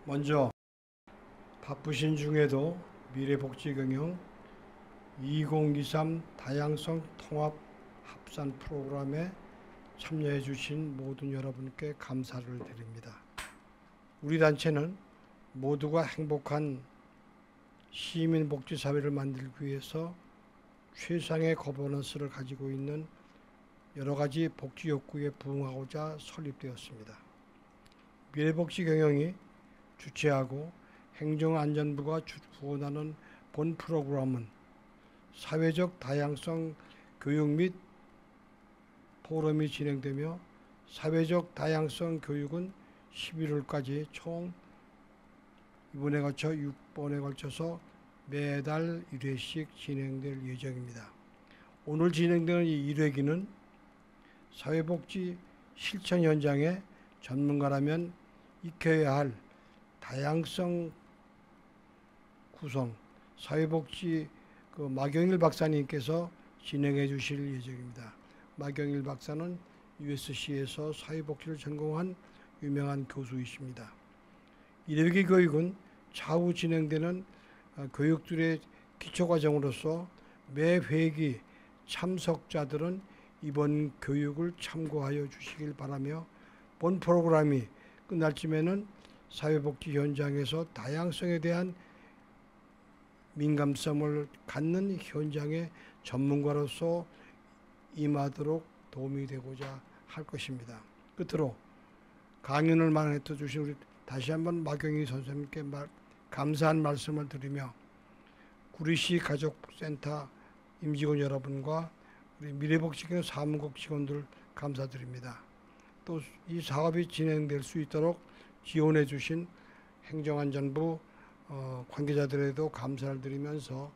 먼저 바쁘신 중에도 미래복지경영 2023 다양성 통합 합산 프로그램에 참여해 주신 모든 여러분께 감사를 드립니다. 우리 단체는 모두가 행복한 시민복지사회를 만들기 위해서 최상의 거버넌스를 가지고 있는 여러 가지 복지 욕구에 부응하고자 설립되었습니다. 미래복지경영이 주최하고 행정안전부가 후원하는 본 프로그램은 사회적 다양성 교육 및 포럼이 진행되며 사회적 다양성 교육은 11월까지 총 이번에 걸쳐 6번에 걸쳐서 매달 1회씩 진행될 예정입니다. 오늘 진행되는 이 1회기는 사회복지 실천 현장에 전문가라면 익혀야 할 다양성 구성, 사회복지 마경일 박사님께서 진행해 주실 예정입니다. 마경일 박사는 USC에서 사회복지를 전공한 유명한 교수이십니다. 1회기 교육은 차후 진행되는 교육들의 기초과정으로서 매 회기 참석자들은 이번 교육을 참고하여 주시길 바라며 본 프로그램이 끝날 쯤에는 사회복지 현장에서 다양성에 대한 민감성을 갖는 현장의 전문가로서 임하도록 도움이 되고자 할 것입니다. 끝으로 강연을 마련해 주신 우리 다시 한번 마경희 선생님께 감사한 말씀을 드리며 구리시 가족센터 임직원 여러분과 우리 미래복지경 사무국 직원들 감사드립니다. 또 이 사업이 진행될 수 있도록 지원해 주신 행정안전부 관계자들에도 감사를 드리면서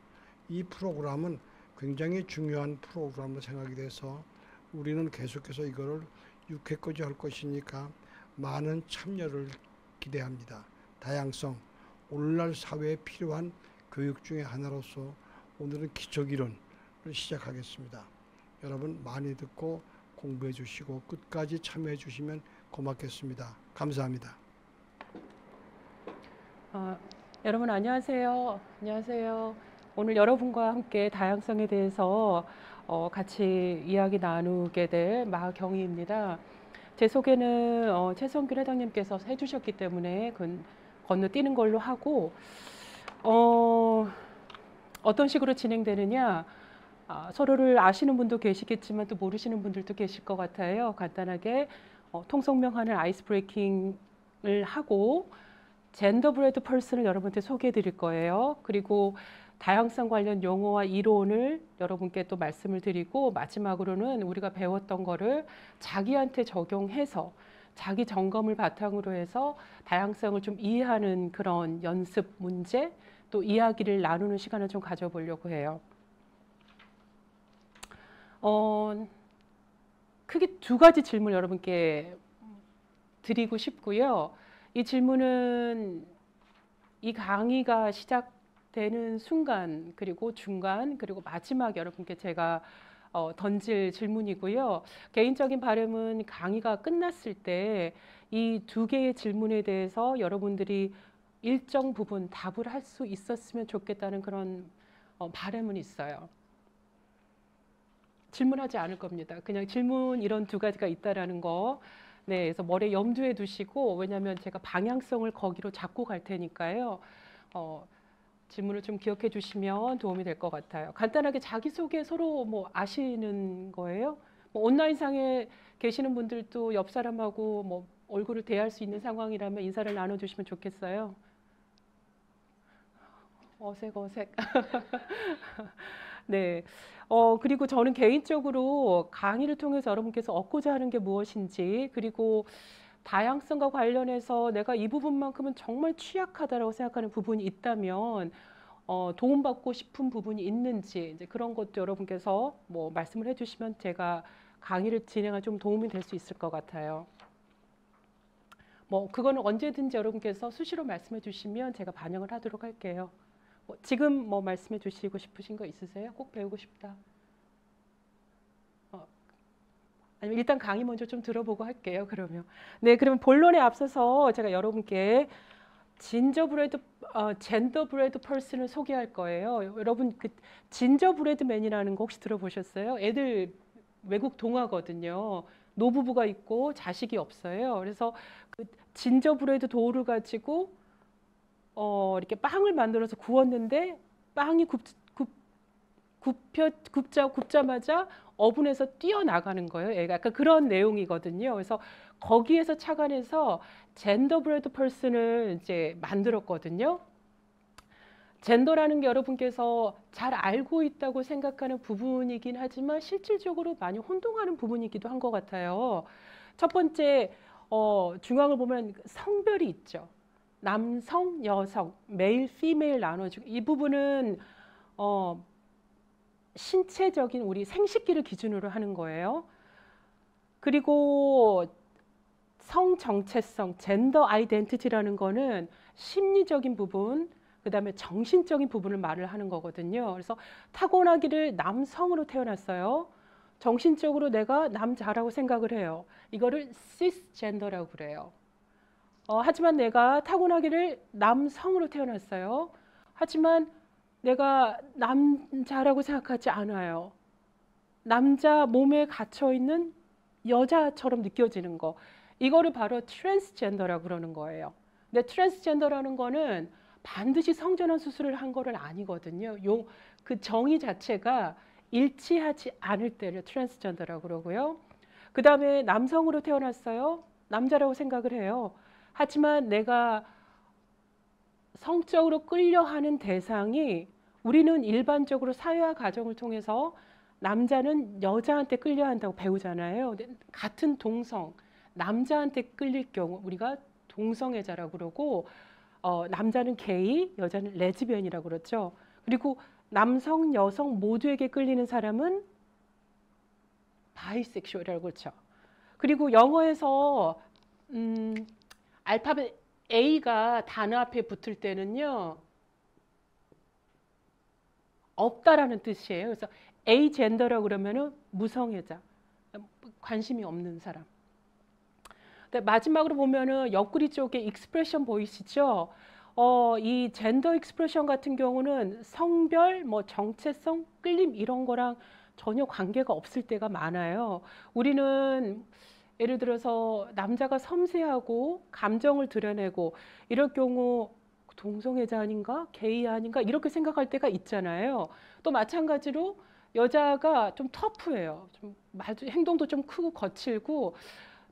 이 프로그램은 굉장히 중요한 프로그램으로 생각이 돼서 우리는 계속해서 이거를 6회까지 할 것이니까 많은 참여를 기대합니다. 다양성, 오늘날 사회에 필요한 교육 중에 하나로서 오늘은 기초기론을 시작하겠습니다. 여러분 많이 듣고 공부해 주시고 끝까지 참여해 주시면 고맙겠습니다. 감사합니다. 여러분 안녕하세요. 안녕하세요. 오늘 여러분과 함께 다양성에 대해서 같이 이야기 나누게 될 마경희입니다. 제 소개는 최성균 회장님께서 해주셨기 때문에 건너뛰는 걸로 하고 어떤 식으로 진행되느냐 서로를 아시는 분도 계시겠지만 또 모르시는 분들도 계실 것 같아요. 간단하게 통성명하는 아이스 브레이킹을 하고 젠더 브레드 펄슨을 여러분한테 소개해 드릴 거예요. 그리고 다양성 관련 용어와 이론을 여러분께 또 말씀을 드리고 마지막으로는 우리가 배웠던 거를 자기한테 적용해서 자기 점검을 바탕으로 해서 다양성을 좀 이해하는 그런 연습 문제 또 이야기를 나누는 시간을 좀 가져보려고 해요. 크게 두 가지 질문 여러분께 드리고 싶고요. 이 질문은 이 강의가 시작되는 순간 그리고 중간 그리고 마지막 여러분께 제가 던질 질문이고요. 개인적인 바람은 강의가 끝났을 때 이 두 개의 질문에 대해서 여러분들이 일정 부분 답을 할 수 있었으면 좋겠다는 그런 바람은 있어요. 질문하지 않을 겁니다. 그냥 질문 이런 두 가지가 있다라는 거. 네, 그래서 머리에 염두에 두시고 왜냐하면 제가 방향성을 거기로 잡고 갈 테니까요. 질문을 좀 기억해 주시면 도움이 될 것 같아요. 간단하게 자기소개 서로 뭐 아시는 거예요? 뭐 온라인상에 계시는 분들도 옆 사람하고 뭐 얼굴을 대할 수 있는 상황이라면 인사를 나눠주시면 좋겠어요. 어색. 네. 그리고 저는 개인적으로 강의를 통해서 여러분께서 얻고자 하는 게 무엇인지 그리고 다양성과 관련해서 내가 이 부분만큼은 정말 취약하다라고 생각하는 부분이 있다면 도움받고 싶은 부분이 있는지 이제 그런 것도 여러분께서 뭐 말씀을 해주시면 제가 강의를 진행할 좀 도움이 될 수 있을 것 같아요. 뭐 그거는 언제든지 여러분께서 수시로 말씀해 주시면 제가 반영을 하도록 할게요. 지금 뭐 말씀해 주시고 싶으신 거 있으세요? 꼭 배우고 싶다. 아니면 일단 강의 먼저 좀 들어보고 할게요. 그러면 네, 그러면 본론에 앞서서 제가 여러분께 진저브레드 젠더브레드 펄슨을 소개할 거예요. 여러분 그 진저브레드맨이라는 거 혹시 들어보셨어요? 애들 외국 동화거든요. 노부부가 있고 자식이 없어요. 그래서 그 진저브레드 도우를 가지고 이렇게 빵을 만들어서 구웠는데 빵이 굽자마자 어분에서 뛰어나가는 거예요. 얘가 약간 그런 내용이거든요. 그래서 거기에서 착안해서 젠더브레드 펄슨을 이제 만들었거든요. 젠더라는 게 여러분께서 잘 알고 있다고 생각하는 부분이긴 하지만 실질적으로 많이 혼동하는 부분이기도 한 것 같아요. 첫 번째, 중앙을 보면 성별이 있죠. 남성, 여성, 메일, 피메일 나눠지고 이 부분은 신체적인 우리 생식기를 기준으로 하는 거예요. 그리고 성 정체성, 젠더 아이덴티티라는 거는 심리적인 부분, 그다음에 정신적인 부분을 말을 하는 거거든요. 그래서 타고나기를 남성으로 태어났어요. 정신적으로 내가 남자라고 생각을 해요. 이거를 시스젠더라고 그래요. 하지만 내가 타고나기를 남성으로 태어났어요. 하지만 내가 남자라고 생각하지 않아요. 남자 몸에 갇혀 있는 여자처럼 느껴지는 거. 이거를 바로 트랜스젠더라고 그러는 거예요. 근데 트랜스젠더라는 거는 반드시 성전환 수술을 한 거는 아니거든요. 그 정의 자체가 일치하지 않을 때를 트랜스젠더라고 그러고요. 그 다음에 남성으로 태어났어요. 남자라고 생각을 해요. 하지만 내가 성적으로 끌려하는 대상이 우리는 일반적으로 사회화 과정을 통해서 남자는 여자한테 끌려한다고 배우잖아요. 근데 같은 동성, 남자한테 끌릴 경우 우리가 동성애자라고 그러고 남자는 게이, 여자는 레즈비언이라고 그러죠. 그리고 남성, 여성 모두에게 끌리는 사람은 바이섹슈얼이라고 그렇죠. 그리고 영어에서 알파벳 A가 단어 앞에 붙을 때는요. 없다라는 뜻이에요. 그래서 에이젠더라고 그러면은 무성애자, 관심이 없는 사람. 마지막으로 보면은 옆구리 쪽에 익스프레션 보이시죠? 이 젠더 익스프레션 같은 경우는 성별, 뭐 정체성, 끌림 이런 거랑 전혀 관계가 없을 때가 많아요. 우리는 예를 들어서 남자가 섬세하고 감정을 드러내고 이럴 경우 동성애자 아닌가? 게이 아닌가? 이렇게 생각할 때가 있잖아요. 또 마찬가지로 여자가 좀 터프해요. 좀 행동도 좀 크고 거칠고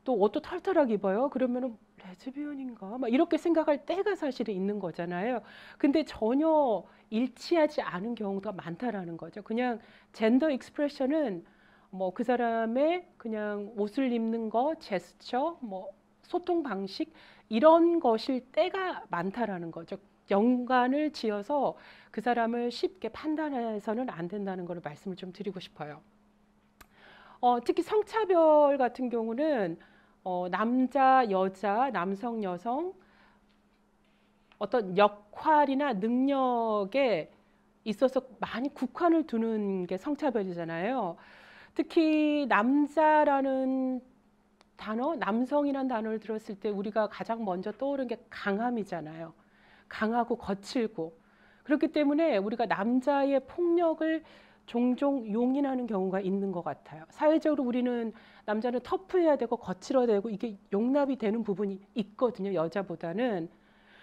또 옷도 털털하게 입어요. 그러면은 레즈비언인가? 막 이렇게 생각할 때가 사실은 있는 거잖아요. 근데 전혀 일치하지 않은 경우가 많다라는 거죠. 그냥 젠더 익스프레션은 뭐 그 사람의 그냥 옷을 입는 거, 제스처, 뭐 소통 방식 이런 것일 때가 많다라는 거죠. 연관을 지어서 그 사람을 쉽게 판단해서는 안 된다는 걸 말씀을 좀 드리고 싶어요. 특히 성차별 같은 경우는 남자, 여자, 남성, 여성 어떤 역할이나 능력에 있어서 많이 국한을 두는 게 성차별이잖아요. 특히 남자라는 단어, 남성이라는 단어를 들었을 때 우리가 가장 먼저 떠오르는 게 강함이잖아요. 강하고 거칠고. 그렇기 때문에 우리가 남자의 폭력을 종종 용인하는 경우가 있는 것 같아요. 사회적으로 우리는 남자는 터프해야 되고 거칠어야 되고 이게 용납이 되는 부분이 있거든요. 여자보다는.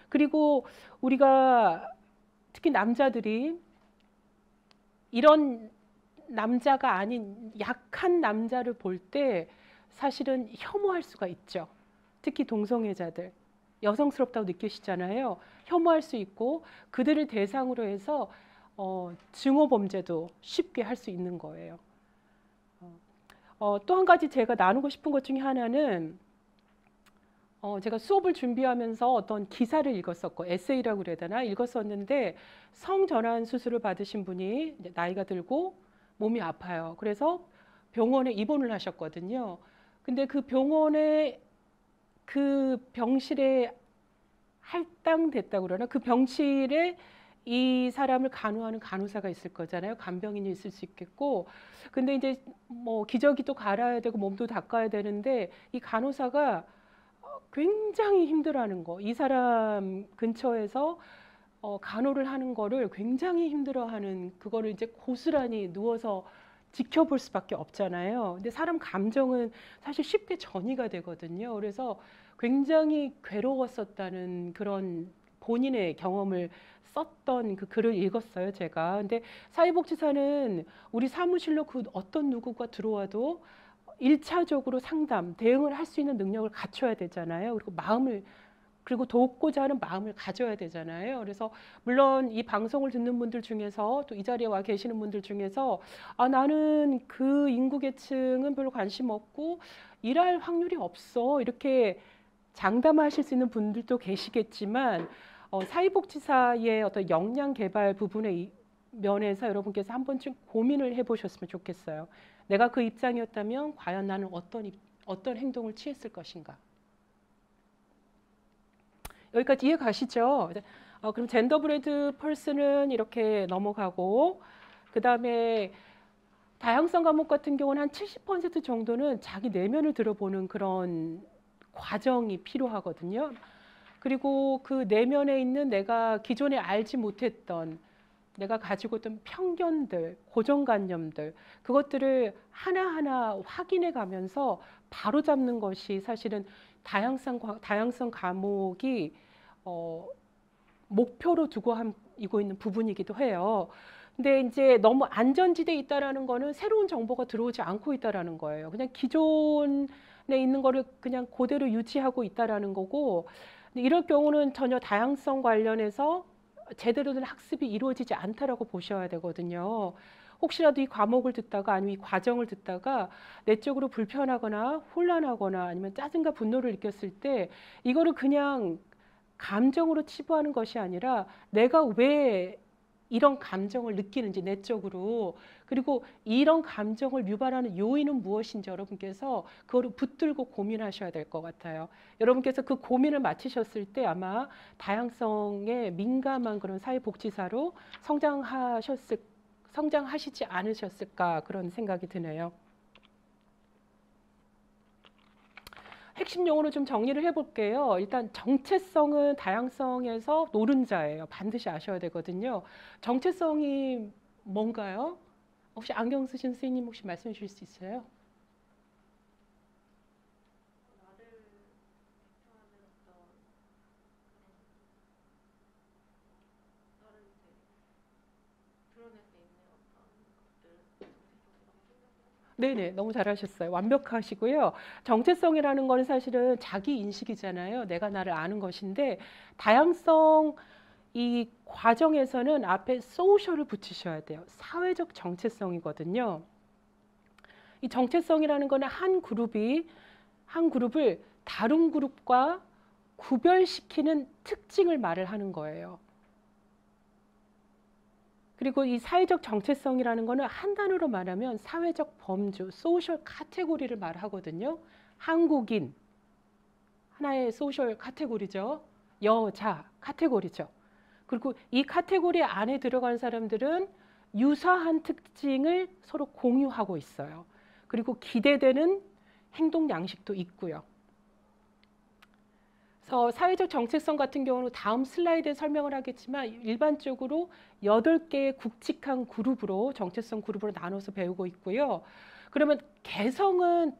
그리고 우리가 특히 남자들이 이런 남자가 아닌 약한 남자를 볼 때 사실은 혐오할 수가 있죠. 특히 동성애자들. 여성스럽다고 느끼시잖아요. 혐오할 수 있고 그들을 대상으로 해서 증오 범죄도 쉽게 할 수 있는 거예요. 또 한 가지 제가 나누고 싶은 것 중에 하나는 제가 수업을 준비하면서 어떤 기사를 읽었었고 에세이라고 그래야 되나 읽었었는데 성전환 수술을 받으신 분이 이제 나이가 들고 몸이 아파요. 그래서 병원에 입원을 하셨거든요. 근데 그 병원에 그 병실에 할당됐다고 그러나 그 병실에 이 사람을 간호하는 간호사가 있을 거잖아요. 간병인이 있을 수 있겠고. 근데 이제 뭐 기저귀도 갈아야 되고 몸도 닦아야 되는데 이 간호사가 굉장히 힘들어하는 거. 이 사람 근처에서 간호를 하는 거를 굉장히 힘들어하는 그거를 이제 고스란히 누워서 지켜볼 수밖에 없잖아요. 근데 사람 감정은 사실 쉽게 전이가 되거든요. 그래서 굉장히 괴로웠었다는 그런 본인의 경험을 썼던 그 글을 읽었어요, 제가. 근데 사회복지사는 우리 사무실로 그 어떤 누구가 들어와도 일차적으로 상담, 대응을 할 수 있는 능력을 갖춰야 되잖아요. 그리고 돕고자 하는 마음을 가져야 되잖아요. 그래서 물론 이 방송을 듣는 분들 중에서 또 이 자리에 와 계시는 분들 중에서 나는 그 인구 계층은 별로 관심 없고 일할 확률이 없어. 이렇게 장담하실 수 있는 분들도 계시겠지만 사회복지사의 어떤 역량 개발 부분의 면에서 여러분께서 한 번쯤 고민을 해보셨으면 좋겠어요. 내가 그 입장이었다면 과연 나는 어떤 행동을 취했을 것인가? 여기까지 이해 가시죠? 그럼 젠더 브레드 펄슨은 이렇게 넘어가고 그 다음에 다양성 과목 같은 경우는 한 70% 정도는 자기 내면을 들어보는 그런 과정이 필요하거든요. 그리고 그 내면에 있는 내가 기존에 알지 못했던 내가 가지고 있던 편견들, 고정관념들 그것들을 하나하나 확인해 가면서 바로잡는 것이 사실은 다양성 과목이 목표로 두고 이고 있는 부분이기도 해요. 근데 이제 너무 안전지대에 있다라는 거는 새로운 정보가 들어오지 않고 있다라는 거예요. 그냥 기존에 있는 거를 그냥 그대로 유지하고 있다라는 거고, 근데 이럴 경우는 전혀 다양성 관련해서 제대로 된 학습이 이루어지지 않다라고 보셔야 되거든요. 혹시라도 이 과목을 듣다가 아니면 이 과정을 듣다가 내적으로 불편하거나 혼란하거나 아니면 짜증과 분노를 느꼈을 때 이거를 그냥 감정으로 치부하는 것이 아니라 내가 왜 이런 감정을 느끼는지 내적으로 그리고 이런 감정을 유발하는 요인은 무엇인지 여러분께서 그거를 붙들고 고민하셔야 될 것 같아요. 여러분께서 그 고민을 마치셨을 때 아마 다양성에 민감한 그런 사회복지사로 성장하시지 않으셨을까 그런 생각이 드네요. 핵심 용어로 좀 정리를 해볼게요. 일단 정체성은 다양성에서 노른자예요. 반드시 아셔야 되거든요. 정체성이 뭔가요? 혹시 안경 쓰신 선생님 혹시 말씀해 주실 수 있어요? 네네, 너무 잘하셨어요. 완벽하시고요. 정체성이라는 거는 사실은 자기 인식이잖아요. 내가 나를 아는 것인데 다양성 이 과정에서는 앞에 소셜을 붙이셔야 돼요. 사회적 정체성이거든요. 이 정체성이라는 거는 한 그룹을 다른 그룹과 구별시키는 특징을 말을 하는 거예요. 그리고 이 사회적 정체성이라는 거는 한 단어로 말하면 사회적 범주, 소셜 카테고리를 말하거든요. 한국인, 하나의 소셜 카테고리죠. 여자 카테고리죠. 그리고 이 카테고리 안에 들어간 사람들은 유사한 특징을 서로 공유하고 있어요. 그리고 기대되는 행동 양식도 있고요. 그래서 사회적 정체성 같은 경우는 다음 슬라이드에 설명을 하겠지만 일반적으로 8개의 굵직한 그룹으로 정체성 그룹으로 나눠서 배우고 있고요. 그러면 개성은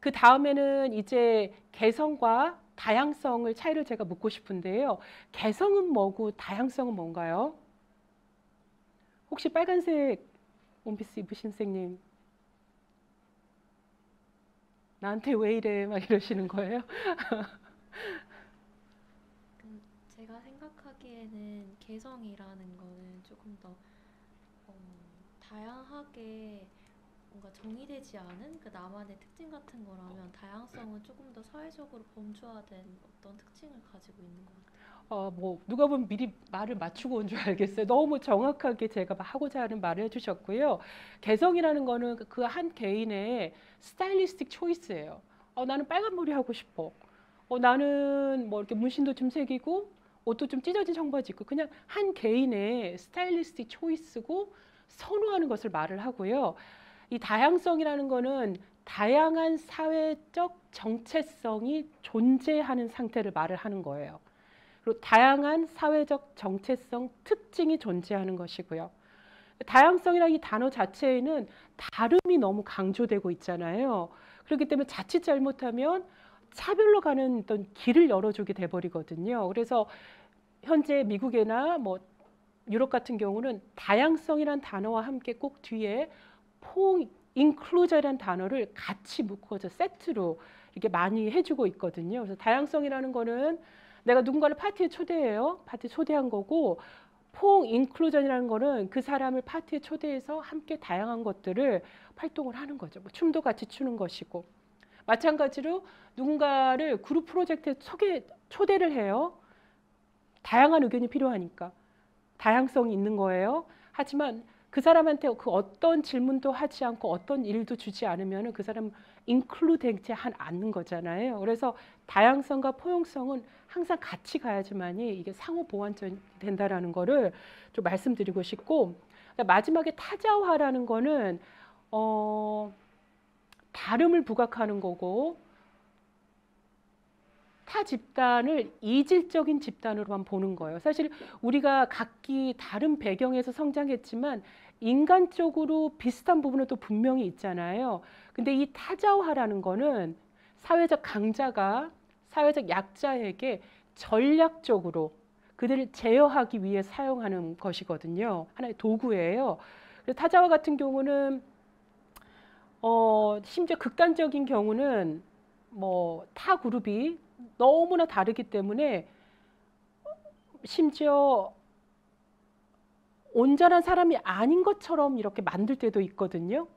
그 다음에는 이제 개성과 다양성을 차이를 제가 묻고 싶은데요. 개성은 뭐고 다양성은 뭔가요? 혹시 빨간색 원피스 입으신 선생님 나한테 왜 이래 막 이러시는 거예요? 제가 생각하기에는 개성이라는 거는 조금 더 다양하게 뭔가 정의되지 않은 그 나만의 특징 같은 거라면 다양성은 조금 더 사회적으로 범주화된 어떤 특징을 가지고 있는 것 같아요. 뭐 누가 보면 미리 말을 맞추고 온 줄 알겠어요. 너무 정확하게 제가 하고자 하는 말을 해주셨고요. 개성이라는 거는 그 한 개인의 스타일리스틱 초이스예요. 나는 빨간 머리 하고 싶어. 나는 뭐 이렇게 문신도 좀 새기고 옷도 좀 찢어진 청바지 입고 그냥 한 개인의 스타일리스틱 초이스고 선호하는 것을 말을 하고요. 이 다양성이라는 거는 다양한 사회적 정체성이 존재하는 상태를 말을 하는 거예요. 그리고 다양한 사회적 정체성 특징이 존재하는 것이고요. 다양성이라는 이 단어 자체에는 다름이 너무 강조되고 있잖아요. 그렇기 때문에 자칫 잘못하면 차별로 가는 어떤 길을 열어주게 돼버리거든요. 그래서 현재 미국이나 뭐 유럽 같은 경우는 다양성이란 단어와 함께 꼭 뒤에 인클루저라는 단어를 같이 묶어서 세트로 이렇게 많이 해주고 있거든요. 그래서 다양성이라는 거는 내가 누군가를 파티에 초대해요. 파티에 초대한 거고, 인클루전이라는 거는 그 사람을 파티에 초대해서 함께 다양한 것들을 활동을 하는 거죠. 뭐 춤도 같이 추는 것이고, 마찬가지로 누군가를 그룹 프로젝트에 초대를 해요. 다양한 의견이 필요하니까 다양성이 있는 거예요. 하지만 그 사람한테 그 어떤 질문도 하지 않고 어떤 일도 주지 않으면 그 사람 인클루드되지 않는 거잖아요. 그래서 다양성과 포용성은 항상 같이 가야지만이 이게 상호 보완점이 된다라는 거를 좀 말씀드리고 싶고, 마지막에 타자화라는 거는 다름을 부각하는 거고, 타 집단을 이질적인 집단으로만 보는 거예요. 사실 우리가 각기 다른 배경에서 성장했지만 인간적으로 비슷한 부분은 또 분명히 있잖아요. 근데 이 타자화라는 거는 사회적 강자가 사회적 약자에게 전략적으로 그들을 제어하기 위해 사용하는 것이거든요. 하나의 도구예요. 그래서 타자화 같은 경우는 심지어 극단적인 경우는 뭐 타 그룹이 너무나 다르기 때문에 심지어 온전한 사람이 아닌 것처럼 이렇게 만들 때도 있거든요.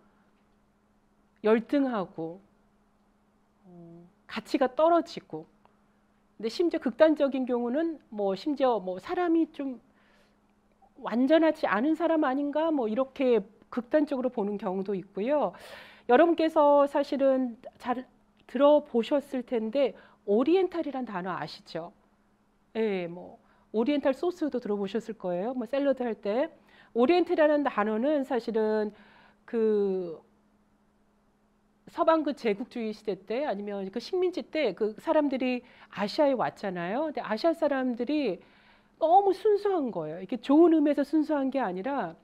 열등하고 가치가 떨어지고. 근데 심지어 극단적인 경우는 심지어 사람이 좀 완전하지 않은 사람 아닌가 이렇게 극단적으로 보는 경우도 있고요. 여러분께서 사실은 잘 들어보셨을 텐데 오리엔탈이란 단어 아시죠? 예, 오리엔탈 소스도 들어보셨을 거예요. 샐러드 할 때 오리엔탈이라는 단어는 사실은 그 서방 그 제국주의 시대 때 아니면 그 식민지 때 그 사람들이 아시아에 왔잖아요. 근데 아시아 사람들이 너무 순수한 거예요. 이게 좋은 의미에서 순수한 게 아니라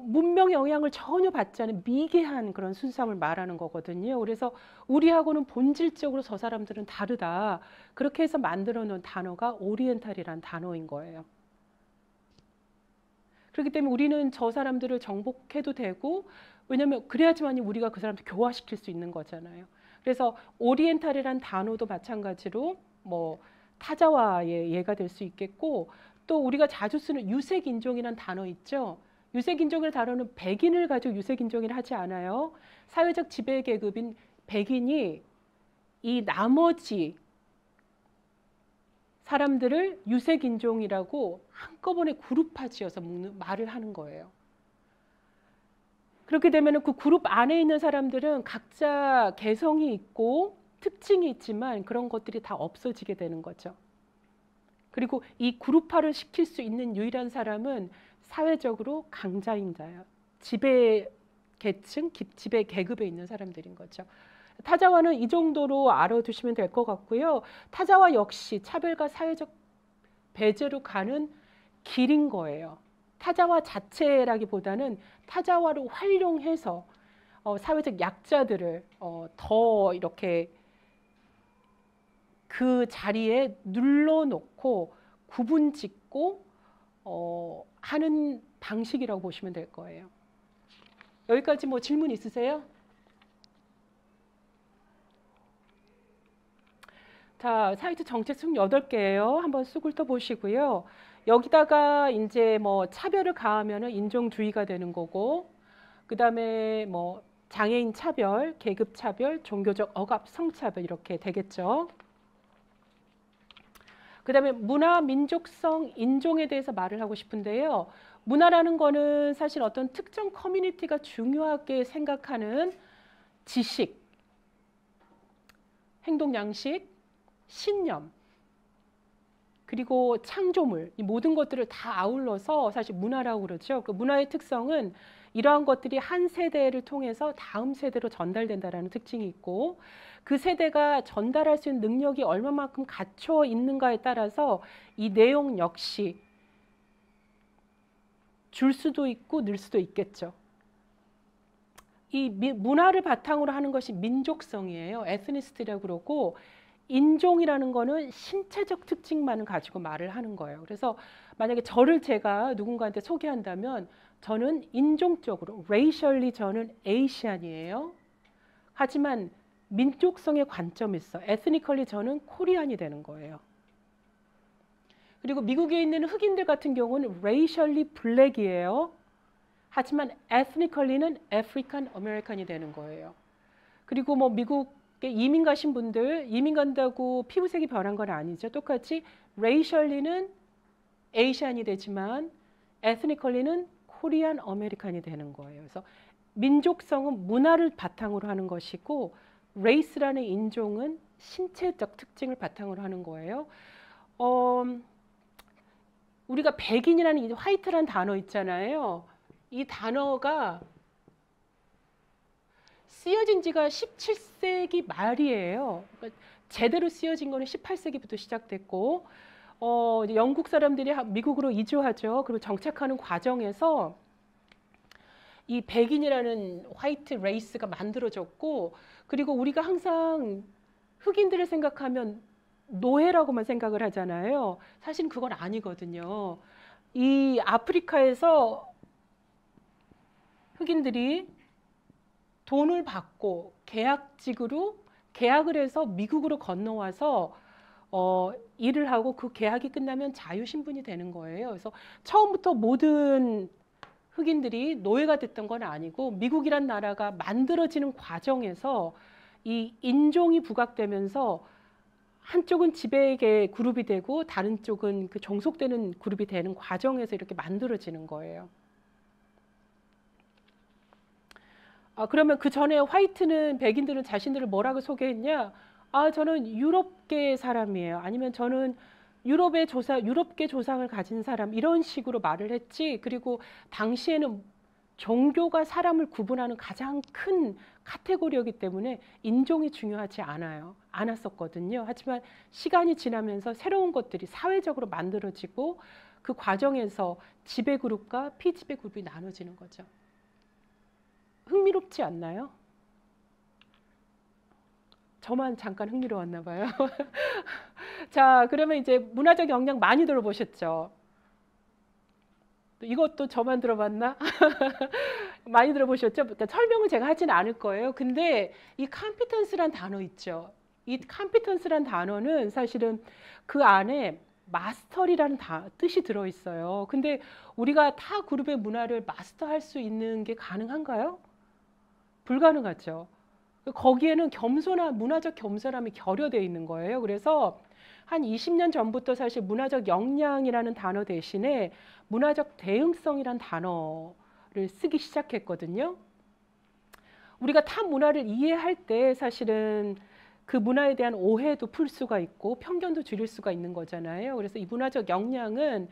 문명 영향을 전혀 받지 않은 미개한 그런 순수함을 말하는 거거든요. 그래서 우리하고는 본질적으로 저 사람들은 다르다. 그렇게 해서 만들어 놓은 단어가 오리엔탈이라는 단어인 거예요. 그렇기 때문에 우리는 저 사람들을 정복해도 되고, 왜냐하면 그래야지만 우리가 그 사람들 교화시킬 수 있는 거잖아요. 그래서 오리엔탈이라는 단어도 마찬가지로 타자와의 예가 될 수 있겠고, 또 우리가 자주 쓰는 유색인종이라는 단어 있죠. 유색인종이라는 단어는 백인을 가지고 유색인종이라 하지 않아요. 사회적 지배계급인 백인이 이 나머지 사람들을 유색인종이라고 한꺼번에 그룹화 지어서 말을 하는 거예요. 그렇게 되면 그 그룹 안에 있는 사람들은 각자 개성이 있고 특징이 있지만 그런 것들이 다 없어지게 되는 거죠. 그리고 이 그룹화를 시킬 수 있는 유일한 사람은 사회적으로 강자인 자예요. 지배 계층, 지배 계급에 있는 사람들인 거죠. 타자와는 이 정도로 알아두시면 될 것 같고요. 타자와 역시 차별과 사회적 배제로 가는 길인 거예요. 타자와 자체라기보다는 타자와를 활용해서 사회적 약자들을 더 이렇게 그 자리에 눌러놓고 구분짓고 하는 방식이라고 보시면 될 거예요. 여기까지 질문 있으세요? 자, 사이트 정체성 8개예요. 한번 쑥 훑어보시고요. 여기다가 이제 차별을 가하면은 인종주의가 되는 거고, 그 다음에 장애인 차별, 계급 차별, 종교적 억압, 성차별 이렇게 되겠죠. 그 다음에 문화, 민족성, 인종에 대해서 말을 하고 싶은데요. 문화라는 거는 사실 어떤 특정 커뮤니티가 중요하게 생각하는 지식, 행동 양식, 신념, 그리고 창조물, 이 모든 것들을 다 아울러서 사실 문화라고 그러죠. 그 문화의 특성은 이러한 것들이 한 세대를 통해서 다음 세대로 전달된다라는 특징이 있고, 그 세대가 전달할 수 있는 능력이 얼마만큼 갖춰 있는가에 따라서 이 내용 역시 줄 수도 있고 늘 수도 있겠죠. 이 문화를 바탕으로 하는 것이 민족성이에요. 에스니스티라고 그러고, 인종이라는 거는 신체적 특징만을 가지고 말을 하는 거예요. 그래서 만약에 저를 제가 누군가한테 소개한다면 저는 인종적으로, racially 저는 에이시안이에요. 하지만 민족성의 관점이 있어. ethnically 저는 코리안이 되는 거예요. 그리고 미국에 있는 흑인들 같은 경우는 racially black이에요. 하지만 ethnically는 African American이 되는 거예요. 그리고 뭐 미국에 이민 가신 분들, 이민 간다고 피부색이 변한 건 아니죠. 똑같이 racially는 Asian이 되지만 ethnically는 Korean American이 되는 거예요. 그래서 민족성은 문화를 바탕으로 하는 것이고, race라는 인종은 신체적 특징을 바탕으로 하는 거예요. 우리가 백인이라는 이 화이트라는 단어 있잖아요. 이 단어가 쓰여진 지가 17세기 말이에요. 그러니까 제대로 쓰여진 거는 18세기부터 시작됐고, 영국 사람들이 미국으로 이주하죠. 그리고 정착하는 과정에서 이 백인이라는 화이트 레이스가 만들어졌고, 그리고 우리가 항상 흑인들을 생각하면 노예라고만 생각을 하잖아요. 사실 그건 아니거든요. 이 아프리카에서 흑인들이 돈을 받고 계약직으로 계약을 해서 미국으로 건너와서 일을 하고 그 계약이 끝나면 자유신분이 되는 거예요. 그래서 처음부터 모든 흑인들이 노예가 됐던 건 아니고, 미국이란 나라가 만들어지는 과정에서 이 인종이 부각되면서 한쪽은 지배계 그룹이 되고 다른 쪽은 그 종속되는 그룹이 되는 과정에서 이렇게 만들어지는 거예요. 그러면 그 전에 화이트는, 백인들은 자신들을 뭐라고 소개했냐? 저는 유럽계 사람이에요. 아니면 저는 유럽계 조상을 가진 사람, 이런 식으로 말을 했지. 그리고 당시에는 종교가 사람을 구분하는 가장 큰 카테고리이기 때문에 인종이 중요하지 않았었거든요. 하지만 시간이 지나면서 새로운 것들이 사회적으로 만들어지고, 그 과정에서 지배 그룹과 피지배 그룹이 나눠지는 거죠. 흥미롭지 않나요? 저만 잠깐 흥미로웠나 봐요. 자, 그러면 이제 문화적 영향 많이 들어보셨죠? 이것도 저만 들어봤나? 많이 들어보셨죠? 그러니까 설명을 제가 하진 않을 거예요. 근데 이 컴피턴스란 단어 있죠. 이 컴피턴스란 단어는 사실은 그 안에 마스터리라는 뜻이 들어있어요. 근데 우리가 타 그룹의 문화를 마스터할 수 있는 게 가능한가요? 불가능하죠. 거기에는 문화적 겸손함이 결여되어 있는 거예요. 그래서 한 20년 전부터 사실 문화적 역량이라는 단어 대신에 문화적 대응성이라는 단어를 쓰기 시작했거든요. 우리가 타 문화를 이해할 때 사실은 그 문화에 대한 오해도 풀 수가 있고 편견도 줄일 수가 있는 거잖아요. 그래서 이 문화적 역량은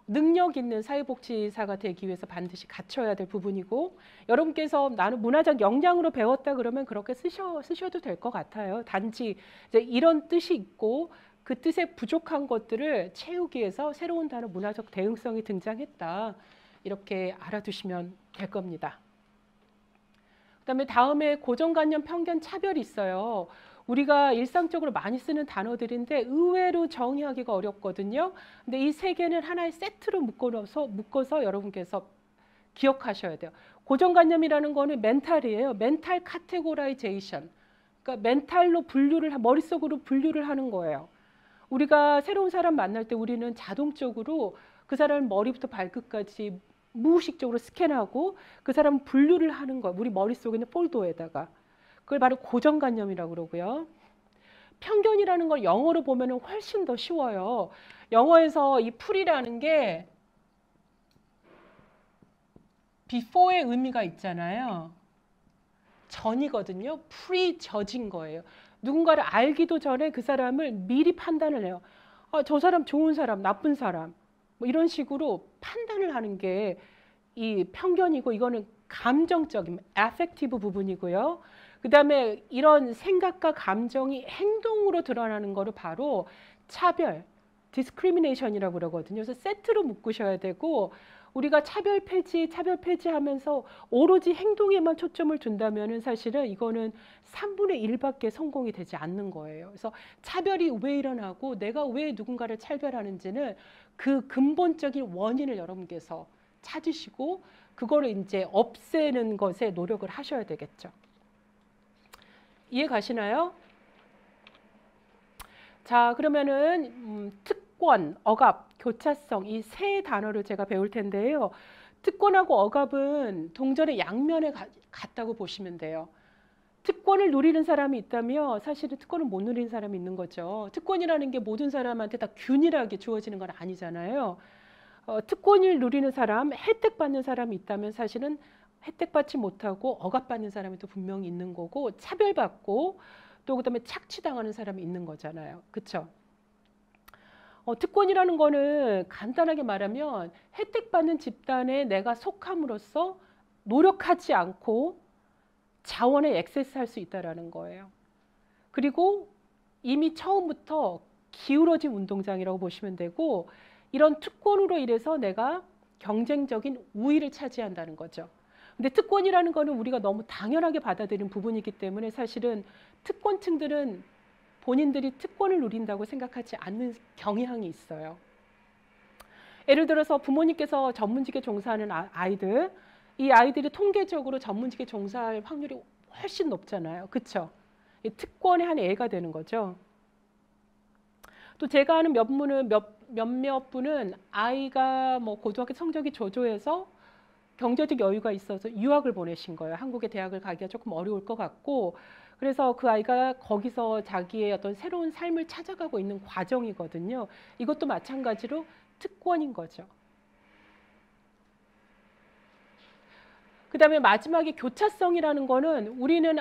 능력 있는 사회복지사가 되기 위해서 반드시 갖춰야 될 부분이고, 여러분께서 나는 문화적 역량으로 배웠다 그러면 그렇게 쓰셔도 될 것 같아요. 단지 이제 이런 뜻이 있고 그 뜻에 부족한 것들을 채우기 위해서 새로운 단어 문화적 대응성이 등장했다. 이렇게 알아두시면 될 겁니다. 그다음에 다음에 고정관념, 편견, 차별이 있어요. 우리가 일상적으로 많이 쓰는 단어들인데 의외로 정의하기가 어렵거든요. 근데 이 세 개는 하나의 세트로 묶어서 여러분께서 기억하셔야 돼요. 고정관념이라는 거는 멘탈이에요. 멘탈 카테고라이제이션. 그러니까 멘탈로 머릿속으로 분류를 하는 거예요. 우리가 새로운 사람 만날 때 우리는 자동적으로 그 사람 머리부터 발끝까지 무의식적으로 스캔하고 그 사람 분류를 하는 거예요. 우리 머릿속에 있는 폴더에다가. 그걸 바로 고정관념이라고 그러고요. 편견이라는 걸 영어로 보면 훨씬 더 쉬워요. 영어에서 이 pre라는 게 before의 의미가 있잖아요. 전이거든요. prejudge인 거예요. 누군가를 알기도 전에 그 사람을 미리 판단을 해요. 저 사람 좋은 사람, 나쁜 사람 뭐 이런 식으로 판단을 하는 게 이 편견이고 이거는 감정적인 affective 부분이고요. 그다음에 이런 생각과 감정이 행동으로 드러나는 거를 바로 차별, discrimination이라고 그러거든요. 그래서 세트로 묶으셔야 되고 우리가 차별 폐지 하면서 오로지 행동에만 초점을 둔다면은 사실은 이거는 3분의 1밖에 성공이 되지 않는 거예요. 그래서 차별이 왜 일어나고 내가 왜 누군가를 차별하는지는 그 근본적인 원인을 여러분께서 찾으시고 그거를 이제 없애는 것에 노력을 하셔야 되겠죠. 이해 가시나요? 자, 그러면은 특권, 억압, 교차성 이 세 단어를 제가 배울 텐데요. 특권하고 억압은 동전의 양면에 같다고 보시면 돼요. 특권을 누리는 사람이 있다면 사실은 특권을 못 누리는 사람이 있는 거죠. 특권이라는 게 모든 사람한테 다 균일하게 주어지는 건 아니잖아요. 특권을 누리는 사람, 혜택 받는 사람이 있다면 사실은 혜택 받지 못하고 억압받는 사람이 또 분명히 있는 거고 차별받고 또 그다음에 착취당하는 사람이 있는 거잖아요. 그렇죠? 특권이라는 거는 간단하게 말하면 혜택 받는 집단에 내가 속함으로써 노력하지 않고 자원에 액세스할 수 있다라는 거예요. 그리고 이미 처음부터 기울어진 운동장이라고 보시면 되고 이런 특권으로 인해서 내가 경쟁적인 우위를 차지한다는 거죠. 근데 특권이라는 거는 우리가 너무 당연하게 받아들이는 부분이기 때문에 사실은 특권층들은 본인들이 특권을 누린다고 생각하지 않는 경향이 있어요. 예를 들어서 부모님께서 전문직에 종사하는 아이들, 이 아이들이 통계적으로 전문직에 종사할 확률이 훨씬 높잖아요. 그렇죠? 특권의 한 예가 되는 거죠. 또 제가 아는 몇몇 분은 아이가 뭐 고등학교 성적이 저조해서 경제적 여유가 있어서 유학을 보내신 거예요. 한국의 대학을 가기가 조금 어려울 것 같고 그래서 그 아이가 거기서 자기의 어떤 새로운 삶을 찾아가고 있는 과정이거든요. 이것도 마찬가지로 특권인 거죠. 그다음에 마지막에 교차성이라는 거는 우리는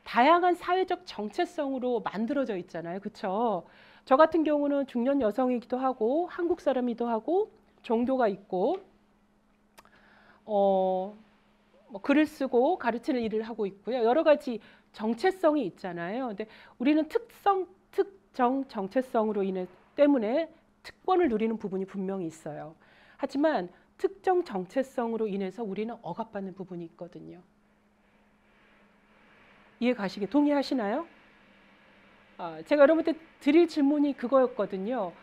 다양한 사회적 정체성으로 만들어져 있잖아요. 그렇죠? 저 같은 경우는 중년 여성이기도 하고 한국 사람이기도 하고 종교가 있고 뭐 글을 쓰고 가르치는 일을 하고 있고요. 여러 가지 정체성이 있잖아요. 근데 우리는 특정 정체성으로 때문에 특권을 누리는 부분이 분명히 있어요. 하지만 특정 정체성으로 인해서 우리는 억압받는 부분이 있거든요. 이해 가시게 동의하시나요? 제가 여러분한테 드릴 질문이 그거였거든요.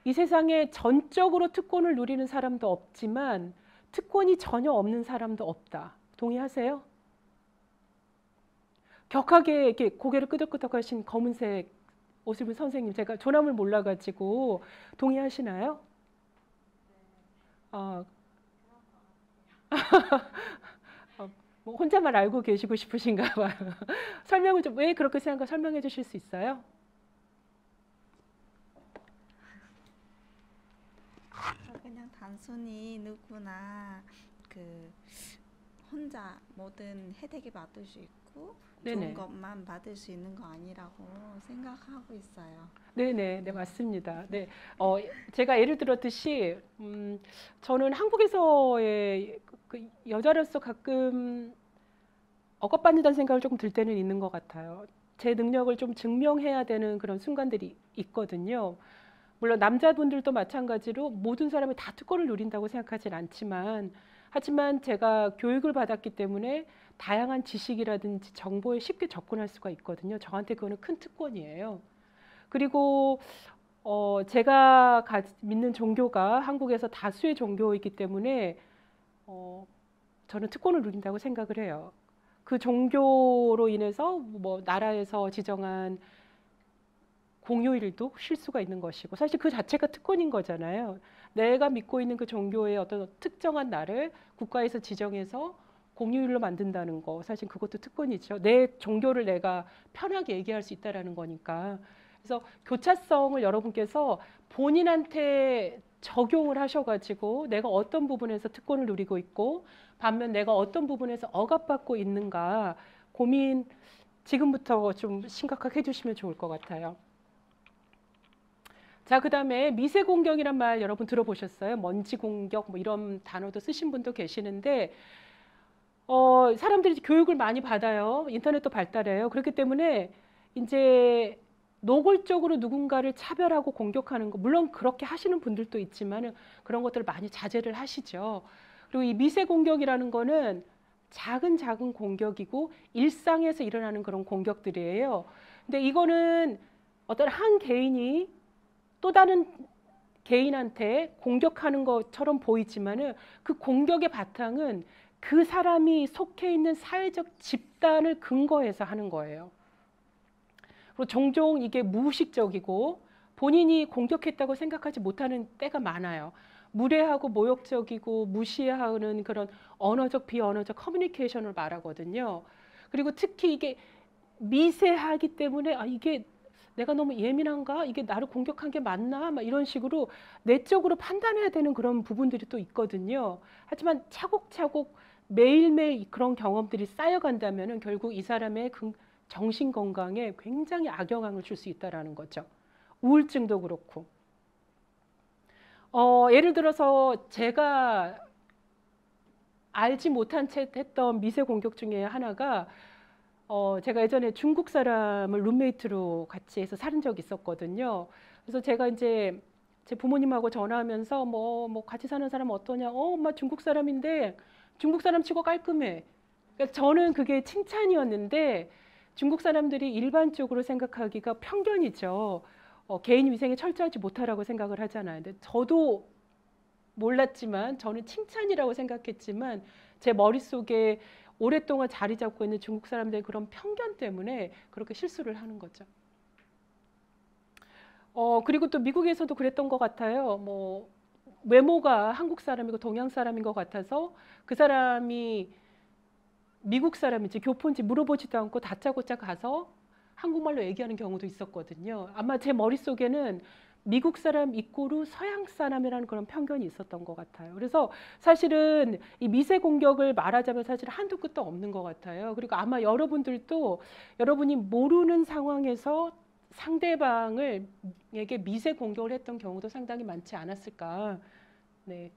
이 세상에 전적으로 특권을 누리는 사람도 없지만 특권이 전혀 없는 사람도 없다. 동의하세요? 격하게 이렇게 고개를 끄덕끄덕 하신 검은색 옷을 입은 선생님, 제가 조남을 몰라가지고 동의하시나요? 뭐 혼자만 알고 계시고 싶으신가 봐요. 설명을 좀 왜 그렇게 생각하는가 설명해 주실 수 있어요? 그냥 단순히 누구나 그 혼자 모든 혜택이 받을 수 있고 네네. 좋은 것만 받을 수 있는 거 아니라고 생각하고 있어요. 네네, 네 맞습니다. 네, 제가 예를 들었듯이 저는 한국에서의 그 여자로서 가끔 억압받는다는 생각을 조금 들 때는 있는 것 같아요. 제 능력을 좀 증명해야 되는 그런 순간들이 있거든요. 물론 남자분들도 마찬가지로 모든 사람이 다 특권을 누린다고 생각하진 않지만 하지만 제가 교육을 받았기 때문에 다양한 지식이라든지 정보에 쉽게 접근할 수가 있거든요. 저한테 그거는 큰 특권이에요. 그리고 제가 믿는 종교가 한국에서 다수의 종교이기 때문에 저는 특권을 누린다고 생각을 해요. 그 종교로 인해서 뭐 나라에서 지정한 공휴일도 쉴 수가 있는 것이고 사실 그 자체가 특권인 거잖아요. 내가 믿고 있는 그 종교의 어떤 특정한 날을 국가에서 지정해서 공휴일로 만든다는 거 사실 그것도 특권이죠. 내 종교를 내가 편하게 얘기할 수 있다라는 거니까. 그래서 교차성을 여러분께서 본인한테 적용을 하셔가지고 내가 어떤 부분에서 특권을 누리고 있고 반면 내가 어떤 부분에서 억압받고 있는가 고민 지금부터 좀 심각하게 해주시면 좋을 것 같아요. 자, 그다음에 미세 공격이란 말 여러분 들어보셨어요? 먼지 공격 뭐 이런 단어도 쓰신 분도 계시는데 사람들이 교육을 많이 받아요. 인터넷도 발달해요. 그렇기 때문에 이제 노골적으로 누군가를 차별하고 공격하는 거 물론 그렇게 하시는 분들도 있지만 그런 것들을 많이 자제를 하시죠. 그리고 이 미세 공격이라는 거는 작은 공격이고 일상에서 일어나는 그런 공격들이에요. 근데 이거는 어떤 한 개인이 또 다른 개인한테 공격하는 것처럼 보이지만은 그 공격의 바탕은 그 사람이 속해 있는 사회적 집단을 근거해서 하는 거예요. 그리고 종종 이게 무의식적이고 본인이 공격했다고 생각하지 못하는 때가 많아요. 무례하고 모욕적이고 무시하는 그런 언어적 비언어적 커뮤니케이션을 말하거든요. 그리고 특히 이게 미세하기 때문에 이게 내가 너무 예민한가? 이게 나를 공격한 게 맞나? 막 이런 식으로 내적으로 판단해야 되는 그런 부분들이 또 있거든요. 하지만 차곡차곡 매일매일 그런 경험들이 쌓여간다면 결국 이 사람의 정신 건강에 굉장히 악영향을 줄 수 있다는 거죠. 우울증도 그렇고. 예를 들어서 제가 알지 못한 채 했던 미세 공격 중에 하나가 제가 예전에 중국 사람을 룸메이트로 같이 해서 살은 적이 있었거든요. 그래서 제가 이제 제 부모님하고 전화하면서 뭐 같이 사는 사람 어떠냐? 엄마 중국 사람인데 중국 사람 치고 깔끔해. 그러니까 저는 그게 칭찬이었는데 중국 사람들이 일반적으로 생각하기가 편견이죠. 개인 위생에 철저하지 못하라고 생각을 하잖아요. 근데 저도 몰랐지만 저는 칭찬이라고 생각했지만 제 머릿속에 오랫동안 자리 잡고 있는 중국 사람들의 그런 편견 때문에 그렇게 실수를 하는 거죠. 그리고 또 미국에서도 그랬던 것 같아요. 뭐 외모가 한국 사람이고 동양 사람인 것 같아서 그 사람이 미국 사람인지 교포인지 물어보지도 않고 다짜고짜 가서 한국말로 얘기하는 경우도 있었거든요. 아마 제 머릿속에는 미국 사람 이꼬르 서양 사람이라는 그런 편견이 있었던 것 같아요. 그래서 사실은 이 미세 공격을 말하자면 사실 한도 끝도 없는 것 같아요. 그리고 아마 여러분들도 여러분이 모르는 상황에서 상대방에게 미세 공격을 했던 경우도 상당히 많지 않았을까. 네,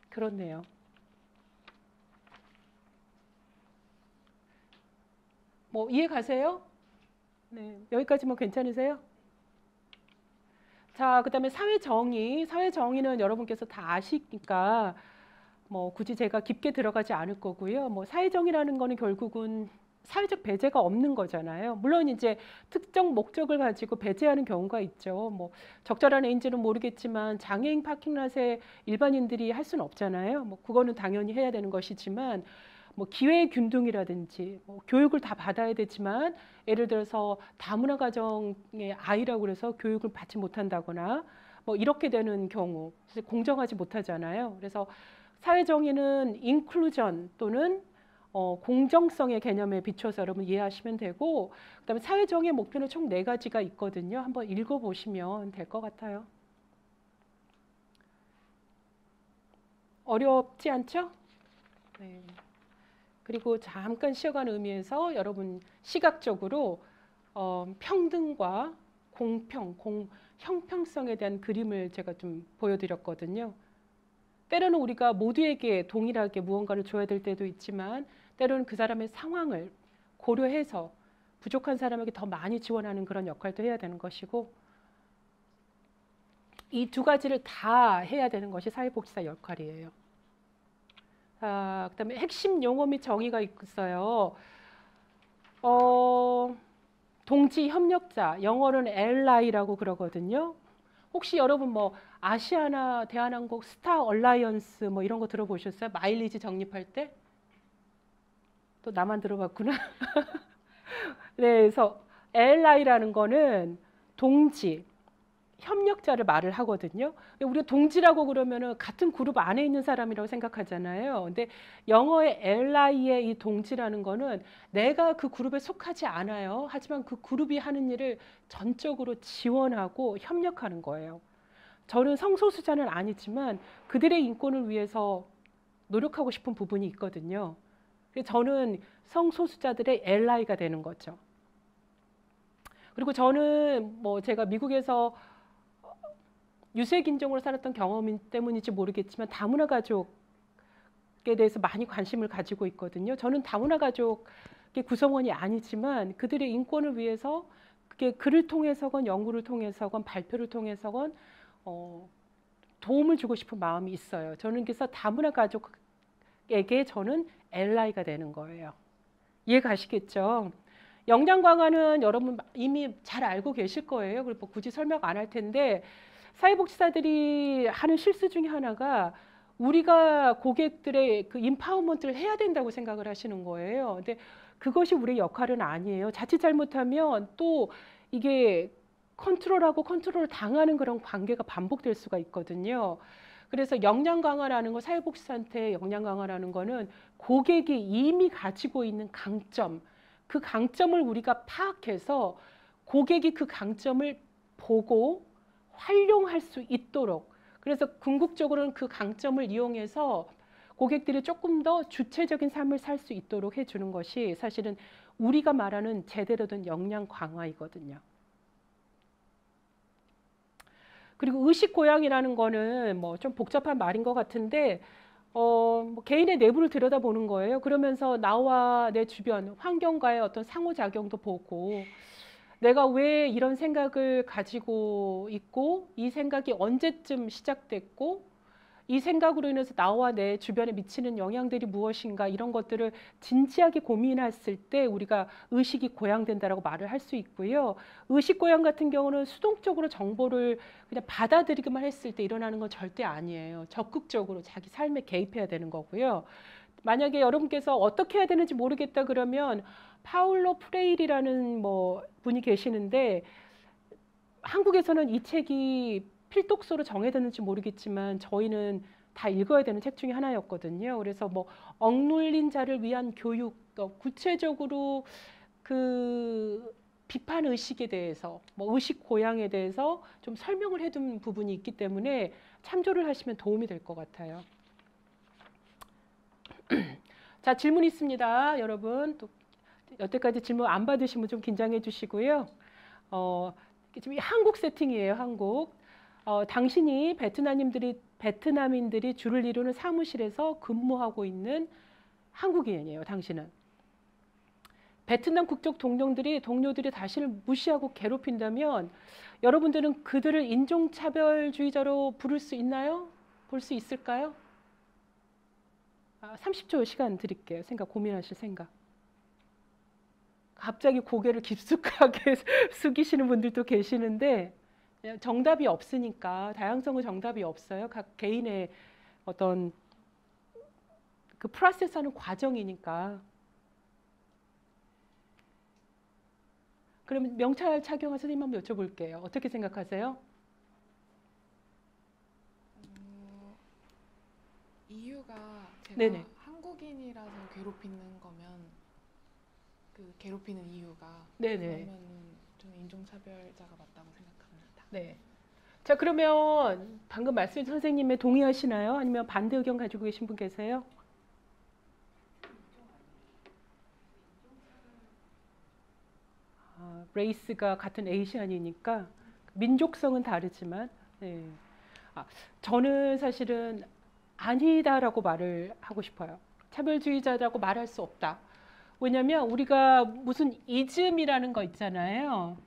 그렇네요. 뭐 이해 가세요? 네, 여기까지 뭐 괜찮으세요? 자, 그다음에 사회정의. 사회정의는 여러분께서 다 아시니까 뭐 굳이 제가 깊게 들어가지 않을 거고요. 뭐 사회정의라는 거는 결국은 사회적 배제가 없는 거잖아요. 물론 이제 특정 목적을 가지고 배제하는 경우가 있죠. 뭐 적절한 애인지는 모르겠지만 장애인 파킹랏에 일반인들이 할 수는 없잖아요. 뭐 그거는 당연히 해야 되는 것이지만 뭐 기회 균등이라든지 뭐 교육을 다 받아야 되지만 예를 들어서 다문화 가정의 아이라고 해서 교육을 받지 못한다거나 뭐 이렇게 되는 경우 공정하지 못하잖아요. 그래서 사회정의는 인클루전 또는 공정성의 개념에 비춰서 여러분 이해하시면 되고 그다음에 사회정의의 목표는 총 4가지가 있거든요. 한번 읽어보시면 될 것 같아요. 어렵지 않죠? 네. 그리고 잠깐 쉬어가는 의미에서 여러분 시각적으로 평등과 공평, 형평성에 대한 그림을 제가 좀 보여드렸거든요. 때로는 우리가 모두에게 동일하게 무언가를 줘야 될 때도 있지만 때로는 그 사람의 상황을 고려해서 부족한 사람에게 더 많이 지원하는 그런 역할도 해야 되는 것이고 이 2가지를 다 해야 되는 것이 사회복지사 역할이에요. 그다음에 핵심 용어 및 정의가 있어요. 동지 협력자, 영어로는 ally라고 그러거든요. 혹시 여러분 뭐 아시아나 대한항공 스타 얼라이언스 뭐 이런 거 들어보셨어요? 마일리지 적립할 때? 또 나만 들어봤구나. 네, 그래서 ally라는 거는 동지, 협력자를 말을 하거든요. 우리가 동지라고 그러면은 같은 그룹 안에 있는 사람이라고 생각하잖아요. 근데 영어의 ally의 이 동지라는 거는 내가 그 그룹에 속하지 않아요. 하지만 그 그룹이 하는 일을 전적으로 지원하고 협력하는 거예요. 저는 성소수자는 아니지만 그들의 인권을 위해서 노력하고 싶은 부분이 있거든요. 그래서 저는 성소수자들의 ally가 되는 거죠. 그리고 저는 뭐 제가 미국에서 유색 인종으로 살았던 경험 때문인지 모르겠지만 다문화 가족에 대해서 많이 관심을 가지고 있거든요. 저는 다문화 가족의 구성원이 아니지만 그들의 인권을 위해서 그게 글을 통해서건 연구를 통해서건 발표를 통해서건 도움을 주고 싶은 마음이 있어요. 저는 그래서 다문화 가족에게 저는 엘라이가 되는 거예요. 이해 가시겠죠? 역량 강화는 여러분 이미 잘 알고 계실 거예요. 그리고 굳이 설명 안 할 텐데 사회복지사들이 하는 실수 중에 하나가 우리가 고객들의 그 인파워먼트를 해야 된다고 생각을 하시는 거예요. 근데 그것이 우리의 역할은 아니에요. 자칫 잘못하면 또 이게 컨트롤하고 컨트롤을 당하는 그런 관계가 반복될 수가 있거든요. 그래서 역량 강화라는 거, 사회복지사한테 역량 강화라는 거는 고객이 이미 가지고 있는 강점, 그 강점을 우리가 파악해서 고객이 그 강점을 보고 활용할 수 있도록, 그래서 궁극적으로는 그 강점을 이용해서 고객들이 조금 더 주체적인 삶을 살 수 있도록 해주는 것이 사실은 우리가 말하는 제대로 된 역량 강화이거든요. 그리고 의식고양이라는 거는 뭐 좀 복잡한 말인 것 같은데 뭐 개인의 내부를 들여다보는 거예요. 그러면서 나와 내 주변 환경과의 어떤 상호작용도 보고 내가 왜 이런 생각을 가지고 있고 이 생각이 언제쯤 시작됐고 이 생각으로 인해서 나와 내 주변에 미치는 영향들이 무엇인가 이런 것들을 진지하게 고민했을 때 우리가 의식이 고양된다라고 말을 할 수 있고요. 의식 고양 같은 경우는 수동적으로 정보를 그냥 받아들이기만 했을 때 일어나는 건 절대 아니에요. 적극적으로 자기 삶에 개입해야 되는 거고요. 만약에 여러분께서 어떻게 해야 되는지 모르겠다 그러면 파울로 프레일이라는 뭐 분이 계시는데 한국에서는 이 책이 필독서로 정해졌는지 모르겠지만 저희는 다 읽어야 되는 책 중에 하나였거든요. 그래서 뭐 억눌린 자를 위한 교육, 구체적으로 그 비판 의식에 대해서, 뭐 의식 고양에 대해서 좀 설명을 해둔 부분이 있기 때문에 참조를 하시면 도움이 될 것 같아요. 자, 질문 있습니다, 여러분. 또 여태까지 질문 안 받으시면 좀 긴장해 주시고요. 지금 한국 세팅이에요, 한국. 당신이 베트남인들이 주를 이루는 사무실에서 근무하고 있는 한국인이에요. 당신은 베트남 국적 동료들이 당신을 무시하고 괴롭힌다면 여러분들은 그들을 인종차별주의자로 부를 수 있나요? 볼 수 있을까요? 30초 시간 드릴게요. 고민하실 생각. 갑자기 고개를 깊숙하게 숙이시는 분들도 계시는데 정답이 없으니까, 다양성은 정답이 없어요. 각 개인의 어떤 그 프로세스하는 과정이니까. 그러면 명찰 착용한 선생님 한번 여쭤볼게요. 어떻게 생각하세요? 이유가 제가 네네. 한국인이라서 괴롭히는 거면 그 괴롭히는 이유가 네네. 그러면은 좀 인종차별자가 맞다고 생각합니다. 네. 자, 그러면 방금 말씀해 주신 선생님에 동의하시나요? 아니면 반대 의견 가지고 계신 분 계세요? 레이스가 같은 에이시안이니까 민족성은 다르지만, 네. 저는 사실은 아니다라고 말을 하고 싶어요. 차별주의자라고 말할 수 없다. 왜냐하면 우리가 무슨 이즘이라는 거 있잖아요.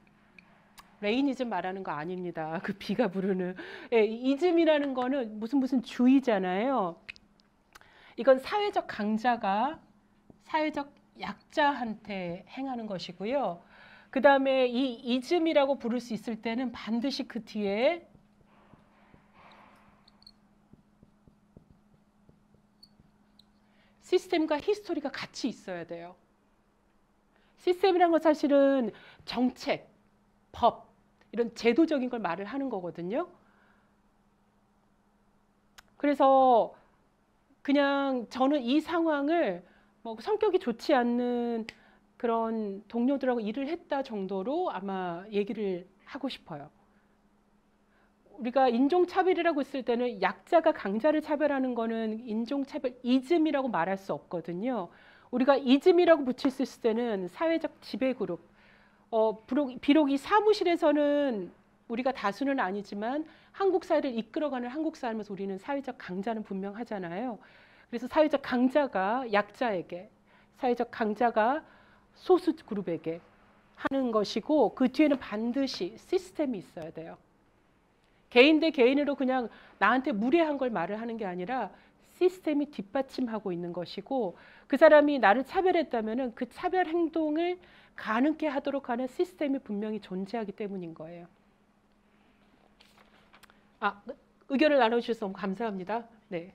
레이니즘 말하는 거 아닙니다. 그 비가 부르는. 예, 이즘이라는 거는 무슨 주의잖아요. 이건 사회적 강자가 사회적 약자한테 행하는 것이고요. 그 다음에 이 이즘이라고 부를 수 있을 때는 반드시 그 뒤에 시스템과 히스토리가 같이 있어야 돼요. 시스템이라는 건 사실은 정책, 법, 이런 제도적인 걸 말을 하는 거거든요. 그래서 그냥 저는 이 상황을 뭐 성격이 좋지 않는 그런 동료들하고 일을 했다 정도로 아마 얘기를 하고 싶어요. 우리가 인종차별이라고 했을 때는 약자가 강자를 차별하는 거는 인종차별 이즘이라고 말할 수 없거든요. 우리가 이즘이라고 붙일 수 있을 때는 사회적 지배그룹, 비록 이 사무실에서는 우리가 다수는 아니지만 한국 사회를 이끌어가는 한국 사람에서 우리는 사회적 강자는 분명하잖아요. 그래서 사회적 강자가 약자에게, 사회적 강자가 소수 그룹에게 하는 것이고 그 뒤에는 반드시 시스템이 있어야 돼요. 개인 대 개인으로 그냥 나한테 무례한 걸 말을 하는 게 아니라 시스템이 뒷받침하고 있는 것이고 그 사람이 나를 차별했다면 그 차별 행동을 가능케 하도록 하는 시스템이 분명히 존재하기 때문인 거예요. 의견을 나눠주셔서 너무 감사합니다. 네.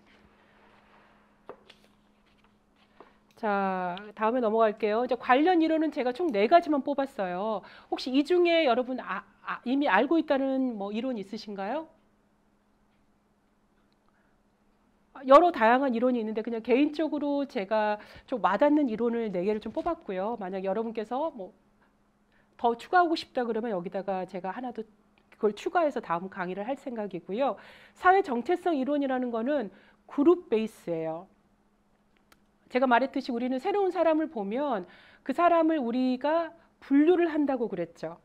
자, 다음에 넘어갈게요. 이제 관련 이론은 제가 총 4가지만 뽑았어요. 혹시 이 중에 여러분 이미 알고 있다는 뭐 이론 있으신가요? 여러 다양한 이론이 있는데 그냥 개인적으로 제가 좀 와닿는 이론을 4개를 좀 뽑았고요. 만약 여러분께서 뭐 더 추가하고 싶다 그러면 여기다가 제가 하나 더 그걸 추가해서 다음 강의를 할 생각이고요. 사회 정체성 이론이라는 거는 그룹 베이스예요. 제가 말했듯이 우리는 새로운 사람을 보면 그 사람을 우리가 분류를 한다고 그랬죠.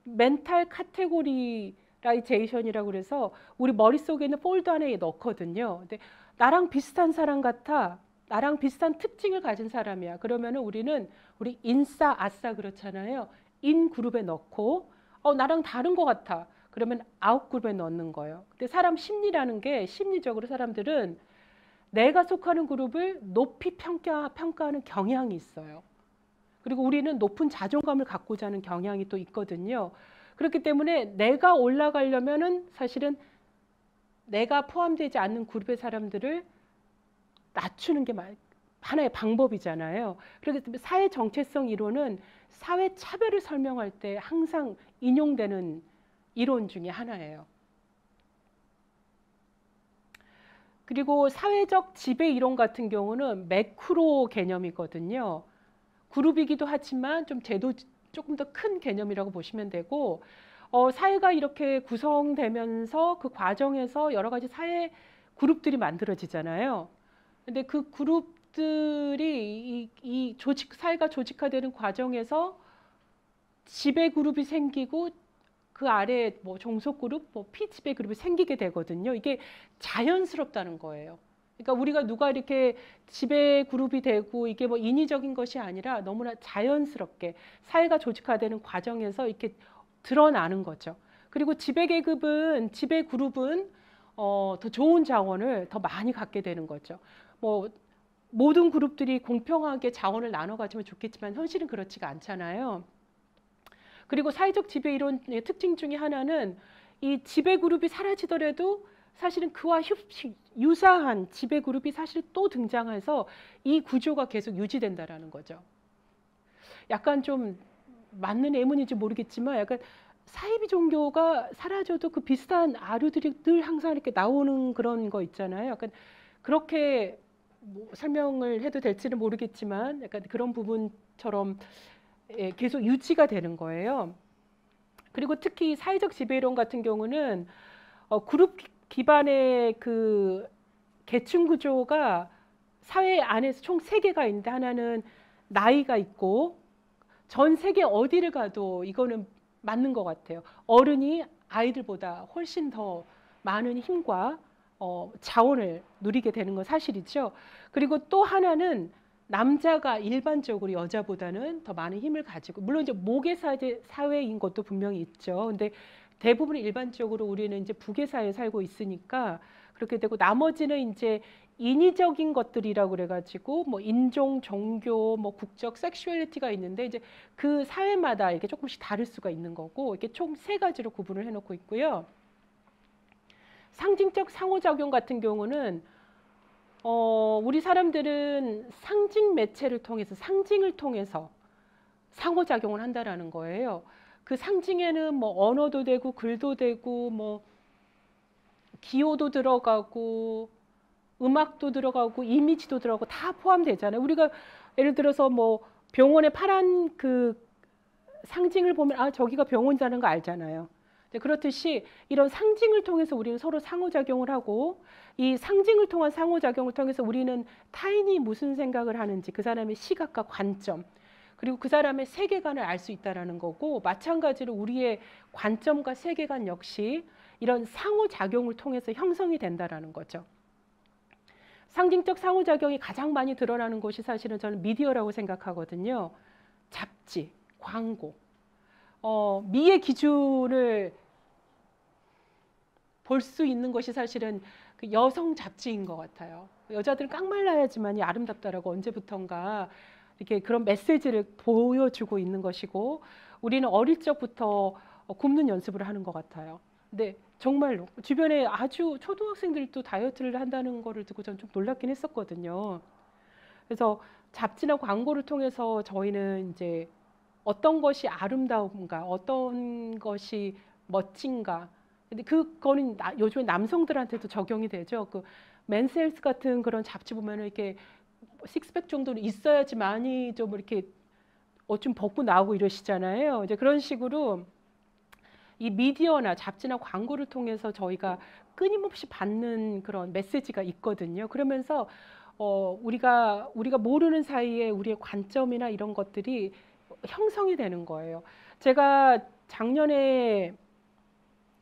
멘탈 카테고리라이제이션이라고 그래서 우리 머릿속에 있는 폴더 안에 넣거든요. 근데 나랑 비슷한 사람 같아. 나랑 비슷한 특징을 가진 사람이야. 그러면은 우리 인싸, 아싸 그렇잖아요. 인 그룹에 넣고 나랑 다른 것 같아. 그러면 아웃 그룹에 넣는 거예요. 근데 사람 심리라는 게 심리적으로 사람들은 내가 속하는 그룹을 높이 평가하는 경향이 있어요. 그리고 우리는 높은 자존감을 갖고자 하는 경향이 또 있거든요. 그렇기 때문에 내가 올라가려면은 사실은 내가 포함되지 않는 그룹의 사람들을 낮추는 게 하나의 방법이잖아요. 그렇기 때문에 사회 정체성 이론은 사회 차별을 설명할 때 항상 인용되는 이론 중에 하나예요. 그리고 사회적 지배 이론 같은 경우는 매크로 개념이거든요. 그룹이기도 하지만 좀 제도 조금 더 큰 개념이라고 보시면 되고 사회가 이렇게 구성되면서 그 과정에서 여러 가지 사회 그룹들이 만들어지잖아요. 근데 그 그룹들이 이 사회가 조직화되는 과정에서 지배 그룹이 생기고 그 아래 뭐 종속 그룹, 뭐 피지배 그룹이 생기게 되거든요. 이게 자연스럽다는 거예요. 그러니까 우리가 누가 이렇게 지배 그룹이 되고 이게 뭐 인위적인 것이 아니라 너무나 자연스럽게 사회가 조직화되는 과정에서 이렇게 드러나는 거죠. 그리고 지배 그룹은 더 좋은 자원을 더 많이 갖게 되는 거죠. 뭐 모든 그룹들이 공평하게 자원을 나눠 가지면 좋겠지만 현실은 그렇지가 않잖아요. 그리고 사회적 지배 이론의 특징 중에 하나는 이 지배 그룹이 사라지더라도 사실은 그와 유사한 지배 그룹이 사실 또 등장해서 이 구조가 계속 유지된다라는 거죠. 약간 좀 맞는 예문인지 모르겠지만 약간 사이비 종교가 사라져도 그 비슷한 아류들이 늘 항상 이렇게 나오는 그런 거 있잖아요. 약간 그렇게 뭐 설명을 해도 될지는 모르겠지만 약간 그런 부분처럼 계속 유지가 되는 거예요. 그리고 특히 사회적 지배이론 같은 경우는 그룹 기반의 그 계층 구조가 사회 안에서 총 3개가 있는데 하나는 나이가 있고 전 세계 어디를 가도 이거는 맞는 것 같아요. 어른이 아이들보다 훨씬 더 많은 힘과 자원을 누리게 되는 건 사실이죠. 그리고 또 하나는 남자가 일반적으로 여자보다는 더 많은 힘을 가지고 물론 이제 모계 사회인 것도 분명히 있죠. 근데 대부분 일반적으로 우리는 이제 부계 사회에 살고 있으니까 그렇게 되고 나머지는 이제 인위적인 것들이라고 그래가지고 뭐 인종, 종교, 뭐 국적, 섹슈얼리티가 있는데 이제 그 사회마다 이게 조금씩 다를 수가 있는 거고 이렇게 총 3가지로 구분을 해놓고 있고요. 상징적 상호작용 같은 경우는 우리 사람들은 상징 매체를 통해서 상징을 통해서 상호작용을 한다라는 거예요. 그 상징에는 뭐 언어도 되고 글도 되고 뭐 기호도 들어가고 음악도 들어가고 이미지도 들어가고 다 포함되잖아요. 우리가 예를 들어서 뭐 병원에 파란 그 상징을 보면 저기가 병원이라는 거 알잖아요. 그렇듯이 이런 상징을 통해서 우리는 서로 상호작용을 하고 이 상징을 통한 상호작용을 통해서 우리는 타인이 무슨 생각을 하는지 그 사람의 시각과 관점 그리고 그 사람의 세계관을 알 수 있다라는 거고, 마찬가지로 우리의 관점과 세계관 역시 이런 상호작용을 통해서 형성이 된다라는 거죠. 상징적 상호작용이 가장 많이 드러나는 곳이 사실은 저는 미디어라고 생각하거든요. 잡지, 광고. 미의 기준을 볼 수 있는 것이 사실은 그 여성 잡지인 것 같아요. 여자들은 깡말라야지만이 아름답다라고 언제부턴가 이렇게 그런 메시지를 보여주고 있는 것이고, 우리는 어릴 적부터 굶는 연습을 하는 것 같아요. 근데 정말로 주변에 아주 초등학생들도 다이어트를 한다는 거를 듣고 저는 좀 놀랍긴 했었거든요. 그래서 잡지나 광고를 통해서 저희는 이제 어떤 것이 아름다운가, 어떤 것이 멋진가. 근데 그거는 요즘에 남성들한테도 적용이 되죠. 그 맨스헬스 같은 그런 잡지 보면은 이렇게 식스팩 정도는 있어야지만이 좀 이렇게 옷 좀 벗고 나오고 이러시잖아요. 이제 그런 식으로 이 미디어나 잡지나 광고를 통해서 저희가 끊임없이 받는 그런 메시지가 있거든요. 그러면서 우리가 모르는 사이에 우리의 관점이나 이런 것들이 형성이 되는 거예요. 제가 작년에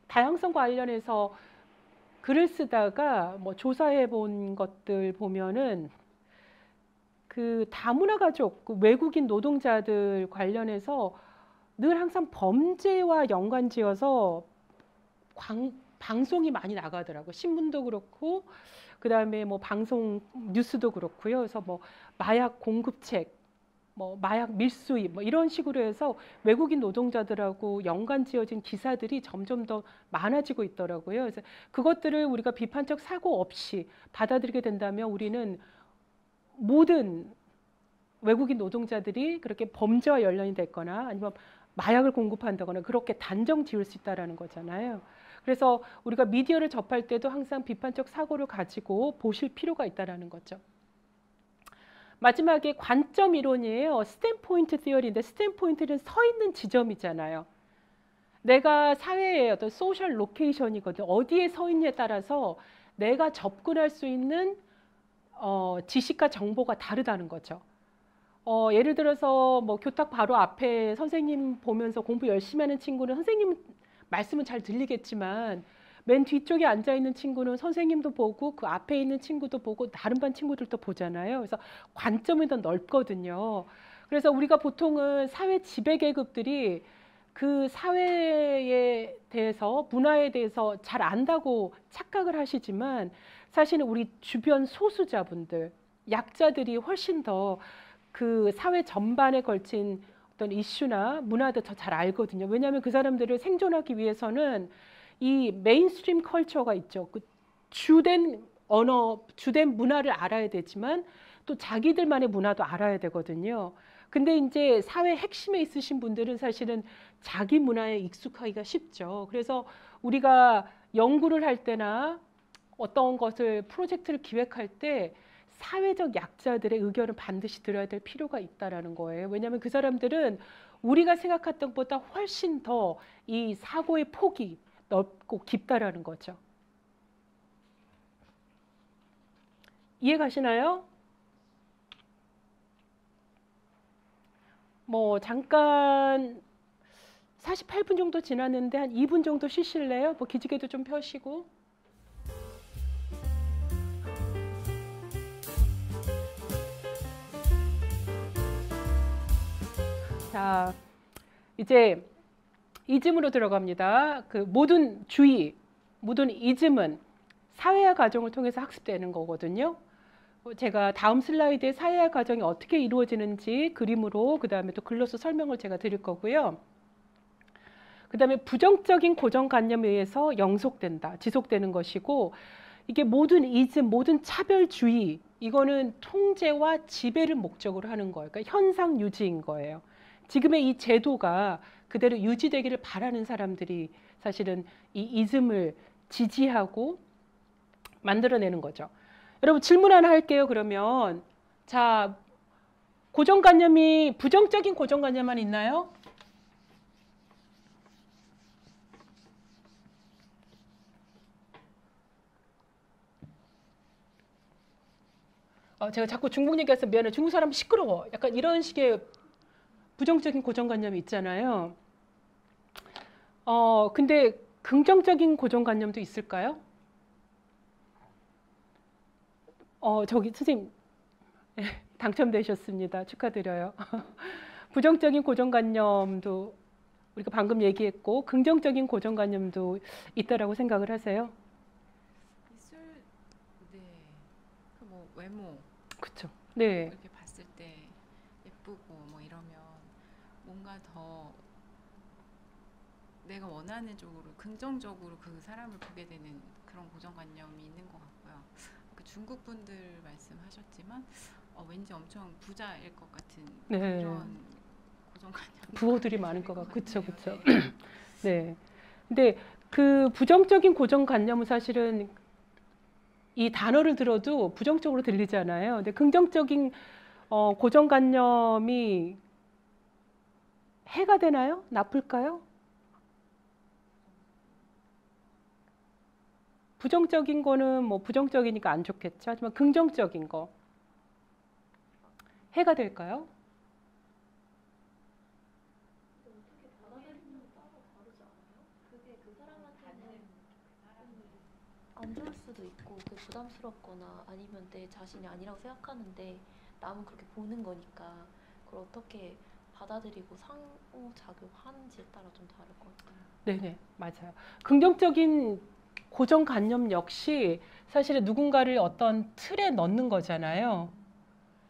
다양성 관련해서 글을 쓰다가 뭐 조사해 본 것들 보면은 그 다문화 가족, 그 외국인 노동자들 관련해서 늘 항상 범죄와 연관지어서 방송이 많이 나가더라고요. 신문도 그렇고, 그 다음에 뭐 방송 뉴스도 그렇고요. 그래서 뭐 마약 공급책, 뭐 마약 밀수입, 뭐 이런 식으로 해서 외국인 노동자들하고 연관지어진 기사들이 점점 더 많아지고 있더라고요. 그래서 그것들을 우리가 비판적 사고 없이 받아들이게 된다면 우리는 모든 외국인 노동자들이 그렇게 범죄와 연관이 됐거나 아니면 마약을 공급한다거나 그렇게 단정 지을 수 있다라는 거잖아요. 그래서 우리가 미디어를 접할 때도 항상 비판적 사고를 가지고 보실 필요가 있다라는 거죠. 마지막에 관점 이론이에요. 스탠포인트 티어리인데, 스탠포인트는 서 있는 지점이잖아요. 내가 사회의 어떤 소셜 로케이션이거든. 어디에 서 있냐에 따라서 내가 접근할 수 있는 지식과 정보가 다르다는 거죠. 예를 들어서 뭐 교탁 바로 앞에 선생님 보면서 공부 열심히 하는 친구는 선생님 말씀은 잘 들리겠지만 맨 뒤쪽에 앉아 있는 친구는 선생님도 보고 그 앞에 있는 친구도 보고 다른 반 친구들도 보잖아요. 그래서 관점이 더 넓거든요. 그래서 우리가 보통은 사회 지배 계급들이 그 사회에 대해서, 문화에 대해서 잘 안다고 착각을 하시지만 사실은 우리 주변 소수자분들, 약자들이 훨씬 더 그 사회 전반에 걸친 어떤 이슈나 문화도 더 잘 알거든요. 왜냐하면 그 사람들을 생존하기 위해서는 이 메인스트림 컬처가 있죠. 그 주된 언어, 주된 문화를 알아야 되지만 또 자기들만의 문화도 알아야 되거든요. 근데 이제 사회 핵심에 있으신 분들은 사실은 자기 문화에 익숙하기가 쉽죠. 그래서 우리가 연구를 할 때나 어떤 것을 프로젝트를 기획할 때 사회적 약자들의 의견을 반드시 들어야 될 필요가 있다라는 거예요. 왜냐하면 그 사람들은 우리가 생각했던 것보다 훨씬 더 이 사고의 폭이 넓고 깊다라는 거죠. 이해 가시나요? 뭐 잠깐 48분 정도 지났는데 한 2분 정도 쉬실래요? 뭐 기지개도 좀 펴시고. 자, 이제 이즘으로 들어갑니다. 그 모든 주의, 모든 이즘은 사회화 과정을 통해서 학습되는 거거든요. 제가 다음 슬라이드에 사회화 과정이 어떻게 이루어지는지 그림으로, 그 다음에 또 글로서 설명을 제가 드릴 거고요. 그 다음에 부정적인 고정관념에 의해서 영속된다, 지속되는 것이고, 이게 모든 이즘, 모든 차별주의, 이거는 통제와 지배를 목적으로 하는 거예요. 그러니까 현상 유지인 거예요. 지금의 이 제도가 그대로 유지되기를 바라는 사람들이 사실은 이 이즘을 지지하고 만들어내는 거죠. 여러분 질문 하나 할게요. 그러면 자, 고정관념이 부정적인 고정관념만 있나요? 제가 자꾸 중국 얘기해서 미안해. 중국 사람 시끄러워. 약간 이런 식의 부정적인 고정관념이 있잖아요. 근데 긍정적인 고정관념도 있을까요? 저기 선생님 당첨되셨습니다. 축하드려요. 부정적인 고정관념도 우리가 방금 얘기했고 긍정적인 고정관념도 있다라고 생각을 하세요? 있을 네. 그 뭐 외모 그렇죠. 네. 이렇게 봤을 때 예쁘고 뭐 이러면 뭔가 더 내가 원하는 쪽으로 긍정적으로 그 사람을 보게 되는 그런 고정관념이 있는 것 같고요. 그 중국 분들 말씀하셨지만 왠지 엄청 부자일 것 같은 네. 그런 고정관념. 부호들이 많은 것 같고, 그렇죠, 같아요. 그렇죠. 네. 네. 근데 그 부정적인 고정관념은 사실은 이 단어를 들어도 부정적으로 들리잖아요. 근데 긍정적인 고정관념이 해가 되나요? 나쁠까요? 부정적인 거는 뭐 부정적이니까 안 좋겠죠. 하지만 긍정적인 거 해가 될까요? 어떻게 받아들이냐에 따라 다르지 않아요? 그게 그 사람한테는 안 좋을 수도 있고 그게 부담스럽거나 아니면 내 자신이 아니라고 생각하는데 남은 그렇게 보는 거니까 그걸 어떻게 받아들이고 상호작용하는지에 따라 좀 다를 것 같아요. 네네, 맞아요. 긍정적인 고정관념 역시 사실은 누군가를 어떤 틀에 넣는 거잖아요.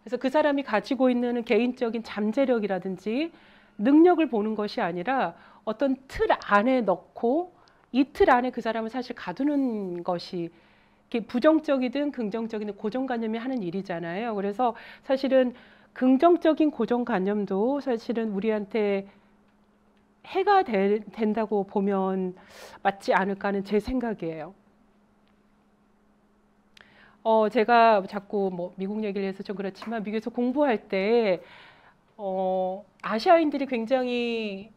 그래서 그 사람이 가지고 있는 개인적인 잠재력이라든지 능력을 보는 것이 아니라 어떤 틀 안에 넣고 이 틀 안에 그 사람을 사실 가두는 것이 이렇게 부정적이든 긍정적이든 고정관념이 하는 일이잖아요. 그래서 사실은 긍정적인 고정관념도 사실은 우리한테 해가 된다고 보면 맞지 않을까 하는 제 생각이에요. 제가 자꾸 뭐 미국 얘기를 해서 좀 그렇지만 미국에서 공부할 때 아시아인들이 굉장히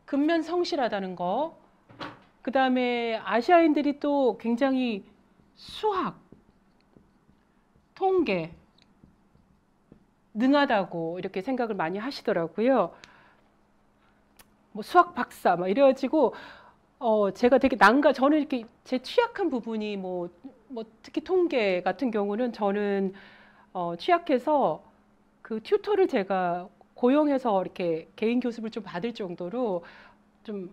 근면 성실하다는 거, 그 다음에 아시아인들이 또 굉장히 수학, 통계 능하다고 이렇게 생각을 많이 하시더라고요. 뭐 수학 박사 막 이래가지고 제가 되게 저는 이렇게 제 취약한 부분이 뭐 특히 통계 같은 경우는 저는 취약해서 그 튜터를 제가 고용해서 이렇게 개인 교습을 좀 받을 정도로 좀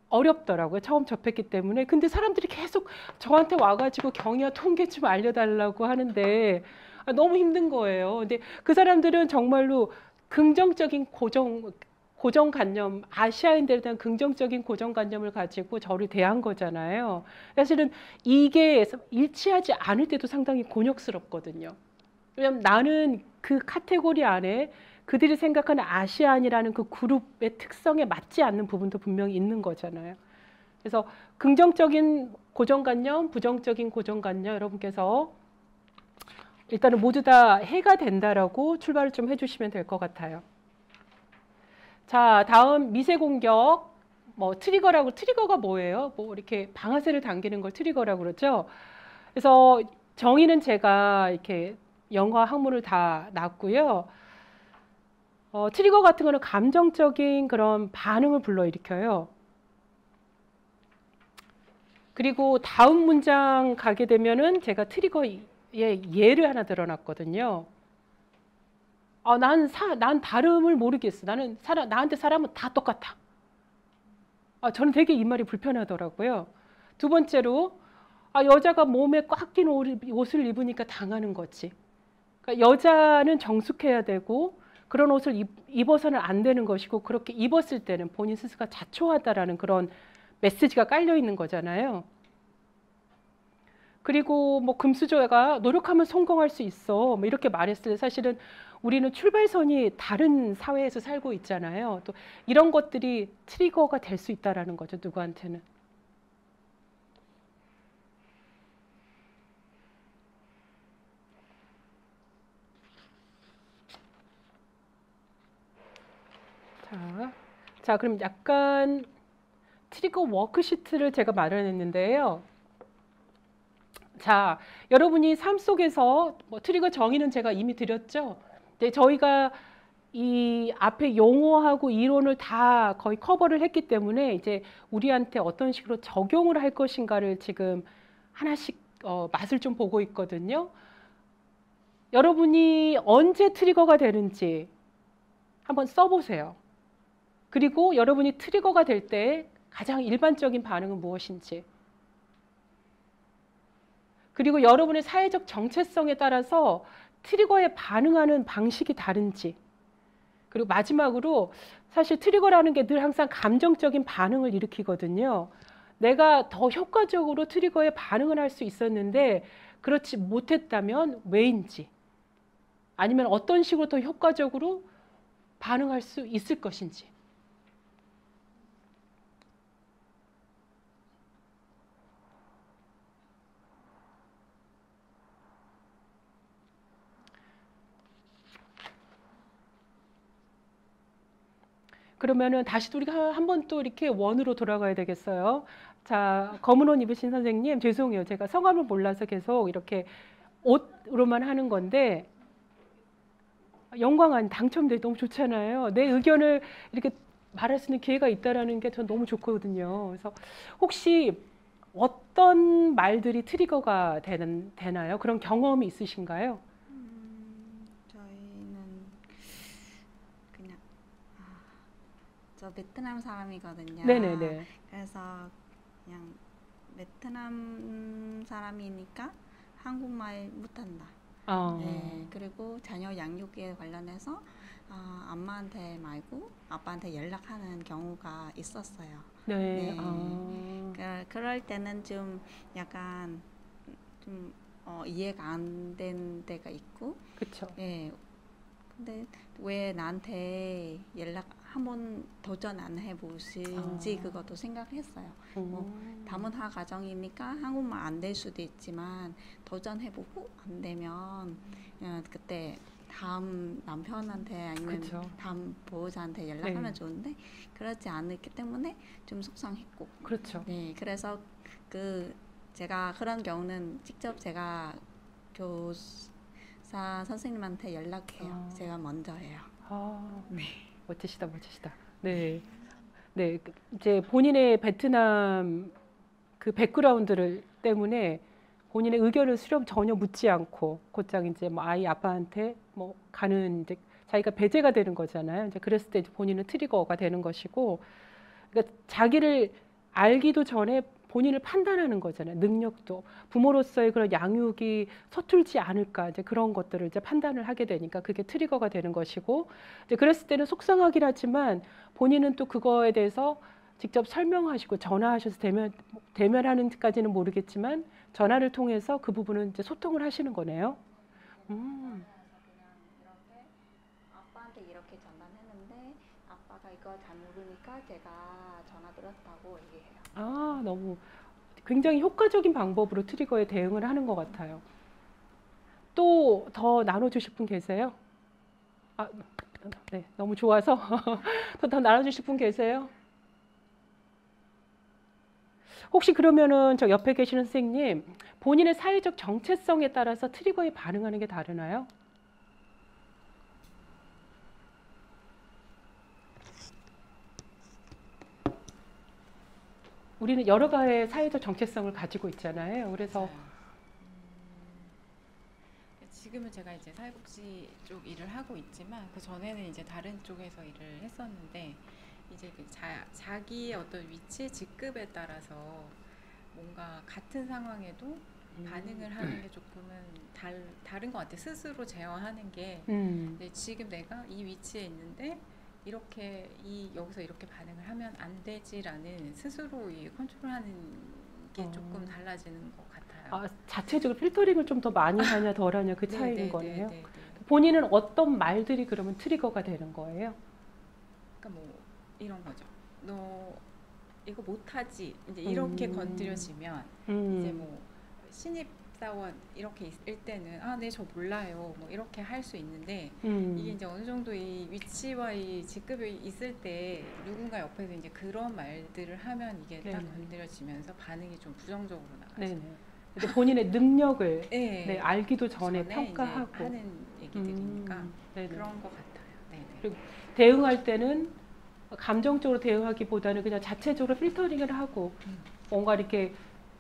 어렵더라고요. 처음 접했기 때문에. 근데 사람들이 계속 저한테 와가지고 경이와 통계 좀 알려달라고 하는데 너무 힘든 거예요. 근데 그 사람들은 정말로 긍정적인 고정관념, 아시아인들에 대한 긍정적인 고정관념을 가지고 저를 대한 거잖아요. 사실은 이게 일치하지 않을 때도 상당히 곤욕스럽거든요. 왜냐하면 나는 그 카테고리 안에 그들이 생각하는 아시안이라는 그 그룹의 특성에 맞지 않는 부분도 분명히 있는 거잖아요. 그래서 긍정적인 고정관념, 부정적인 고정관념 여러분께서 일단은 모두 다 해가 된다라고 출발을 좀 해주시면 될 것 같아요. 자, 다음 미세 공격, 뭐 트리거가 뭐예요? 뭐 이렇게 방아쇠를 당기는 걸 트리거라고 그러죠. 그래서 정의는 제가 이렇게 영어 학문을 다 놨고요. 트리거 같은 거는 감정적인 그런 반응을 불러일으켜요. 그리고 다음 문장 가게 되면은 제가 트리거의 예를 하나 들어놨거든요. 난 다름을 모르겠어. 나한테 사람은 다 똑같아. 저는 되게 이 말이 불편하더라고요. 두 번째로, 여자가 몸에 꽉 낀 옷을 입으니까 당하는 거지. 그러니까 여자는 정숙해야 되고 그런 옷을 입어서는 안 되는 것이고 그렇게 입었을 때는 본인 스스로가 자초하다라는 그런 메시지가 깔려 있는 거잖아요. 그리고 뭐 금수저가 노력하면 성공할 수 있어. 뭐 이렇게 말했을 때 사실은 우리는 출발선이 다른 사회에서 살고 있잖아요. 또 이런 것들이 트리거가 될 수 있다라는 거죠, 누구한테는. 자, 그럼 약간 트리거 워크시트를 제가 마련했는데요. 자, 여러분이 삶 속에서 뭐 트리거 정의는 제가 이미 드렸죠. 근데 저희가 이 앞에 용어하고 이론을 다 거의 커버를 했기 때문에 이제 우리한테 어떤 식으로 적용을 할 것인가를 지금 하나씩 맛을 좀 보고 있거든요. 여러분이 언제 트리거가 되는지 한번 써보세요. 그리고 여러분이 트리거가 될 때 가장 일반적인 반응은 무엇인지, 그리고 여러분의 사회적 정체성에 따라서 트리거에 반응하는 방식이 다른지, 그리고 마지막으로 사실 트리거라는 게 늘 항상 감정적인 반응을 일으키거든요. 내가 더 효과적으로 트리거에 반응을 할 수 있었는데 그렇지 못했다면 왜인지, 아니면 어떤 식으로 더 효과적으로 반응할 수 있을 것인지. 그러면은 다시 또 우리가 한번 또 이렇게 원으로 돌아가야 되겠어요. 자, 검은 옷 입으신 선생님, 죄송해요. 제가 성함을 몰라서 계속 이렇게 옷으로만 하는 건데, 영광 당첨돼 너무 좋잖아요. 내 의견을 이렇게 말할 수 있는 기회가 있다라는 게 전 너무 좋거든요. 그래서 혹시 어떤 말들이 트리거가 되나요? 그런 경험이 있으신가요? 저희는 그냥 저 베트남 사람이거든요. 네네네. 그래서 그냥 베트남 사람이니까 한국말 못한다. 네, 그리고 자녀 양육에 관련해서 엄마한테 말고 아빠한테 연락하는 경우가 있었어요. 네. 네. 그럴 때는 좀 약간 좀 이해가 안 된 때가 있고. 그렇죠. 네. 근데 왜 나한테 연락 한번 도전 안 해보신지 그것도 생각했어요. 뭐 다문화 가정이니까 한국말 안 될 수도 있지만 도전해보고 안 되면 그때 다음 남편한테 아니면 그쵸. 다음 보호자한테 연락하면 네. 좋은데 그렇지 않았기 때문에 좀 속상했고. 그렇죠. 네, 그래서 제가 그런 경우는 직접 제가 교사 선생님한테 연락해요. 제가 먼저 해요. 네. 멋지시다. 네. 네. 이제 본인의 베트남 그 백그라운드를 때문에 본인의 의견을 전혀 묻지 않고 곧장 이제 뭐 아이 아빠한테 뭐 가는 이제 자기가 배제가 되는 거잖아요. 이제 그랬을 때 본인은 트리거가 되는 것이고, 그러니까 자기를 알기도 전에 본인을 판단하는 거잖아요. 능력도 부모로서의 그런 양육이 서툴지 않을까, 이제 그런 것들을 이제 판단을 하게 되니까 그게 트리거가 되는 것이고, 이제 그랬을 때는 속상하긴 하지만 본인은 또 그거에 대해서 직접 설명하시고 전화하셔서 대면하는까지는 모르겠지만 전화를 통해서 그 부분은 이제 소통을 하시는 거네요. 그냥 이렇게 아빠한테 이렇게 전화했는데 아빠가 이거 잘 모르니까 제가 전화 드렸다고 얘기해요. 너무 굉장히 효과적인 방법으로 트리거에 대응을 하는 것 같아요. 또 더 나눠주실 분 계세요? 네, 너무 좋아서 더 나눠주실 분 계세요? 혹시 그러면은 저 옆에 계시는 선생님, 본인의 사회적 정체성에 따라서 트리거에 반응하는 게 다르나요? 우리는 여러 가지의 사회적 정체성을 가지고 있잖아요. 그래서 지금은 제가 이제 사회복지 쪽 일을 하고 있지만 그 전에는 이제 다른 쪽에서 일을 했었는데, 이제 자기의 어떤 위치, 직급에 따라서 뭔가 같은 상황에도 반응을 하는 게 조금은 다른 것 같아요. 스스로 제어하는 게 지금 내가 이 위치에 있는데 이렇게 여기서 이렇게 반응을 하면 안 되지라는 스스로 컨트롤하는 게 조금 달라지는 것 같아요. 자체적으로 필터링을 좀 더 많이 하냐 덜 하냐 그 차이인 거네요. 네. 본인은 어떤 말들이 그러면 트리거가 되는 거예요? 그러니까 뭐 이런 거죠. 너 이거 못하지. 이제 이렇게 건드려지면 이제 뭐 신입사원 이렇게 있을 때는 네, 저 몰라요. 뭐 이렇게 할 수 있는데 이게 이제 어느 정도 이 위치와 이 직급이 있을 때 누군가 옆에서 이제 그런 말들을 하면 이게 딱 건드려지면서 반응이 좀 부정적으로 나가죠. 네네. 근데 본인의 능력을 네, 알기도 전에 전에 평가하고 이제 하는 얘기들이니까 네네. 그런 것 같아요. 네. 그리고 대응할 때는 감정적으로 대응하기보다는 그냥 자체적으로 필터링을 하고 뭔가 이렇게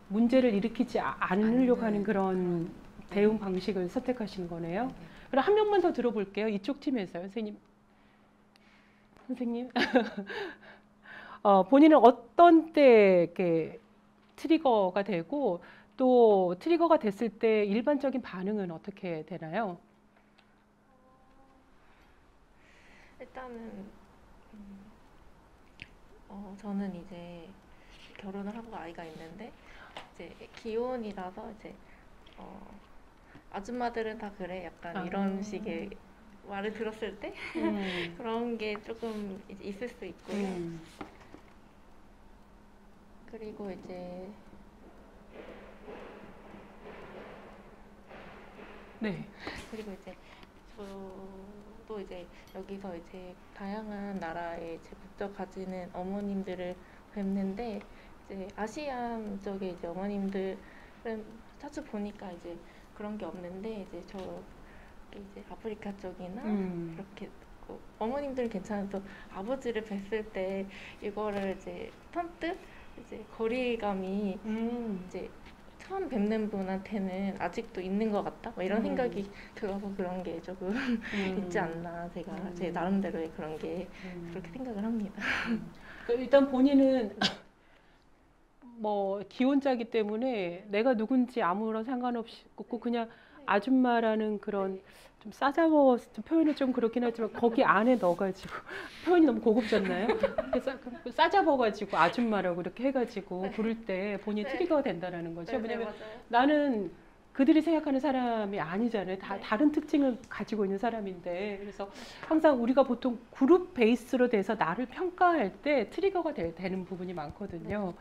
문제를 일으키지 않으려고 하는 그런 대응 방식을 선택하시는 거네요. 그럼 한 명만 더 들어볼게요. 이쪽 팀에서요. 선생님. 본인은 어떤 때 이렇게 트리거가 되고 또 트리거가 됐을 때 일반적인 반응은 어떻게 되나요? 일단은 저는 이제 결혼을 하고 아이가 있는데 이제 기혼이라서 이제 아줌마들은 다 그래 약간 이런 식의 말을 들었을 때 그런 게 조금 이제 있을 수 있고요. 그리고 이제 네. 그리고 이제 저도 이제 여기서 이제 다양한 나라의 이제 국적 가지는 어머님들을 뵙는데 이제 아시안 쪽에 이제 어머님들은 자주 보니까 이제 그런 게 없는데 이제 저 이제 아프리카 쪽이나 이렇게 어머님들은 괜찮아도 아버지를 뵀을 때 이거를 이제 선뜻 이제 거리감이 이제 처음 뵙는 분한테는 아직도 있는 것 같다? 뭐 이런 생각이 들어서 그런 게 조금 있지 않나 제가 제 나름대로의 그런 게 그렇게 생각을 합니다. 일단 본인은 뭐 기혼자기 때문에 내가 누군지 아무런 상관없이 없고 그냥 아줌마라는 그런 좀 싸잡아 표현이 좀 그렇긴 하지만 거기 안에 넣어가지고 표현이 너무 고급졌나요? 싸잡아가지고 아줌마라고 이렇게 해가지고 부를 때 본인이 트리거가 된다라는 거죠. 왜냐면 나는 그들이 생각하는 사람이 아니잖아요. 다른 특징을 가지고 있는 사람인데 그래서 항상 우리가 보통 그룹 베이스로 돼서 나를 평가할 때 트리거가 되는 부분이 많거든요.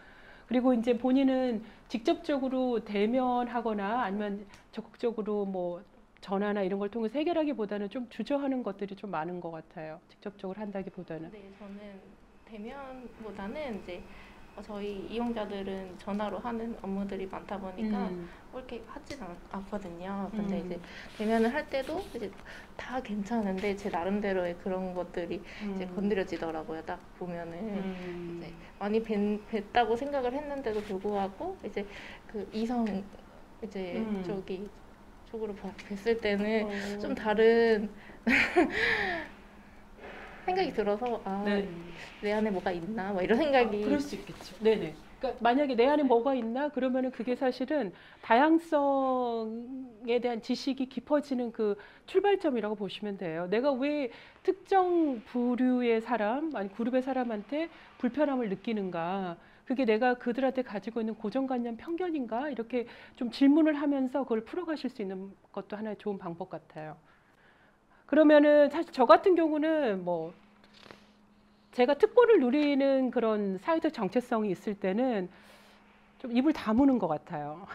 그리고 이제 본인은 직접적으로 대면하거나 아니면 적극적으로 뭐 전화나 이런 걸 통해서 해결하기보다는 좀 주저하는 것들이 좀 많은 것 같아요. 직접적으로 한다기보다는. 네, 저는 대면보다는 이제 저희 이용자들은 전화로 하는 업무들이 많다 보니까 그렇게 하진 않거든요. 근데 이제 대면을 할 때도 이제 다 괜찮은데 제 나름대로의 그런 것들이 이제 건드려지더라고요. 딱 보면은 이제 많이 뵀다고 생각을 했는데도 불구하고 이제 그 이성 이제 쪽으로 뵀을 때는 좀 다른 생각이 들어서 내 안에 뭐가 있나 뭐 이런 생각이 그럴 수 있겠죠. 네네. 그러니까 만약에 내 안에 뭐가 있나 그러면은 그게 사실은 다양성에 대한 지식이 깊어지는 그 출발점이라고 보시면 돼요. 내가 왜 특정 부류의 사람 아니 그룹의 사람한테 불편함을 느끼는가? 그게 내가 그들한테 가지고 있는 고정관념 편견인가? 이렇게 좀 질문을 하면서 그걸 풀어가실 수 있는 것도 하나의 좋은 방법 같아요. 그러면은 사실 저 같은 경우는 뭐 제가 특권을 누리는 그런 사회적 정체성이 있을 때는 좀 입을 다무는 것 같아요.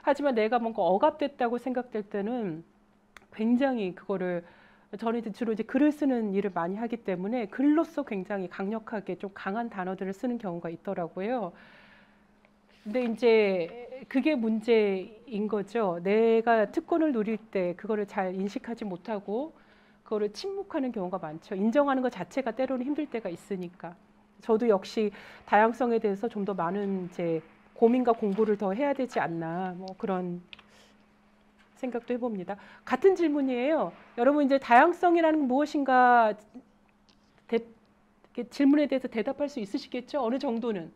하지만 내가 뭔가 억압됐다고 생각될 때는 굉장히 그거를 저는 주로 이제 글을 쓰는 일을 많이 하기 때문에 글로써 굉장히 강력하게 좀 강한 단어들을 쓰는 경우가 있더라고요. 근데 이제 그게 문제인 거죠. 내가 특권을 누릴 때 그거를 잘 인식하지 못하고 그거를 침묵하는 경우가 많죠. 인정하는 것 자체가 때로는 힘들 때가 있으니까. 저도 역시 다양성에 대해서 좀 더 많은 이제 고민과 공부를 더 해야 되지 않나 뭐 그런 생각도 해봅니다. 같은 질문이에요. 여러분 이제 다양성이라는 건 무엇인가 질문에 대해서 대답할 수 있으시겠죠? 어느 정도는.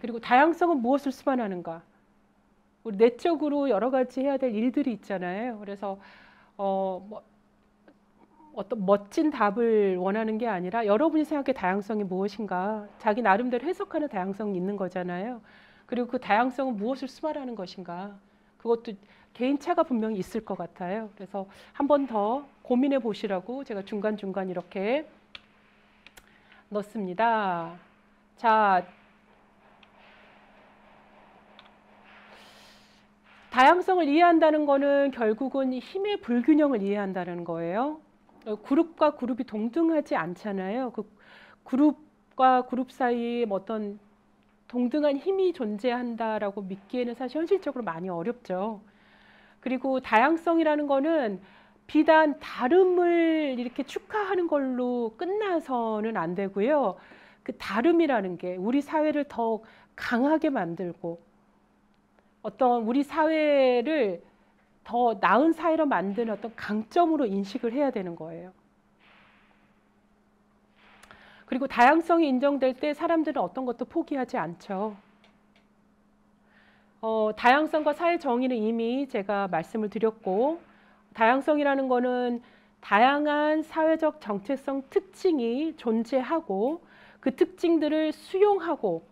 그리고 다양성은 무엇을 수반하는가? 우리 내적으로 여러 가지 해야 될 일들이 있잖아요. 그래서 뭐 어떤 멋진 답을 원하는 게 아니라 여러분이 생각해 다양성이 무엇인가? 자기 나름대로 해석하는 다양성이 있는 거잖아요. 그리고 그 다양성은 무엇을 수반하는 것인가? 그것도 개인차가 분명히 있을 것 같아요. 그래서 한 번 더 고민해 보시라고 제가 중간중간 이렇게 넣습니다. 자, 다양성을 이해한다는 거는 결국은 힘의 불균형을 이해한다는 거예요. 그룹과 그룹이 동등하지 않잖아요. 그 그룹과 그룹 사이에 어떤 동등한 힘이 존재한다라고 믿기에는 사실 현실적으로 많이 어렵죠. 그리고 다양성이라는 거는 비단 다름을 이렇게 축하하는 걸로 끝나서는 안 되고요. 그 다름이라는 게 우리 사회를 더 강하게 만들고 어떤 우리 사회를 더 나은 사회로 만드는 어떤 강점으로 인식을 해야 되는 거예요. 그리고 다양성이 인정될 때 사람들은 어떤 것도 포기하지 않죠. 다양성과 사회 정의는 이미 제가 말씀을 드렸고, 다양성이라는 거는 다양한 사회적 정체성 특징이 존재하고 그 특징들을 수용하고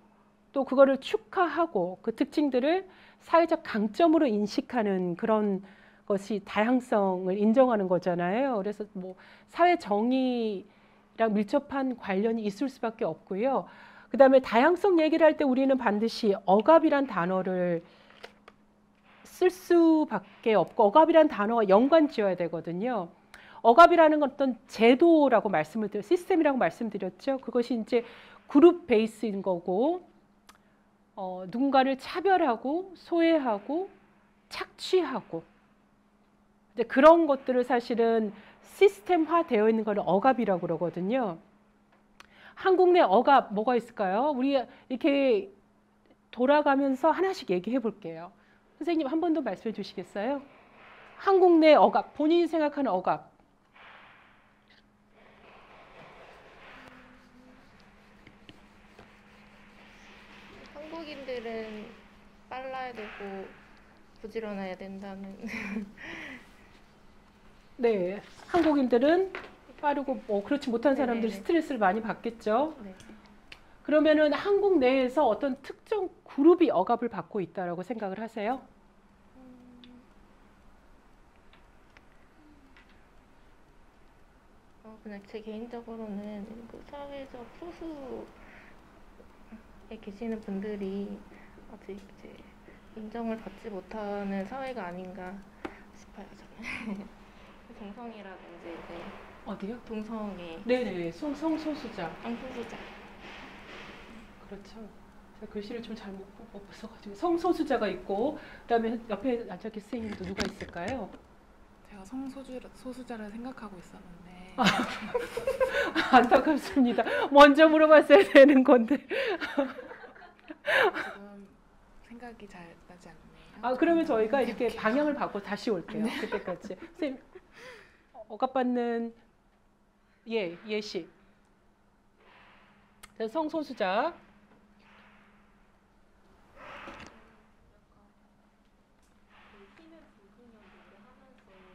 또 그거를 축하하고 그 특징들을 사회적 강점으로 인식하는 그런 것이 다양성을 인정하는 거잖아요. 그래서 뭐 사회 정의랑 밀접한 관련이 있을 수밖에 없고요. 그다음에 다양성 얘기를 할 때 우리는 반드시 억압이란 단어를 쓸 수밖에 없고 억압이란 단어와 연관 지어야 되거든요. 억압이라는 건 어떤 제도라고 말씀을 드렸, 시스템이라고 말씀드렸죠. 그것이 이제 그룹 베이스인 거고 누군가를 차별하고 소외하고 착취하고 이제 그런 것들을 사실은 시스템화되어 있는 걸 억압이라고 그러거든요. 한국 내 억압 뭐가 있을까요? 우리 이렇게 돌아가면서 하나씩 얘기해 볼게요. 선생님 한 번 더 말씀해 주시겠어요? 한국 내 억압, 본인이 생각하는 억압. 한국인들은 빨라야 되고 부지런해야 된다는. 네, 한국인들은 빠르고 그렇지 못한 사람들이 네네네. 스트레스를 많이 받겠죠. 네. 그러면은 한국 내에서 어떤 특정 그룹이 억압을 받고 있다라고 생각을 하세요? 그냥 제 개인적으로는 그 사회적 소수에 계시는 분들이 아직 이제 인정을 받지 못하는 사회가 아닌가 싶어요, 저는. 동성이라든지 이제 어디요? 동성애, 네네, 성소수자. 성소수자. 그렇죠. 제가 글씨를 좀 잘못 써가지고 성소수자가 있고 그다음에 옆에 앉아 계신 선생님도 누가 있을까요? 제가 성소수자를 생각하고 있었는데 안타깝습니다. 먼저 물어봤어야 되는 건데. 지금 생각이 잘 나지 않네요. 그러면 저희가 이렇게 방향을 바꿔 다시 올게요. 그때까지. 선생님, 억압받는 예시. 성소수자.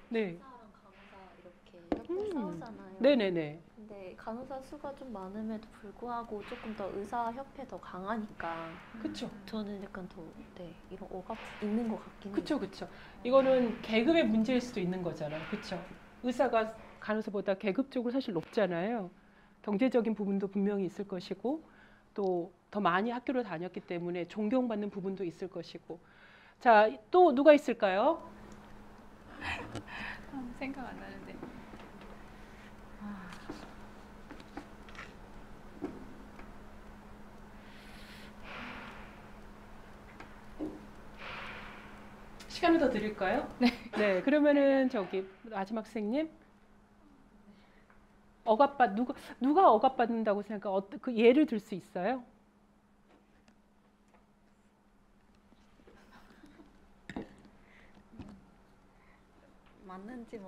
네. 의사랑 간호사 이렇게 협회 싸우잖아요. 네네네. 근데 간호사 수가 좀 많음에도 불구하고 조금 더 의사 협회 더 강하니까 그쵸. 저는 약간 더 이런 억압 있는 것 같긴 해요. 그쵸. 이거는 계급의 문제일 수도 있는 거잖아요. 그쵸. 의사가 간호사보다 계급적으로 사실 높잖아요. 경제적인 부분도 분명히 있을 것이고 또 더 많이 학교를 다녔기 때문에 존경받는 부분도 있을 것이고. 자, 또 누가 있을까요? 생각 안 나는데. 시간을 더 드릴까요? 네. 그러면은 저기 마지막 선생님. 누가 억압받는다고 생각해요? 그 예를 들 수 있어요? 맞는지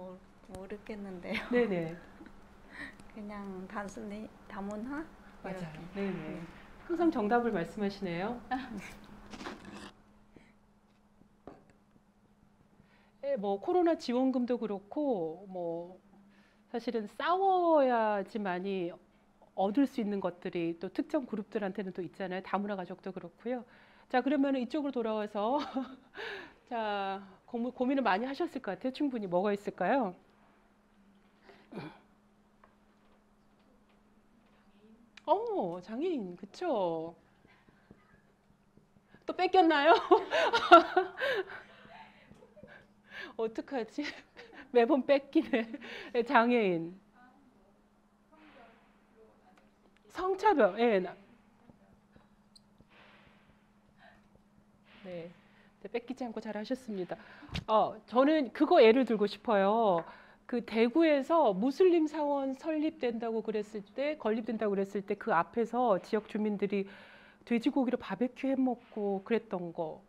모르겠는데요. 네네. 그냥 단순히 다문화? 맞아요. 이렇게. 네네. 항상 정답을 말씀하시네요. 네, 뭐 코로나 지원금도 그렇고 뭐 사실은 싸워야지만이 얻을 수 있는 것들이 또 특정 그룹들한테는 또 있잖아요. 다문화 가족도 그렇고요. 자, 그러면 이쪽으로 돌아와서 자, 고민을 많이 하셨을 것 같아요. 충분히 뭐가 있을까요? 장애인, 그쵸? 또 뺏겼나요? 어떡하지? 매번 뺏기네. 장애인. 성차별, 예. 네. 뺏기지 않고 잘 하셨습니다. 저는 그거 예를 들고 싶어요. 그 대구에서 무슬림 사원 건립된다고 그랬을 때 그 앞에서 지역 주민들이 돼지고기를 바베큐 해 먹고 그랬던 거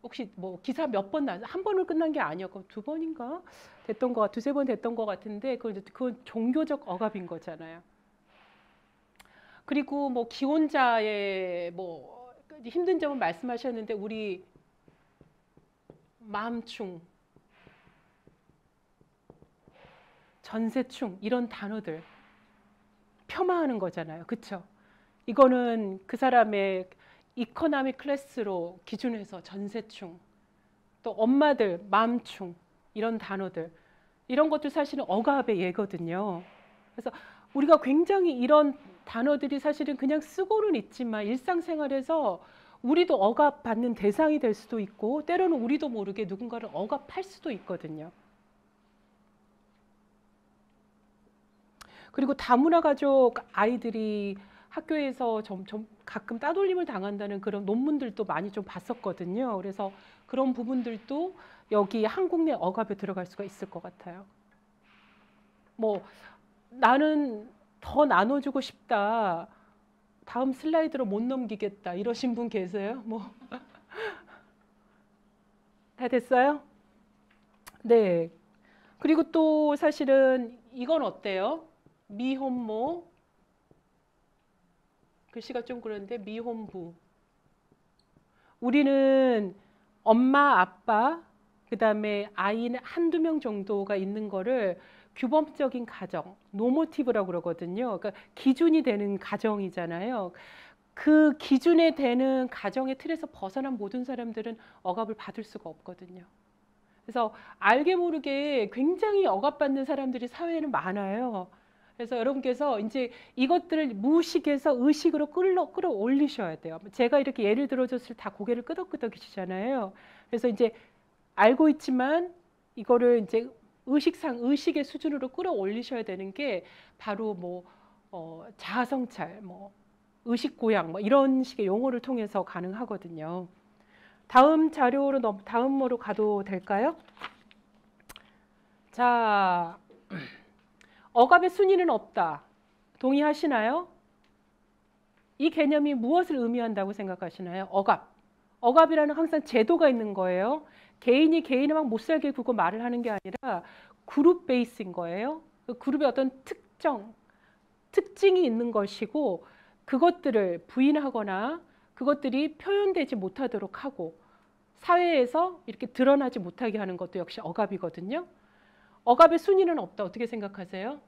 혹시 뭐 기사 몇 번 한 번으로 끝난 게 아니었고 두 번인가 됐던 거 두세 번 됐던 것 같은데 그건 종교적 억압인 거잖아요. 그리고 뭐 기혼자의 뭐 힘든 점은 말씀하셨는데 우리 마음충, 전세충 이런 단어들 폄하하는 거잖아요. 그렇죠? 이거는 그 사람의 이코노미 클래스로 기준해서 전세충, 또 엄마들, 맘충 이런 단어들 이런 것도 사실은 억압의 예거든요. 그래서 우리가 굉장히 이런 단어들이 사실은 그냥 쓰고는 있지만 일상생활에서 우리도 억압받는 대상이 될 수도 있고 때로는 우리도 모르게 누군가를 억압할 수도 있거든요. 그리고 다문화 가족 아이들이 학교에서 가끔 따돌림을 당한다는 그런 논문들도 많이 좀 봤었거든요. 그래서 그런 부분들도 여기 한국 내 억압에 들어갈 수가 있을 것 같아요. 뭐 나는 더 나눠주고 싶다. 다음 슬라이드로 못 넘기겠다. 이러신 분 계세요? 뭐 다 됐어요? 네. 그리고 또 사실은 이건 어때요? 미혼모. 글씨가 좀 그런데 미혼부. 우리는 엄마, 아빠, 그다음에 아이는 한두 명 정도가 있는 거를 규범적인 가정, 노모티브라고 그러거든요. 그러니까 기준이 되는 가정이잖아요. 그 기준에 되는 가정의 틀에서 벗어난 모든 사람들은 억압을 받을 수가 없거든요. 그래서 알게 모르게 굉장히 억압받는 사람들이 사회에는 많아요. 그래서 여러분께서 이제 이것들을 무의식에서 의식으로 끌어올리셔야 돼요. 제가 이렇게 예를 들어줬을 때 다 고개를 끄덕끄덕이시잖아요. 그래서 이제 알고 있지만 이거를 이제 의식의 수준으로 끌어올리셔야 되는 게 바로 뭐 자아성찰, 뭐 의식고양, 뭐 이런 식의 용어를 통해서 가능하거든요. 다음 다음으로 가도 될까요? 자, 억압의 순위는 없다. 동의하시나요? 이 개념이 무엇을 의미한다고 생각하시나요? 억압이라는 항상 제도가 있는 거예요. 개인이 개인을 막 못 살게 굴고 말을 하는 게 아니라 그룹 베이스인 거예요. 그 그룹의 어떤 특징이 있는 것이고 그것들을 부인하거나 그것들이 표현되지 못하도록 하고 사회에서 이렇게 드러나지 못하게 하는 것도 역시 억압이거든요. 억압의 순위는 없다. 어떻게 생각하세요?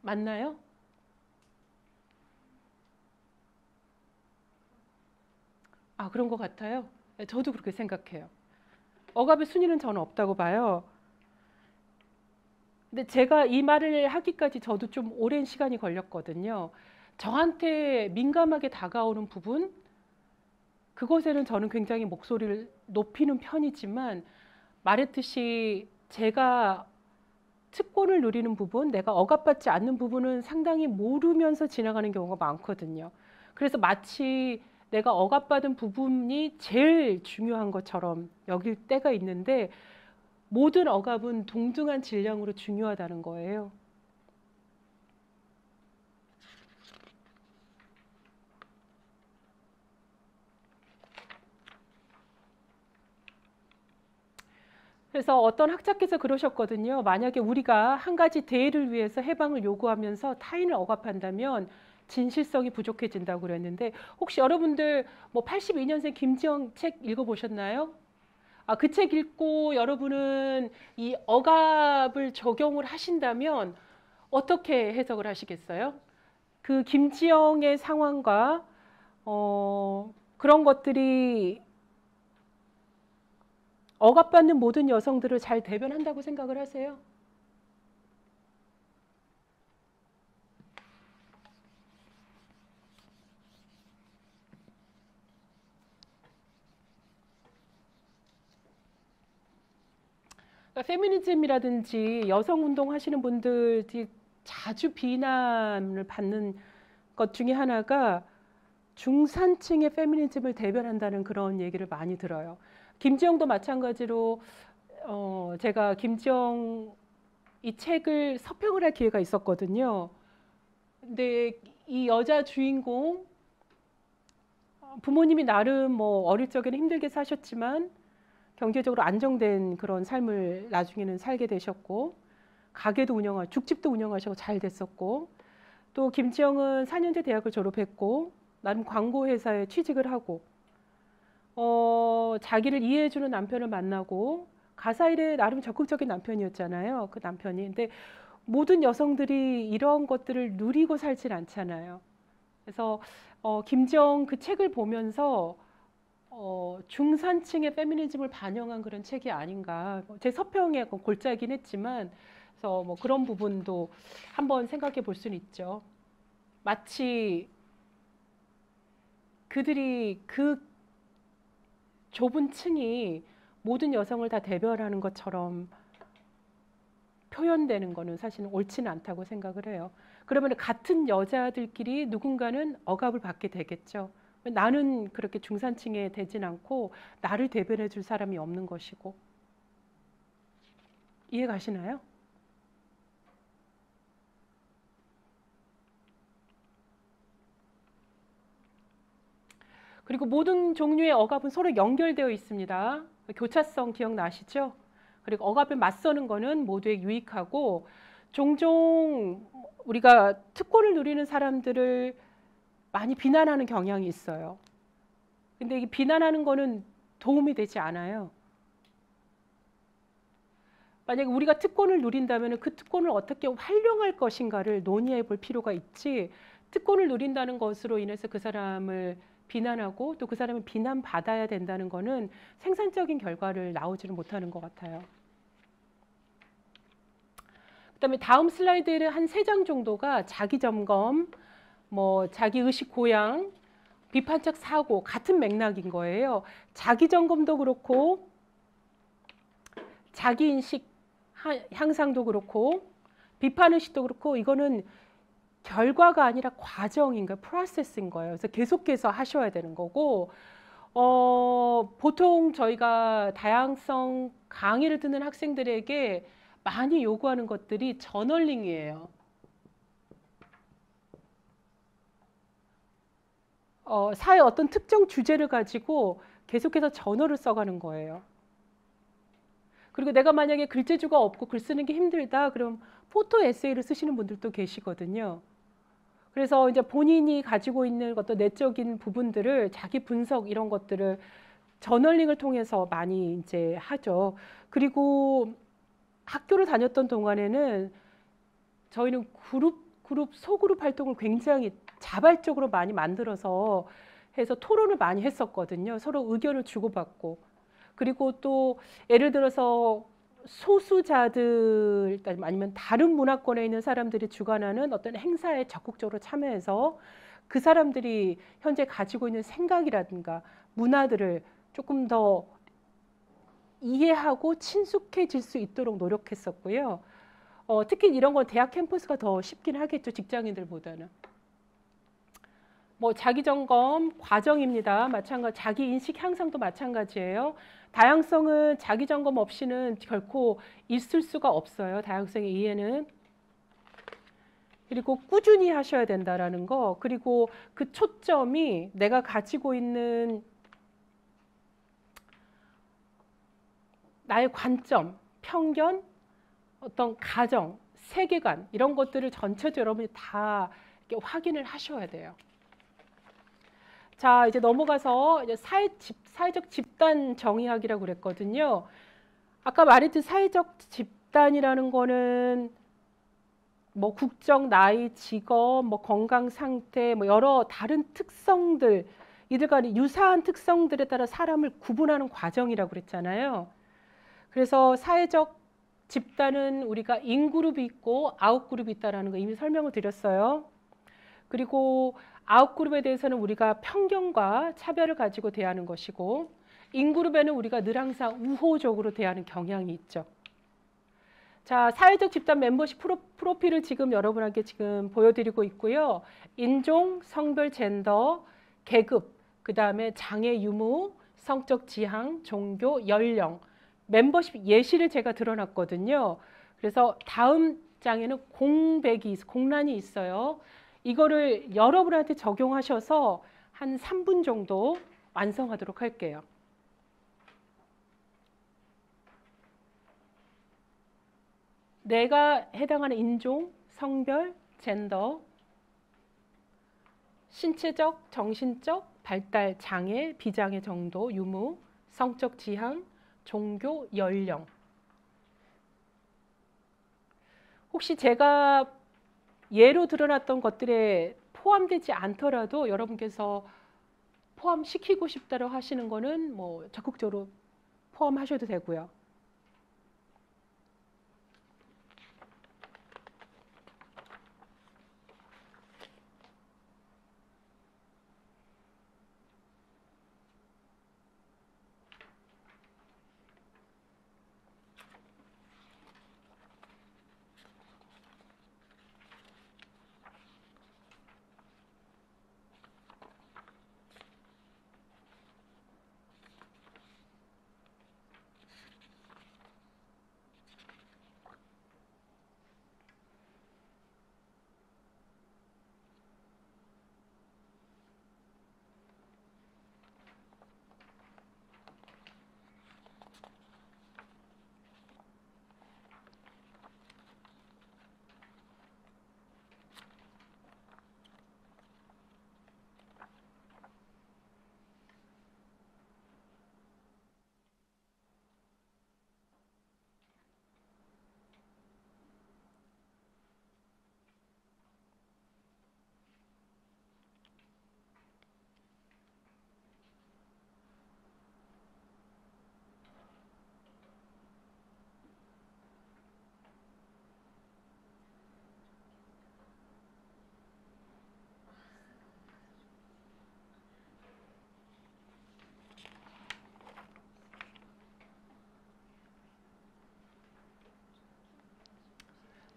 맞나요? 아, 그런 것 같아요. 저도 그렇게 생각해요. 억압의 순위는 저는 없다고 봐요. 근데 제가 이 말을 하기까지 저도 좀 오랜 시간이 걸렸거든요. 저한테 민감하게 다가오는 부분, 그것에는 저는 굉장히 목소리를 높이는 편이지만 말했듯이 제가 특권을 누리는 부분, 내가 억압받지 않는 부분은 상당히 모르면서 지나가는 경우가 많거든요. 그래서 마치 내가 억압받은 부분이 제일 중요한 것처럼 여길 때가 있는데 모든 억압은 동등한 질량으로 중요하다는 거예요. 그래서 어떤 학자께서 그러셨거든요. 만약에 우리가 한 가지 대의를 위해서 해방을 요구하면서 타인을 억압한다면 진실성이 부족해진다고 그랬는데 혹시 여러분들 뭐 82년생 김지영 책 읽어보셨나요? 그 책 읽고 여러분은 이 억압을 적용을 하신다면 어떻게 해석을 하시겠어요? 그 김지영의 상황과 그런 것들이 억압받는 모든 여성들을 잘 대변한다고 생각을 하세요? 그러니까 페미니즘이라든지 여성운동 하시는 분들이 자주 비난을 받는 것 중에 하나가 중산층의 페미니즘을 대변한다는 그런 얘기를 많이 들어요. 김지영도 마찬가지로 제가 김지영 이 책을 서평을 할 기회가 있었거든요. 근데 이 여자 주인공 부모님이 나름 뭐 어릴 적에는 힘들게 사셨지만 경제적으로 안정된 그런 삶을 나중에는 살게 되셨고 가게도 운영하고 죽집도 운영하시고 잘 됐었고 또 김지영은 4년제 대학을 졸업했고 나름 광고 회사에 취직을 하고 자기를 이해해주는 남편을 만나고 가사 일에 나름 적극적인 남편이었잖아요. 그 남편이. 근데 모든 여성들이 이런 것들을 누리고 살진 않잖아요. 그래서 김지영 그 책을 보면서 중산층의 페미니즘을 반영한 그런 책이 아닌가. 제 서평의 골자이긴 했지만 그래서 뭐 그런 부분도 한번 생각해 볼 수는 있죠. 마치 그들이 그 좁은 층이 모든 여성을 다 대변하는 것처럼 표현되는 거는 사실은 옳지는 않다고 생각을 해요. 그러면 같은 여자들끼리 누군가는 억압을 받게 되겠죠. 나는 그렇게 중산층에 되진 않고 나를 대변해 줄 사람이 없는 것이고. 이해 가시나요? 그리고 모든 종류의 억압은 서로 연결되어 있습니다. 교차성 기억나시죠? 그리고 억압에 맞서는 거는 모두에게 유익하고 종종 우리가 특권을 누리는 사람들을 많이 비난하는 경향이 있어요. 근데 이 비난하는 거는 도움이 되지 않아요. 만약에 우리가 특권을 누린다면 그 특권을 어떻게 활용할 것인가를 논의해 볼 필요가 있지 특권을 누린다는 것으로 인해서 그 사람을 비난하고 또 그 사람을 비난받아야 된다는 거는 생산적인 결과를 나오지는 못하는 것 같아요. 그다음에 다음 슬라이드에는 한 3장 정도가 자기점검, 뭐 자기의식 고양, 비판적 사고 같은 맥락인 거예요. 자기점검도 그렇고 자기인식 향상도 그렇고 비판의식도 그렇고 이거는 결과가 아니라 과정인 거예요. 프로세스인 거예요. 그래서 계속해서 하셔야 되는 거고 보통 저희가 다양성 강의를 듣는 학생들에게 많이 요구하는 것들이 저널링이에요. 사회 어떤 특정 주제를 가지고 계속해서 저널을 써가는 거예요. 그리고 내가 만약에 글재주가 없고 글 쓰는 게 힘들다 그럼 포토 에세이를 쓰시는 분들도 계시거든요. 그래서 이제 본인이 가지고 있는 어떤 내적인 부분들을 자기 분석 이런 것들을 저널링을 통해서 많이 이제 하죠. 그리고 학교를 다녔던 동안에는 저희는 소그룹 활동을 굉장히 자발적으로 많이 만들어서 해서 토론을 많이 했었거든요. 서로 의견을 주고받고. 그리고 또 예를 들어서 소수자들 아니면 다른 문화권에 있는 사람들이 주관하는 어떤 행사에 적극적으로 참여해서 그 사람들이 현재 가지고 있는 생각이라든가 문화들을 조금 더 이해하고 친숙해질 수 있도록 노력했었고요. 특히 이런 건 대학 캠퍼스가 더 쉽긴 하겠죠. 직장인들보다는. 뭐 자기점검 과정입니다. 마찬가지 자기 인식 향상도 마찬가지예요. 다양성은 자기점검 없이는 결코 있을 수가 없어요. 다양성의 이해는. 그리고 꾸준히 하셔야 된다라는 거. 그리고 그 초점이 내가 가지고 있는 나의 관점, 편견, 어떤 가정, 세계관 이런 것들을 전체적으로 여러분이 다 이렇게 확인을 하셔야 돼요. 자, 이제 넘어가서 이제 사회적 집단 정의학이라고 그랬거든요. 아까 말했듯이 사회적 집단이라는 거는 뭐 국적, 나이, 직업, 뭐 건강 상태, 뭐 여러 다른 특성들, 이들 간의 유사한 특성들에 따라 사람을 구분하는 과정이라고 그랬잖아요. 그래서 사회적 집단은 우리가 인그룹이 있고 아웃그룹이 있다는 거 이미 설명을 드렸어요. 그리고 아웃그룹에 대해서는 우리가 편견과 차별을 가지고 대하는 것이고 인그룹에는 우리가 늘 항상 우호적으로 대하는 경향이 있죠. 자, 사회적 집단 멤버십 프로필을 지금 여러분에게 지금 보여드리고 있고요. 인종, 성별, 젠더, 계급, 그 다음에 장애 유무, 성적 지향, 종교, 연령, 멤버십 예시를 제가 드러놨거든요. 그래서 다음 장에는 공란이 있어요. 이거를 여러분한테 적용하셔서 한 3분 정도 완성하도록 할게요. 내가 해당하는 인종, 성별, 젠더, 신체적, 정신적, 발달 장애, 비장애 정도, 유무, 성적 지향, 종교, 연령. 혹시 제가 예로 드러났던 것들에 포함되지 않더라도 여러분께서 포함시키고 싶다고 하시는 거는 뭐 적극적으로 포함하셔도 되고요.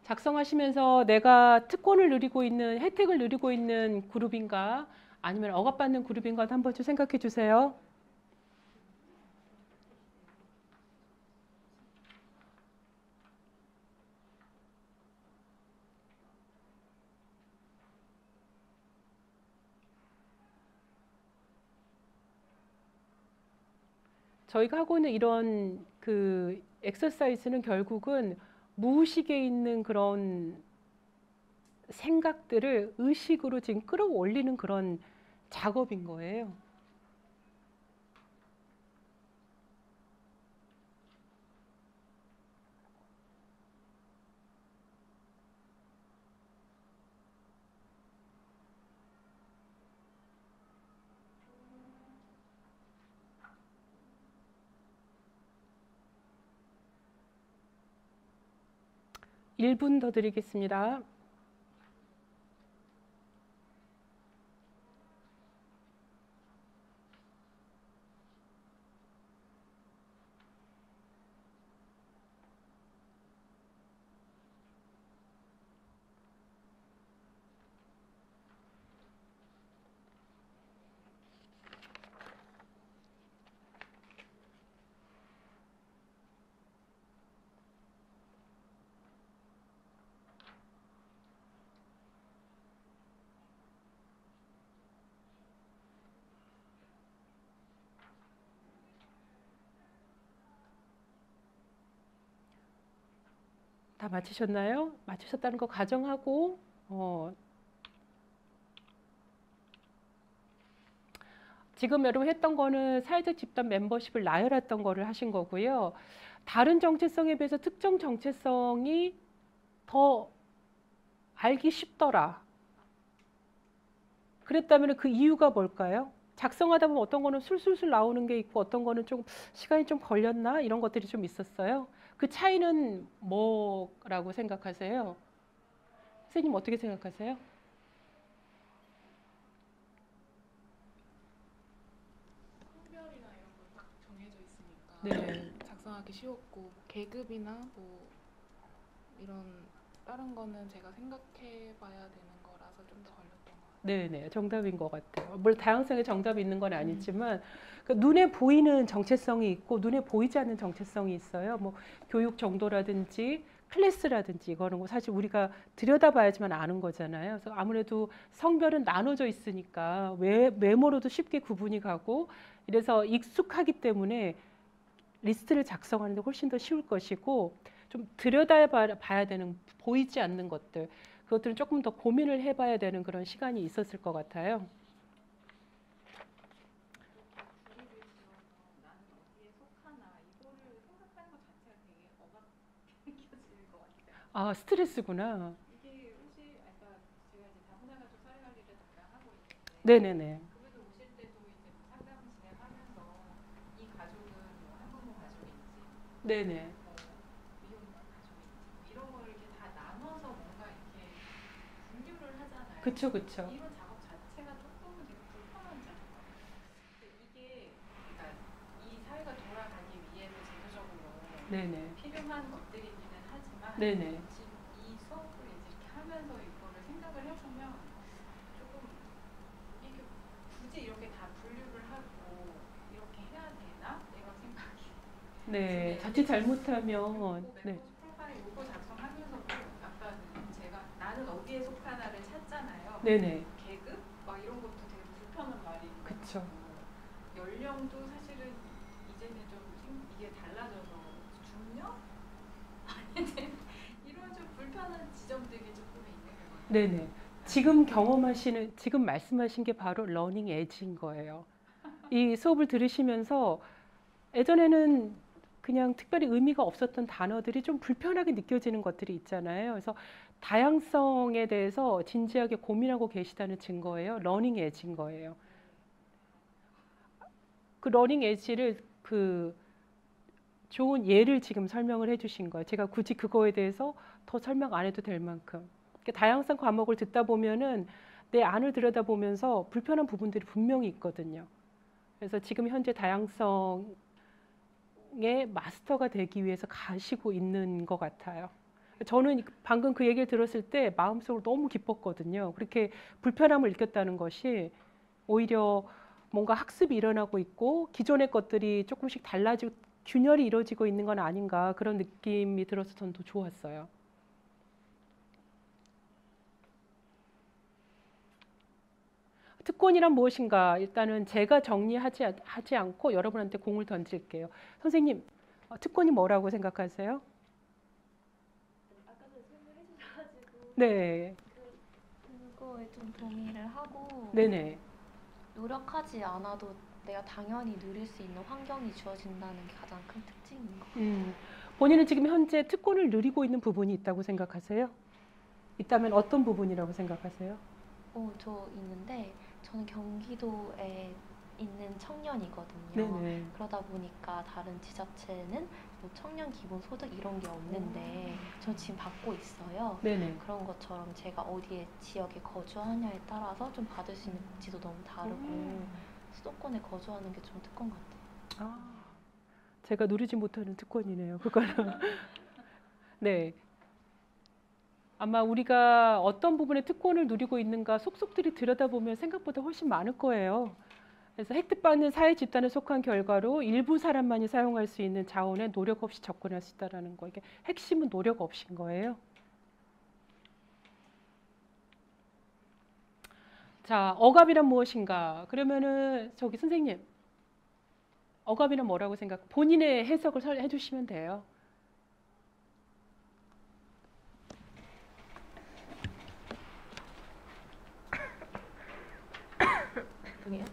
작성하시면서 내가 특권을 누리고 있는, 혜택을 누리고 있는 그룹인가 아니면 억압받는 그룹인가 한 번쯤 생각해 주세요. 저희가 하고 있는 이런 그 엑서사이즈는 결국은 무의식에 있는 그런 생각들을 의식으로 지금 끌어올리는 그런 작업인 거예요. 일 분 더 드리겠습니다. 다 마치셨나요? 마치셨다는 거 가정하고 지금 여러분 했던 거는 사회적 집단 멤버십을 나열했던 거를 하신 거고요. 다른 정체성에 비해서 특정 정체성이 더 알기 쉽더라. 그랬다면 그 이유가 뭘까요? 작성하다 보면 어떤 거는 술술술 나오는 게 있고 어떤 거는 좀 시간이 좀 걸렸나? 이런 것들이 좀 있었어요. 그 차이는 뭐라고 생각하세요? 선생님 어떻게 생각하세요? 성별이나 이런 거 딱 정해져 있으니까 네. 작성하기 쉬웠고 계급이나 뭐 이런 다른 거는 제가 생각해봐야 되는 거라서 좀 더 걸렸던 것 같아요. 네네, 정답인 것 같아요. 물론 다양성의 정답이 있는 건 아니지만 그 눈에 보이는 정체성이 있고 눈에 보이지 않는 정체성이 있어요. 뭐 교육 정도라든지 클래스라든지 그런 거 사실 우리가 들여다봐야지만 아는 거잖아요. 그래서 아무래도 성별은 나눠져 있으니까 외모로도 쉽게 구분이 가고 이래서 익숙하기 때문에 리스트를 작성하는 데 훨씬 더 쉬울 것이고 좀 들여다봐야 되는 보이지 않는 것들 그것들은 조금 더 고민을 해봐야 되는 그런 시간이 있었을 것 같아요. 아, 스트레스구나. 이게 혹시 아까 제가 이제 다문화 가족 사회 관리를 담당하고 있는데 네네네. 그분들 오실 때도 이제 뭐 상담 진행하면서 이 가족은 뭐 한부모 가족인지 네네. 뭐 미혼 가족인지 이런 걸 이렇게 다 나눠서 뭔가 이렇게 분류를 하잖아요. 그쵸, 그쵸. 이런 작업 자체가 조금은 되게 불편한 작업이에요. 근데 이게 그러니까 이 사회가 돌아가기 위해서 제도적으로 네네. 필요한 것들이기는 하지만 네네. 지금 이 수업을 이제 이렇게 하면서 이거를 생각을 해보면 조금 이게 굳이 이렇게 다 분류를 하고 이렇게 해야 되나? 이런 생각이 네. 드네요. 자칫 잘못하면 멤버십 네. 프로파일 요거 작성하면서도 아까 제가 나는 어디에 속하나를 찾잖아요. 네네. 계급? 막 이런 것도 되게 불편한 말이 그쵸. 연령도 사실은 이제는 좀 이게 달라져서 중년? 아니 이런 좀 불편한 지점들이 조금 있는 것 같아요. 네네. 지금 말씀하신 게 바로 러닝 에지인 거예요. 이 수업을 들으시면서 예전에는 그냥 특별히 의미가 없었던 단어들이 좀 불편하게 느껴지는 것들이 있잖아요. 그래서 다양성에 대해서 진지하게 고민하고 계시다는 증거예요. 러닝 에지인 거예요. 그 러닝 에지를 그 좋은 예를 지금 설명을 해주신 거예요. 제가 굳이 그거에 대해서 더 설명 안 해도 될 만큼. 다양성 과목을 듣다 보면은 내 안을 들여다보면서 불편한 부분들이 분명히 있거든요. 그래서 지금 현재 다양성의 마스터가 되기 위해서 가시고 있는 것 같아요. 저는 방금 그 얘기를 들었을 때 마음속으로 너무 기뻤거든요. 그렇게 불편함을 느꼈다는 것이 오히려 뭔가 학습이 일어나고 있고 기존의 것들이 조금씩 달라지고 균열이 이루어지고 있는 건 아닌가 그런 느낌이 들어서 전 더 좋았어요. 특권이란 무엇인가 일단은 제가 정리하지 않고 여러분한테 공을 던질게요. 선생님, 특권이 뭐라고 생각하세요? 아까도 설명해 주셔가지고 네, 그거에 좀 동의를 하고 네네. 노력하지 않아도 내가 당연히 누릴 수 있는 환경이 주어진다는 게 가장 큰 특징인 것 같아요. 본인은 지금 현재 특권을 누리고 있는 부분이 있다고 생각하세요? 있다면 어떤 부분이라고 생각하세요? 저 있는데 저는 경기도에 있는 청년이거든요. 네네. 그러다 보니까 다른 지자체는 뭐 청년 기본 소득 이런 게 없는데 저 지금 받고 있어요. 네네. 그런 것처럼 제가 어디에 지역에 거주하냐에 따라서 좀 받을 수 있는 복지도 너무 다르고 수도권에 거주하는 게 좀 특권 같아요. 아, 제가 누리지 못하는 특권이네요. 그거는. 네. 아마 우리가 어떤 부분에 특권을 누리고 있는가 속속들이 들여다보면 생각보다 훨씬 많을 거예요. 그래서 혜택받는 사회 집단에 속한 결과로 일부 사람만이 사용할 수 있는 자원에 노력 없이 접근할 수 있다는 거. 이게 핵심은 노력 없인 거예요. 자, 억압이란 무엇인가? 그러면은 저기 선생님, 억압이란 뭐라고 생각? 본인의 해석을 해주시면 돼요. 죄송해요.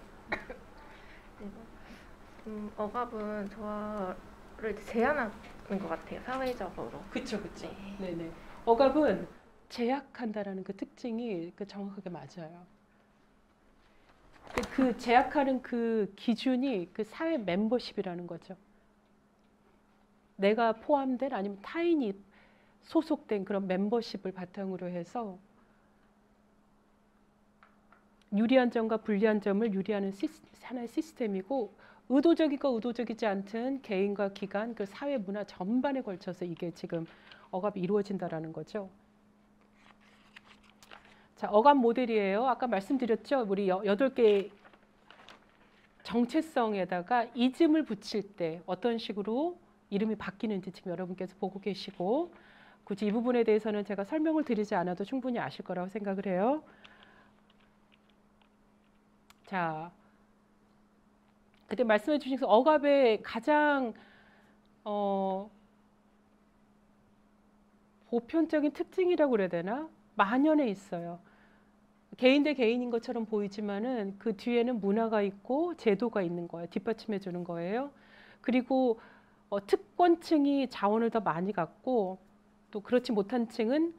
억압은 저를 제한하는 것 같아요. 사회적으로. 그쵸, 그쵸. 네. 네네. 억압은 제약한다라는 그 특징이 정확하게 맞아요. 그 제약하는 그 기준이 그 사회 멤버십이라는 거죠. 내가 포함된 아니면 타인이 소속된 그런 멤버십을 바탕으로 해서 유리한 점과 불리한 점을 유리하는 하나의 시스템이고 의도적이고 의도적이지 않든 개인과 기관, 그 사회 문화 전반에 걸쳐서 이게 지금 억압이 이루어진다라는 거죠. 자, 억압 모델이에요. 아까 말씀드렸죠. 우리 8개의 정체성에다가 이즘을 붙일 때 어떤 식으로 이름이 바뀌는지 지금 여러분께서 보고 계시고 굳이 이 부분에 대해서는 제가 설명을 드리지 않아도 충분히 아실 거라고 생각을 해요. 자, 그때 말씀해 주신 억압의 가장 보편적인 특징이라고 그래야 되나? 만연해 있어요. 개인 대 개인인 것처럼 보이지만은 그 뒤에는 문화가 있고 제도가 있는 거예요. 뒷받침해 주는 거예요. 그리고 특권층이 자원을 더 많이 갖고 또 그렇지 못한 층은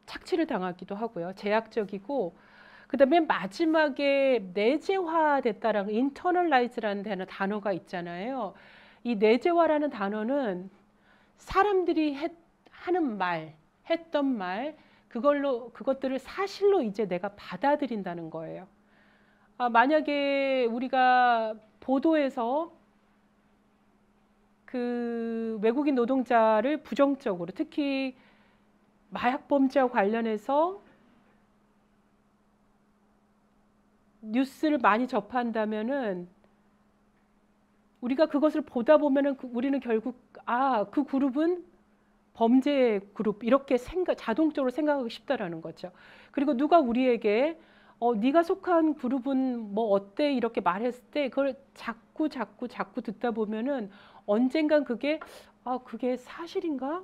착취를 당하기도 하고요. 제약적이고 그다음에 마지막에 내재화됐다라는 internalize라는 단어가 있잖아요. 이 내재화라는 단어는 사람들이 하는 말, 했던 말 그것들을 사실로 이제 내가 받아들인다는 거예요. 만약에 우리가 보도에서 그 외국인 노동자를 부정적으로 특히 마약 범죄와 관련해서 뉴스를 많이 접한다면은 우리가 그것을 보다 보면은 우리는 결국 그 그룹은 범죄 그룹 이렇게 자동적으로 생각하기 쉽다라는 거죠. 그리고 누가 우리에게 네가 속한 그룹은 뭐 어때 이렇게 말했을 때 그걸 자꾸 듣다 보면은 언젠간 그게 사실인가?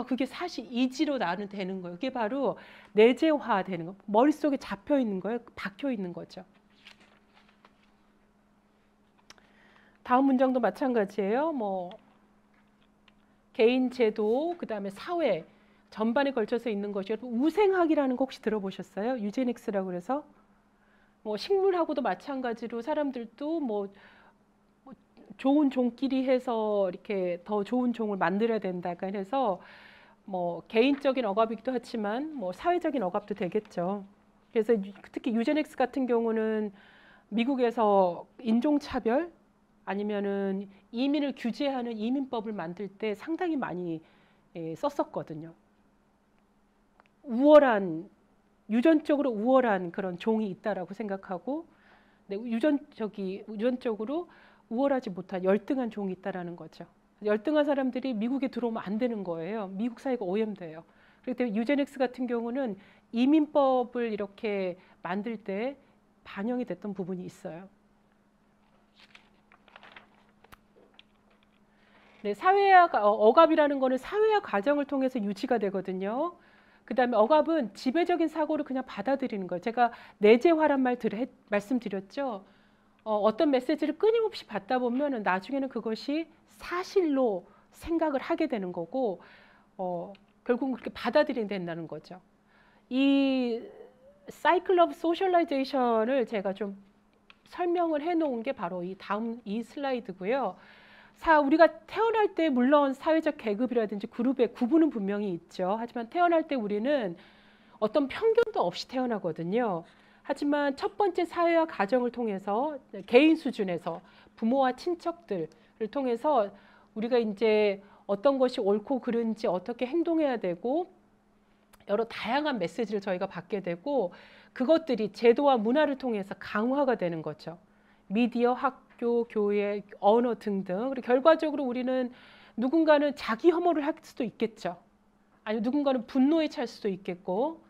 그게 사실이지로 나는 되는 거예요. 그게 바로 내재화되는 거. 머릿속에 잡혀 있는 거예요. 박혀 있는 거죠. 다음 문장도 마찬가지예요. 뭐 개인 제도, 그다음에 사회 전반에 걸쳐서 있는 것이 우생학이라는 거 혹시 들어보셨어요? 유제닉스라고 그래서 뭐 식물하고도 마찬가지로 사람들도 뭐 좋은 종끼리 해서 이렇게 더 좋은 종을 만들어야 된다 해서 뭐 개인적인 억압이기도 하지만 뭐 사회적인 억압도 되겠죠. 그래서 특히 유제닉스 같은 경우는 미국에서 인종차별 아니면은 이민을 규제하는 이민법을 만들 때 상당히 많이 썼었거든요. 유전적으로 우월한 그런 종이 있다라고 생각하고 유전적으로 우월하지 못한 열등한 종이 있다라는 거죠. 열등한 사람들이 미국에 들어오면 안 되는 거예요. 미국 사회가 오염돼요. 그렇기 때문에 유제닉스 같은 경우는 이민법을 이렇게 만들 때 반영이 됐던 부분이 있어요. 네, 억압이라는 거는 사회화 과정을 통해서 유지가 되거든요. 그다음에 억압은 지배적인 사고를 그냥 받아들이는 거예요. 제가 내재화란 말씀드렸죠. 어떤 메시지를 끊임없이 받다 보면 나중에는 그것이 사실로 생각을 하게 되는 거고 결국은 그렇게 받아들인다는 거죠. 이 사이클 오브 소셜라이제이션을 제가 좀 설명을 해놓은 게 바로 이 슬라이드고요. 우리가 태어날 때 물론 사회적 계급이라든지 그룹의 구분은 분명히 있죠. 하지만 태어날 때 우리는 어떤 편견도 없이 태어나거든요. 하지만 첫 번째 사회화 과정을 통해서 개인 수준에서 부모와 친척들을 통해서 우리가 이제 어떤 것이 옳고 그른지 어떻게 행동해야 되고 여러 다양한 메시지를 저희가 받게 되고 그것들이 제도와 문화를 통해서 강화가 되는 거죠. 미디어, 학교, 교회, 언어 등등. 그리고 결과적으로 우리는 누군가는 자기 혐오를 할 수도 있겠죠. 아니면 누군가는 분노에 찰 수도 있겠고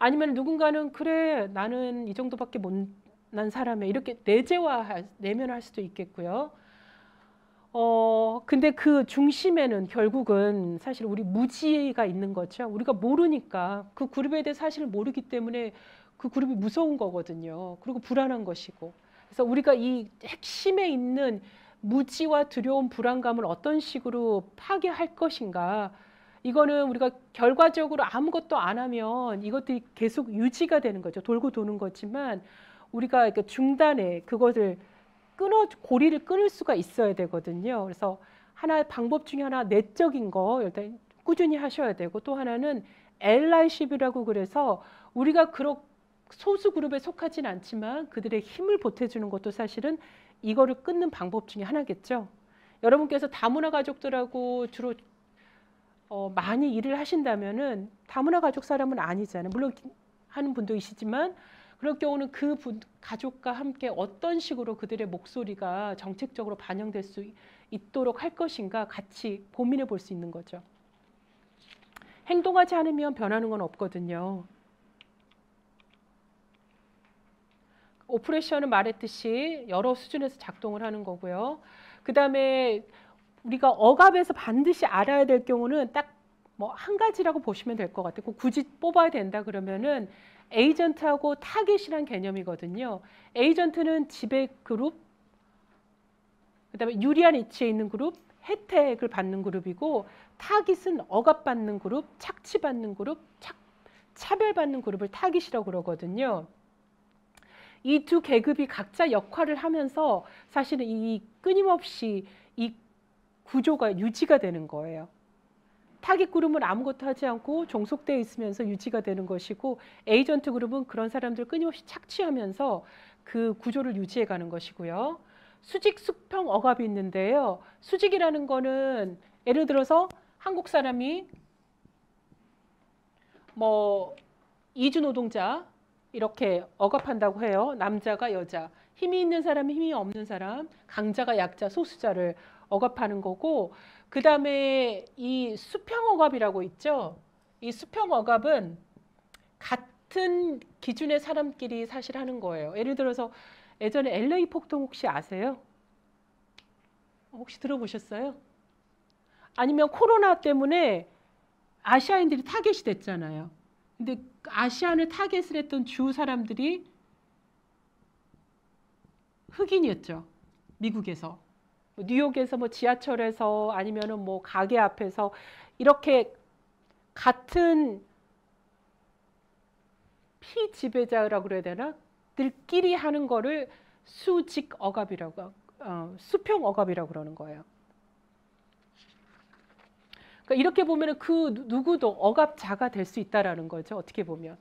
아니면 누군가는 그래 나는 이 정도밖에 못난 사람이야 이렇게 내면할 수도 있겠고요. 근데 그 중심에는 결국은 사실 우리 무지가 있는 거죠. 우리가 모르니까 그 그룹에 대해 사실을 모르기 때문에 그 그룹이 무서운 거거든요. 그리고 불안한 것이고. 그래서 우리가 이 핵심에 있는 무지와 두려움, 불안감을 어떤 식으로 파괴할 것인가. 이거는 우리가 결과적으로 아무것도 안 하면 이것들이 계속 유지가 되는 거죠. 돌고 도는 거지만 우리가 중단에 그것을 고리를 끊을 수가 있어야 되거든요. 그래서 방법 중에 하나 내적인 거 일단 꾸준히 하셔야 되고 또 하나는 엘라이십이라고 그래서 우리가 소수 그룹에 속하진 않지만 그들의 힘을 보태주는 것도 사실은 이거를 끊는 방법 중에 하나겠죠. 여러분께서 다문화 가족들하고 주로 많이 일을 하신다면은 다문화 가족 사람은 아니잖아요. 물론 하는 분도 있시지만 그럴 경우는 그 가족과 함께 어떤 식으로 그들의 목소리가 정책적으로 반영될 수 있도록 할 것인가 같이 고민해 볼 수 있는 거죠. 행동하지 않으면 변하는 건 없거든요. 오프레션은 말했듯이 여러 수준에서 작동을 하는 거고요. 그 다음에 우리가 억압에서 반드시 알아야 될 경우는 딱 뭐 한 가지라고 보시면 될 것 같아요. 굳이 뽑아야 된다 그러면은 에이전트하고 타겟이란 개념이거든요. 에이전트는 지배 그룹, 그 다음에 유리한 위치에 있는 그룹, 혜택을 받는 그룹이고, 타깃은 억압받는 그룹, 착취받는 그룹, 차별받는 그룹을 타깃이라고 그러거든요. 이 두 계급이 각자 역할을 하면서 사실은 이 끊임없이 이 구조가 유지가 되는 거예요. 타깃 그룹은 아무것도 하지 않고 종속되어 있으면서 유지가 되는 것이고, 에이전트 그룹은 그런 사람들 끊임없이 착취하면서 그 구조를 유지해 가는 것이고요. 수직, 수평, 억압이 있는데요. 수직이라는 거는 예를 들어서 한국 사람이 뭐 이주 노동자 이렇게 억압한다고 해요. 남자가 여자, 힘이 있는 사람이 힘이 없는 사람, 강자가 약자, 소수자를 억압하는 거고, 그 다음에 이 수평 억압이라고 있죠. 이 수평 억압은 같은 기준의 사람끼리 사실 하는 거예요. 예를 들어서 예전에 LA 폭동 혹시 아세요? 혹시 들어보셨어요? 아니면 코로나 때문에 아시아인들이 타겟이 됐잖아요. 근데 아시안을 타겟을 했던 주 사람들이 흑인이었죠. 미국에서. 뉴욕에서 뭐 지하철에서 아니면은 뭐 가게 앞에서 이렇게 같은 피지배자라고 그래야 되나? 들끼리 하는 거를 수직 억압이라고, 수평 억압이라고 그러는 거예요. 그러니까 이렇게 보면은 그 누구도 억압자가 될 수 있다라는 거죠. 어떻게 보면.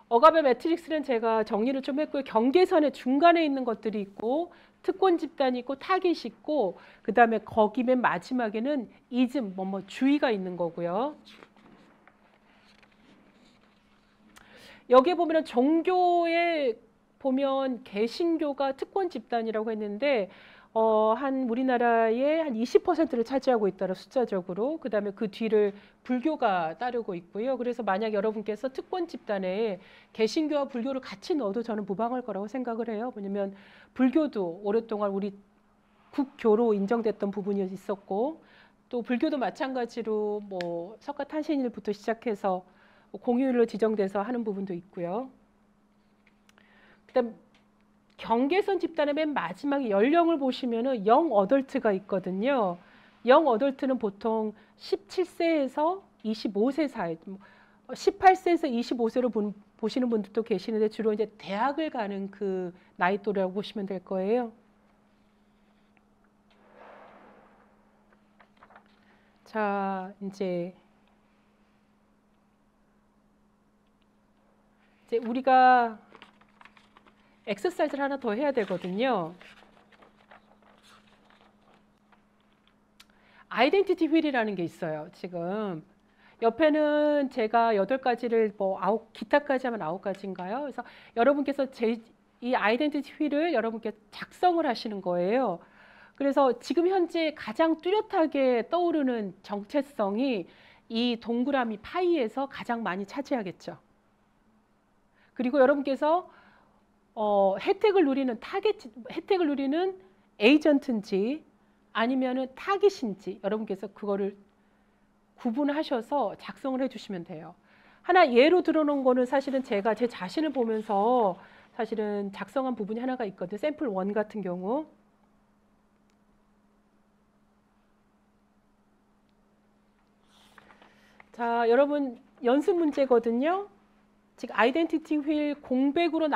억압의 매트릭스는 제가 정리를 좀 했고요. 경계선의 중간에 있는 것들이 있고, 특권 집단이 있고, 타깃이 있고, 그 다음에 거기 맨 마지막에는 이즘, 주의가 있는 거고요. 여기에 보면은 종교에 보면 개신교가 특권 집단이라고 했는데, 한 우리나라의 한 20%를 차지하고 있다라 숫자적으로. 그 다음에 그 뒤를 불교가 따르고 있고요. 그래서 만약 여러분께서 특권 집단에 개신교와 불교를 같이 넣어도 저는 무방할 거라고 생각을 해요. 왜냐면 불교도 오랫동안 우리 국교로 인정됐던 부분이 있었고, 또 불교도 마찬가지로 뭐 석가탄신일부터 시작해서 공휴일로 지정돼서 하는 부분도 있고요. 그다음 경계선 집단의 맨 마지막에 연령을 보시면은 영 어덜트가 있거든요. 영 어덜트는 보통 17세에서 25세 사이, 18세에서 25세로 보시는 분들도 계시는데 주로 이제 대학을 가는 그 나이 또래라고 보시면 될 거예요. 자, 이제 우리가 엑서사이즈를 하나 더 해야 되거든요. 아이덴티티 휠이라는 게 있어요. 지금 옆에는 제가 8가지를 기타까지 하면 9가지인가요? 그래서 여러분께서 이 아이덴티티 휠을 여러분께 작성을 하시는 거예요. 그래서 지금 현재 가장 뚜렷하게 떠오르는 정체성이 이 동그라미 파이에서 가장 많이 차지하겠죠. 그리고 여러분께서 혜택을 누리는 에이전트인지 아니면은 타깃인지 여러분께서 그거를 구분하셔서 작성을 해주시면 돼요. 하나 예로 들어놓은 거는 사실은 제가 제 자신을 보면서 사실은 작성한 부분이 하나가 있거든요. 샘플 1 같은 경우. 자, 여러분 연습 문제거든요. 지금 아이덴티티 휠 공백으로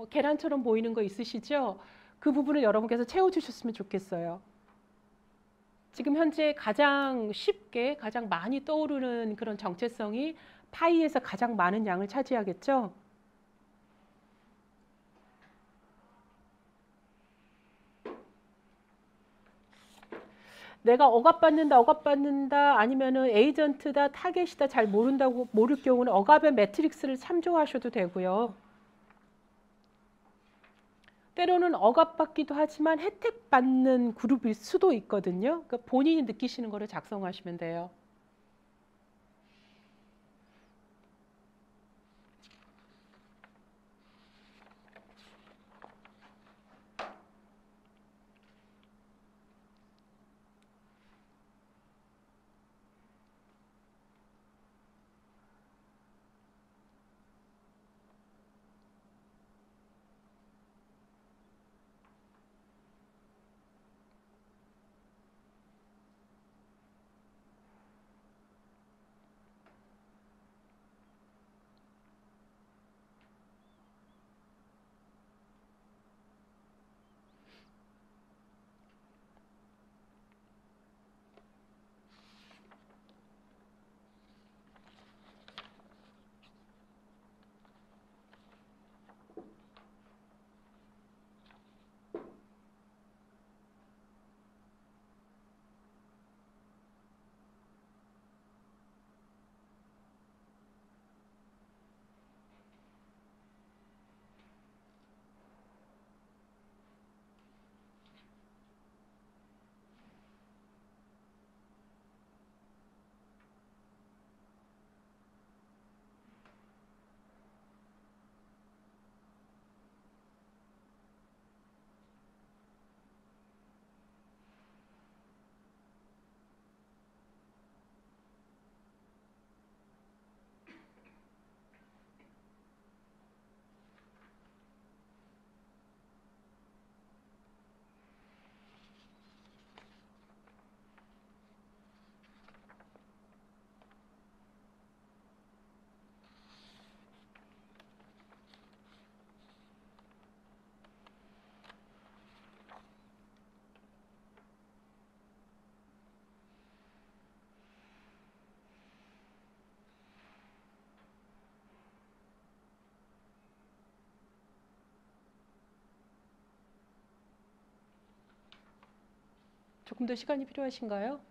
계란처럼 보이는 거 있으시죠? 그 부분을 여러분께서 채워주셨으면 좋겠어요. 지금 현재 가장 쉽게 가장 많이 떠오르는 그런 정체성이 파이에서 가장 많은 양을 차지하겠죠? 내가 억압받는다 아니면은 에이전트다 타겟이다 잘 모를 경우는 억압의 매트릭스를 참조하셔도 되고요. 때로는 억압받기도 하지만 혜택받는 그룹일 수도 있거든요. 그러니까 본인이 느끼시는 거를 작성하시면 돼요. 조금 더 시간이 필요하신가요?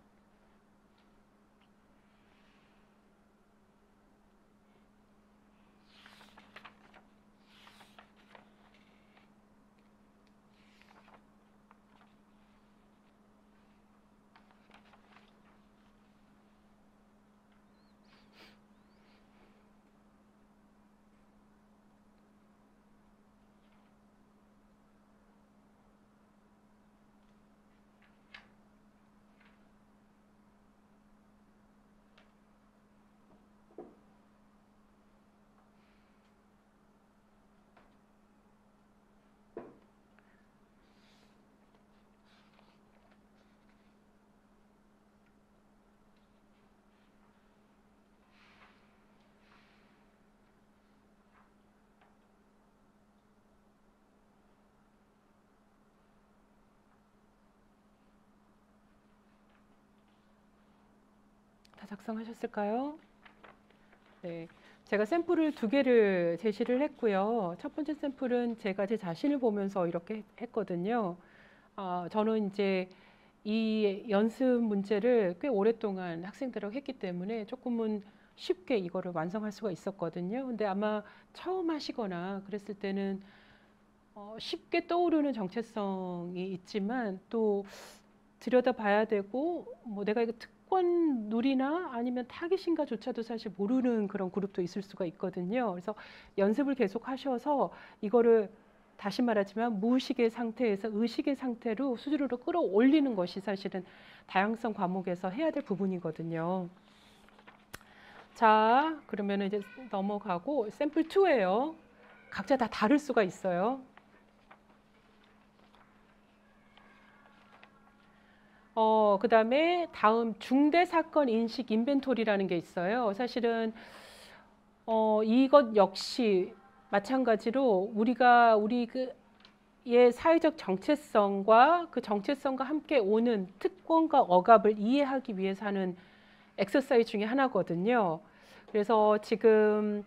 다 작성하셨을까요? 네, 제가 샘플을 2개를 제시를 했고요. 첫 번째 샘플은 제가 제 자신을 보면서 이렇게 했거든요. 저는 이제 이 연습 문제를 꽤 오랫동안 학생들하고 했기 때문에 조금은 쉽게 이거를 완성할 수가 있었거든요. 근데 아마 처음 하시거나 그랬을 때는 쉽게 떠오르는 정체성이 있지만 또 들여다봐야 되고 뭐 내가 이거 특권 누리나 아니면 타깃인가조차도 사실 모르는 그런 그룹도 있을 수가 있거든요. 그래서 연습을 계속 하셔서 이거를 다시 말하지만 무의식의 상태에서 의식의 상태로 수준으로 끌어올리는 것이 사실은 다양성 과목에서 해야 될 부분이거든요. 자, 그러면 이제 넘어가고 샘플 2예요. 각자 다 다를 수가 있어요. 그다음에 다음 중대 사건 인식 인벤토리라는 게 있어요. 사실은 이것 역시 마찬가지로 우리가 우리의 사회적 정체성과 그 정체성과 함께 오는 특권과 억압을 이해하기 위해서 하는 엑서사이즈 중에 하나거든요. 그래서 지금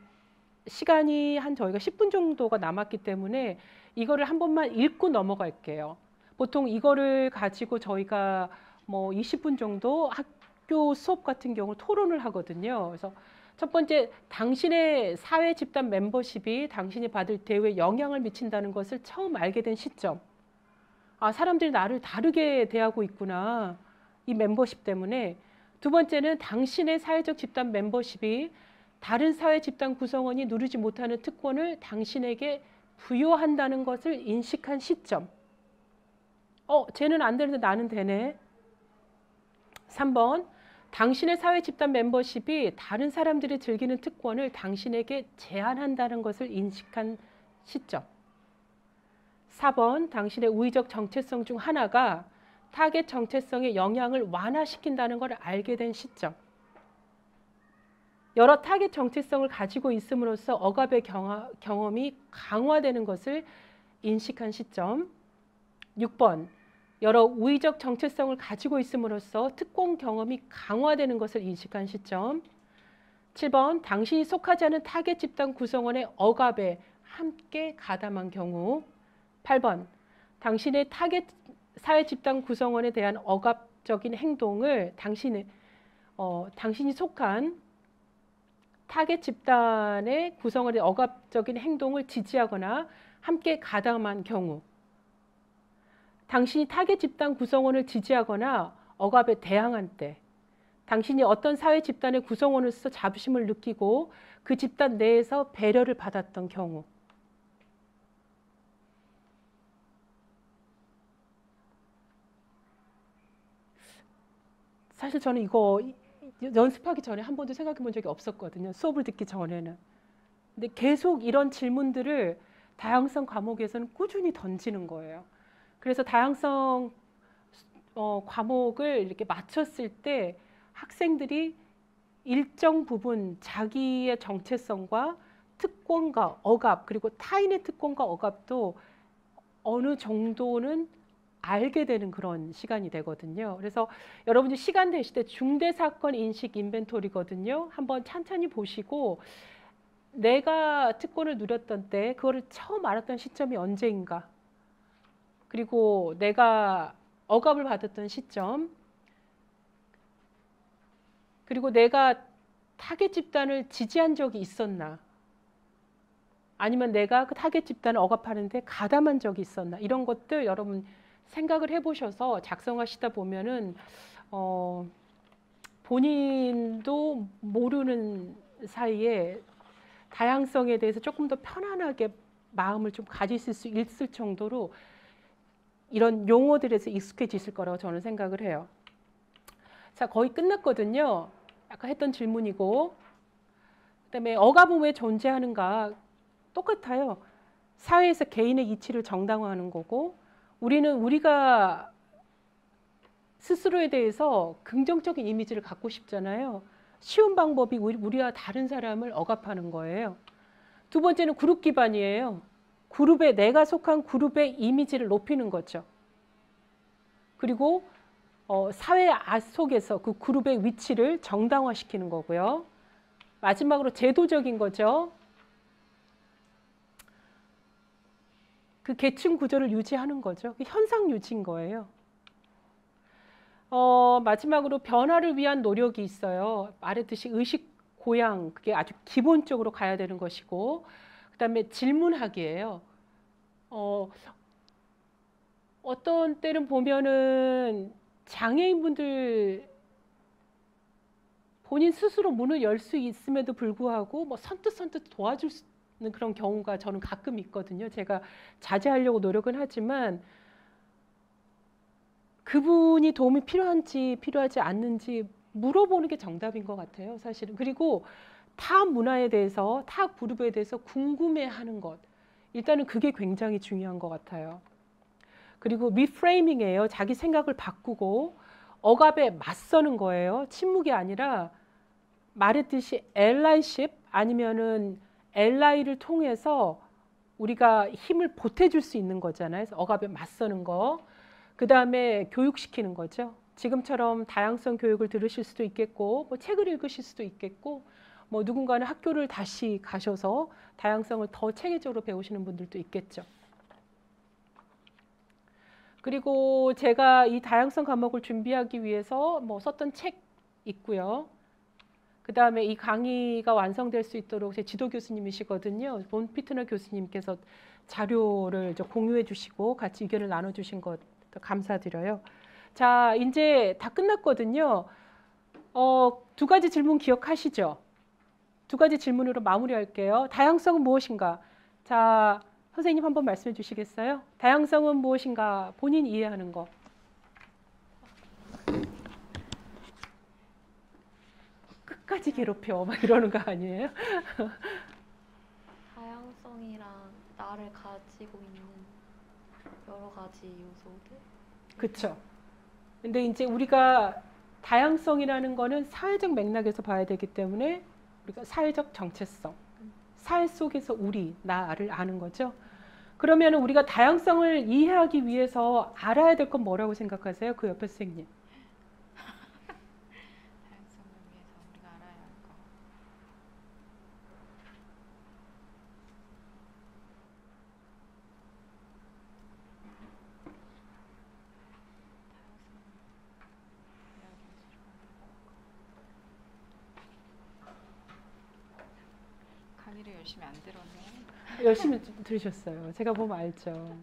시간이 저희가 10분 정도가 남았기 때문에 이거를 한 번만 읽고 넘어갈게요. 보통 이거를 가지고 저희가 뭐 20분 정도 학교 수업 같은 경우 토론을 하거든요. 그래서 첫 번째, 당신의 사회 집단 멤버십이 당신이 받을 대우에 영향을 미친다는 것을 처음 알게 된 시점. 사람들이 나를 다르게 대하고 있구나. 이 멤버십 때문에. 두 번째는 당신의 사회적 집단 멤버십이 다른 사회 집단 구성원이 누리지 못하는 특권을 당신에게 부여한다는 것을 인식한 시점. 쟤는 안 되는데 나는 되네. 3번, 당신의 사회 집단 멤버십이 다른 사람들이 즐기는 특권을 당신에게 제한한다는 것을 인식한 시점. 4번, 당신의 우위적 정체성 중 하나가 타겟 정체성의 영향을 완화시킨다는 걸 알게 된 시점. 여러 타겟 정체성을 가지고 있음으로써 억압의 경험이 강화되는 것을 인식한 시점. 6번, 여러 우위적 정체성을 가지고 있음으로써 특권 경험이 강화되는 것을 인식한 시점. 7번, 당신이 속하지 않은 타겟 집단 구성원의 억압에 함께 가담한 경우. 8번, 당신의 타겟 사회 집단 구성원에 대한 억압적인 행동을 당신이 속한 타겟 집단의 구성원의 억압적인 행동을 지지하거나 함께 가담한 경우. 당신이 타겟 집단 구성원을 지지하거나 억압에 대항한 때, 당신이 어떤 사회 집단의 구성원으로서 자부심을 느끼고 그 집단 내에서 배려를 받았던 경우. 사실 저는 이거 연습하기 전에 한 번도 생각해 본 적이 없었거든요. 수업을 듣기 전에는. 근데 계속 이런 질문들을 다양성 과목에서는 꾸준히 던지는 거예요. 그래서 다양성 과목을 이렇게 맞췄을 때 학생들이 일정 부분 자기의 정체성과 특권과 억압, 그리고 타인의 특권과 억압도 어느 정도는 알게 되는 그런 시간이 되거든요. 그래서 여러분이 시간 되실 때 중대사건 인식 인벤토리거든요. 한번 찬찬히 보시고 내가 특권을 누렸던 때 그거를 처음 알았던 시점이 언제인가, 그리고 내가 억압을 받았던 시점, 그리고 내가 타겟 집단을 지지한 적이 있었나, 아니면 내가 그 타겟 집단을 억압하는데 가담한 적이 있었나, 이런 것들 여러분 생각을 해보셔서 작성하시다 보면은 본인도 모르는 사이에 다양성에 대해서 조금 더 편안하게 마음을 좀 가지실 수 있을 정도로 이런 용어들에서 익숙해지실 거라고 저는 생각을 해요. 자, 거의 끝났거든요. 아까 했던 질문이고, 그다음에 억압은 왜 존재하는가? 똑같아요. 사회에서 개인의 이치를 정당화하는 거고, 우리는 우리가 스스로에 대해서 긍정적인 이미지를 갖고 싶잖아요. 쉬운 방법이 우리와 다른 사람을 억압하는 거예요. 두 번째는 그룹 기반이에요. 그룹에, 내가 속한 그룹의 이미지를 높이는 거죠. 그리고 사회 속에서 그 그룹의 위치를 정당화시키는 거고요. 마지막으로 제도적인 거죠. 그 계층 구조를 유지하는 거죠. 현상 유지인 거예요. 마지막으로 변화를 위한 노력이 있어요. 말했듯이 의식 고양, 그게 아주 기본적으로 가야 되는 것이고, 그다음에 질문하기예요. 어떤 때는 보면은 장애인분들 본인 스스로 문을 열 수 있음에도 불구하고 뭐 선뜻 도와줄 수 있는 그런 경우가 저는 가끔 있거든요. 제가 자제하려고 노력은 하지만 그분이 도움이 필요한지 필요하지 않는지 물어보는 게 정답인 것 같아요, 사실은. 그리고 타 문화에 대해서, 타 그룹에 대해서 궁금해하는 것, 일단은 그게 굉장히 중요한 것 같아요. 그리고 리프레이밍이에요. 자기 생각을 바꾸고 억압에 맞서는 거예요. 침묵이 아니라 말했듯이 allyship, 아니면은 ally를 통해서 우리가 힘을 보태줄 수 있는 거잖아요. 그래서 억압에 맞서는 거. 그 다음에 교육시키는 거죠. 지금처럼 다양성 교육을 들으실 수도 있겠고, 뭐 책을 읽으실 수도 있겠고, 뭐 누군가는 학교를 다시 가셔서 다양성을 더 체계적으로 배우시는 분들도 있겠죠. 그리고 제가 이 다양성 과목을 준비하기 위해서 뭐 썼던 책 있고요. 그 다음에 이 강의가 완성될 수 있도록 제 지도 교수님이시거든요. 본 피트너 교수님께서 자료를 공유해 주시고 같이 의견을 나눠 주신 것 감사드려요. 자, 이제 다 끝났거든요. 두 가지 질문 기억하시죠? 두 가지 질문으로 마무리할게요. 다양성은 무엇인가? 자, 선생님 한번 말씀해 주시겠어요? 다양성은 무엇인가? 본인 이해하는 거. 끝까지 괴롭혀 막 이러는 거 아니에요? 다양성이랑 나를 가지고 있는 여러 가지 요소들. 그렇죠. 근데 이제 우리가 다양성이라는 거는 사회적 맥락에서 봐야 되기 때문에 우리가 사회적 정체성, 사회 속에서 우리, 나를 아는 거죠. 그러면 우리가 다양성을 이해하기 위해서 알아야 될 건 뭐라고 생각하세요? 그 옆에 선생님. 다양성을 위해서 우리가 알아야 할 거. 강의를 열심히 안 들었네. 열심히 들으셨어요. 제가 보면 알죠. 다양성을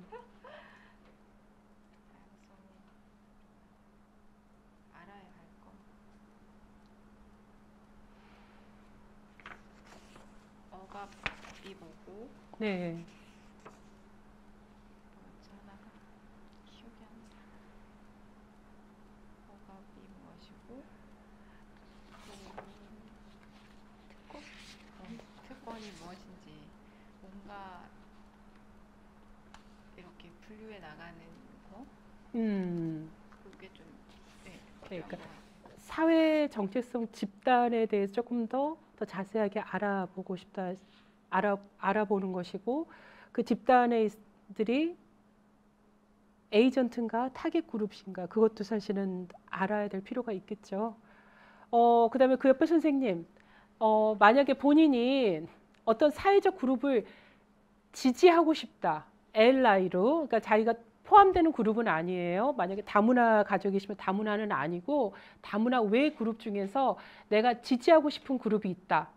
알아야 할 거. 억압이 뭐고? 네. 뭐였지 하나가 기억이 안 나. 억압이 무엇이고? 특권이 무엇인지 뭔가 이렇게 분류해 나가는 거 그게 좀 그러니까 사회 정체성 집단에 대해서 조금 더 자세하게 알아보고 싶다, 알아보는 것이고, 그 집단들이 에이전트인가 타겟 그룹인가, 그것도 사실은 알아야 될 필요가 있겠죠. 그다음에 그 옆에 선생님, 만약에 본인이 어떤 사회적 그룹을 지지하고 싶다, ally로, 그러니까 자기가 포함되는 그룹은 아니에요. 만약에 다문화 가족이시면 다문화는 아니고 다문화 외 그룹 중에서 내가 지지하고 싶은 그룹이 있다.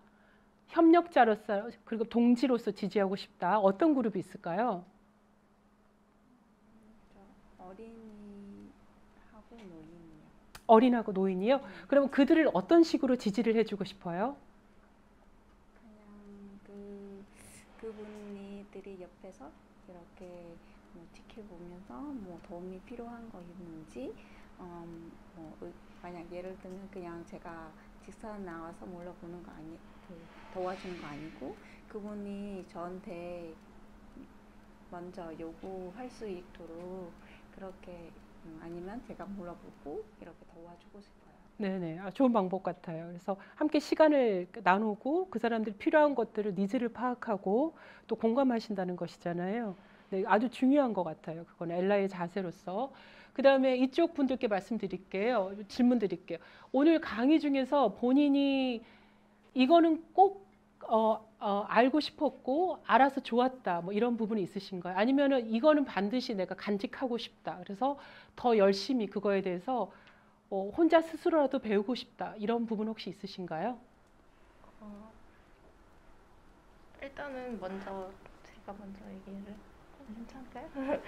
협력자로서 그리고 동지로서 지지하고 싶다. 어떤 그룹이 있을까요? 어린이하고 노인이요. 어린하고 노인이요? 그러면 그들을 어떤 식으로 지지를 해주고 싶어요? 그냥 그분들이 옆에서 이렇게 뭐 지켜보면서 뭐 도움이 필요한 거 있는지 만약 예를 들면 그냥 제가 직선 나와서 물어보는 거 도와주는 거 아니고 그분이 저한테 먼저 요구할 수 있도록 그렇게 아니면 제가 물어보고 이렇게 도와주고 싶어요. 네네, 좋은 방법 같아요. 그래서 함께 시간을 나누고 그 사람들이 필요한 것들을 니즈를 파악하고 또 공감하신다는 것이잖아요. 네, 아주 중요한 것 같아요. 그건 엘라의 자세로서. 그 다음에 이쪽 분들께 말씀드릴게요. 질문 드릴게요. 오늘 강의 중에서 본인이 이거는 꼭 알고 싶었고 알아서 좋았다 뭐 이런 부분이 있으신가요? 아니면은 이거는 반드시 내가 간직하고 싶다. 그래서 더 열심히 그거에 대해서 혼자 스스로라도 배우고 싶다. 이런 부분 혹시 있으신가요? 일단은 제가 먼저 얘기를 괜찮을까요?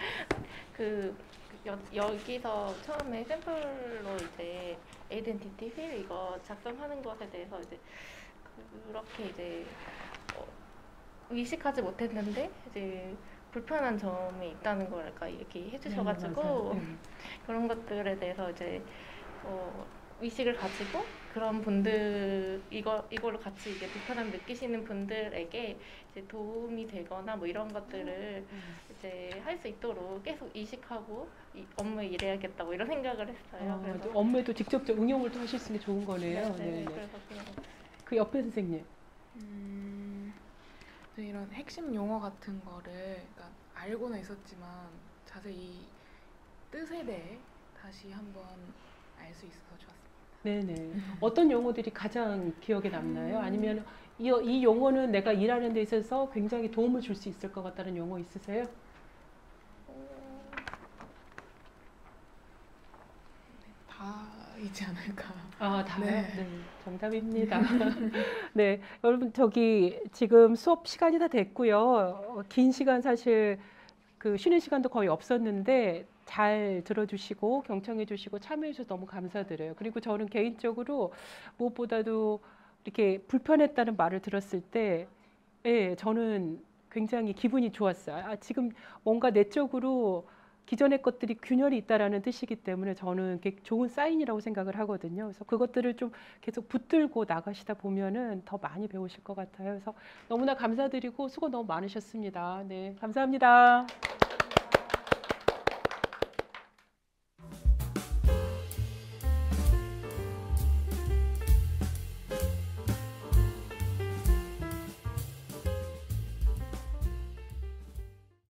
여기서 처음에 샘플로 이제 아이덴티티 휠 이거 작성하는 것에 대해서 이제 그렇게 이제 의식하지 못했는데 이제 불편한 점이 있다는 걸 약간 이렇게 해주셔가지고 그런 것들에 대해서 이제 의식을 가지고 그런 분들 이걸로 같이 이제 불편함 느끼시는 분들에게 이제 도움이 되거나 뭐 이런 것들을 이제 할 수 있도록 계속 의식하고 업무에 일해야겠다고 이런 생각을 했어요. 그래서 업무에도 직접적 응용을 또 하실 수 있는 좋은 거네요. 네. 그래서 그냥 그 옆에 선생님. 이런 핵심 용어 같은 거를 그러니까 알고는 있었지만 자세히 뜻에 대해 다시 한번 알 수 있어서 좋았습니다. 네네. 어떤 용어들이 가장 기억에 남나요? 아니면 이 용어는 내가 일하는 데 있어서 굉장히 도움을 줄 수 있을 것 같다는 용어 있으세요? 다이지 않을까. 다. 네. 네, 정답입니다. 네, 여러분 지금 수업 시간이 다 됐고요. 긴 시간 사실 그 쉬는 시간도 거의 없었는데 잘 들어주시고 경청해주시고 참여해주셔서 너무 감사드려요. 그리고 저는 개인적으로 무엇보다도 이렇게 불편했다는 말을 들었을 때, 저는 굉장히 기분이 좋았어요. 지금 뭔가 내적으로 기존의 것들이 균열이 있다라는 뜻이기 때문에 저는 좋은 사인이라고 생각을 하거든요. 그래서 그것들을 좀 계속 붙들고 나가시다 보면은 더 많이 배우실 것 같아요. 그래서 너무나 감사드리고 수고 너무 많으셨습니다. 네, 감사합니다.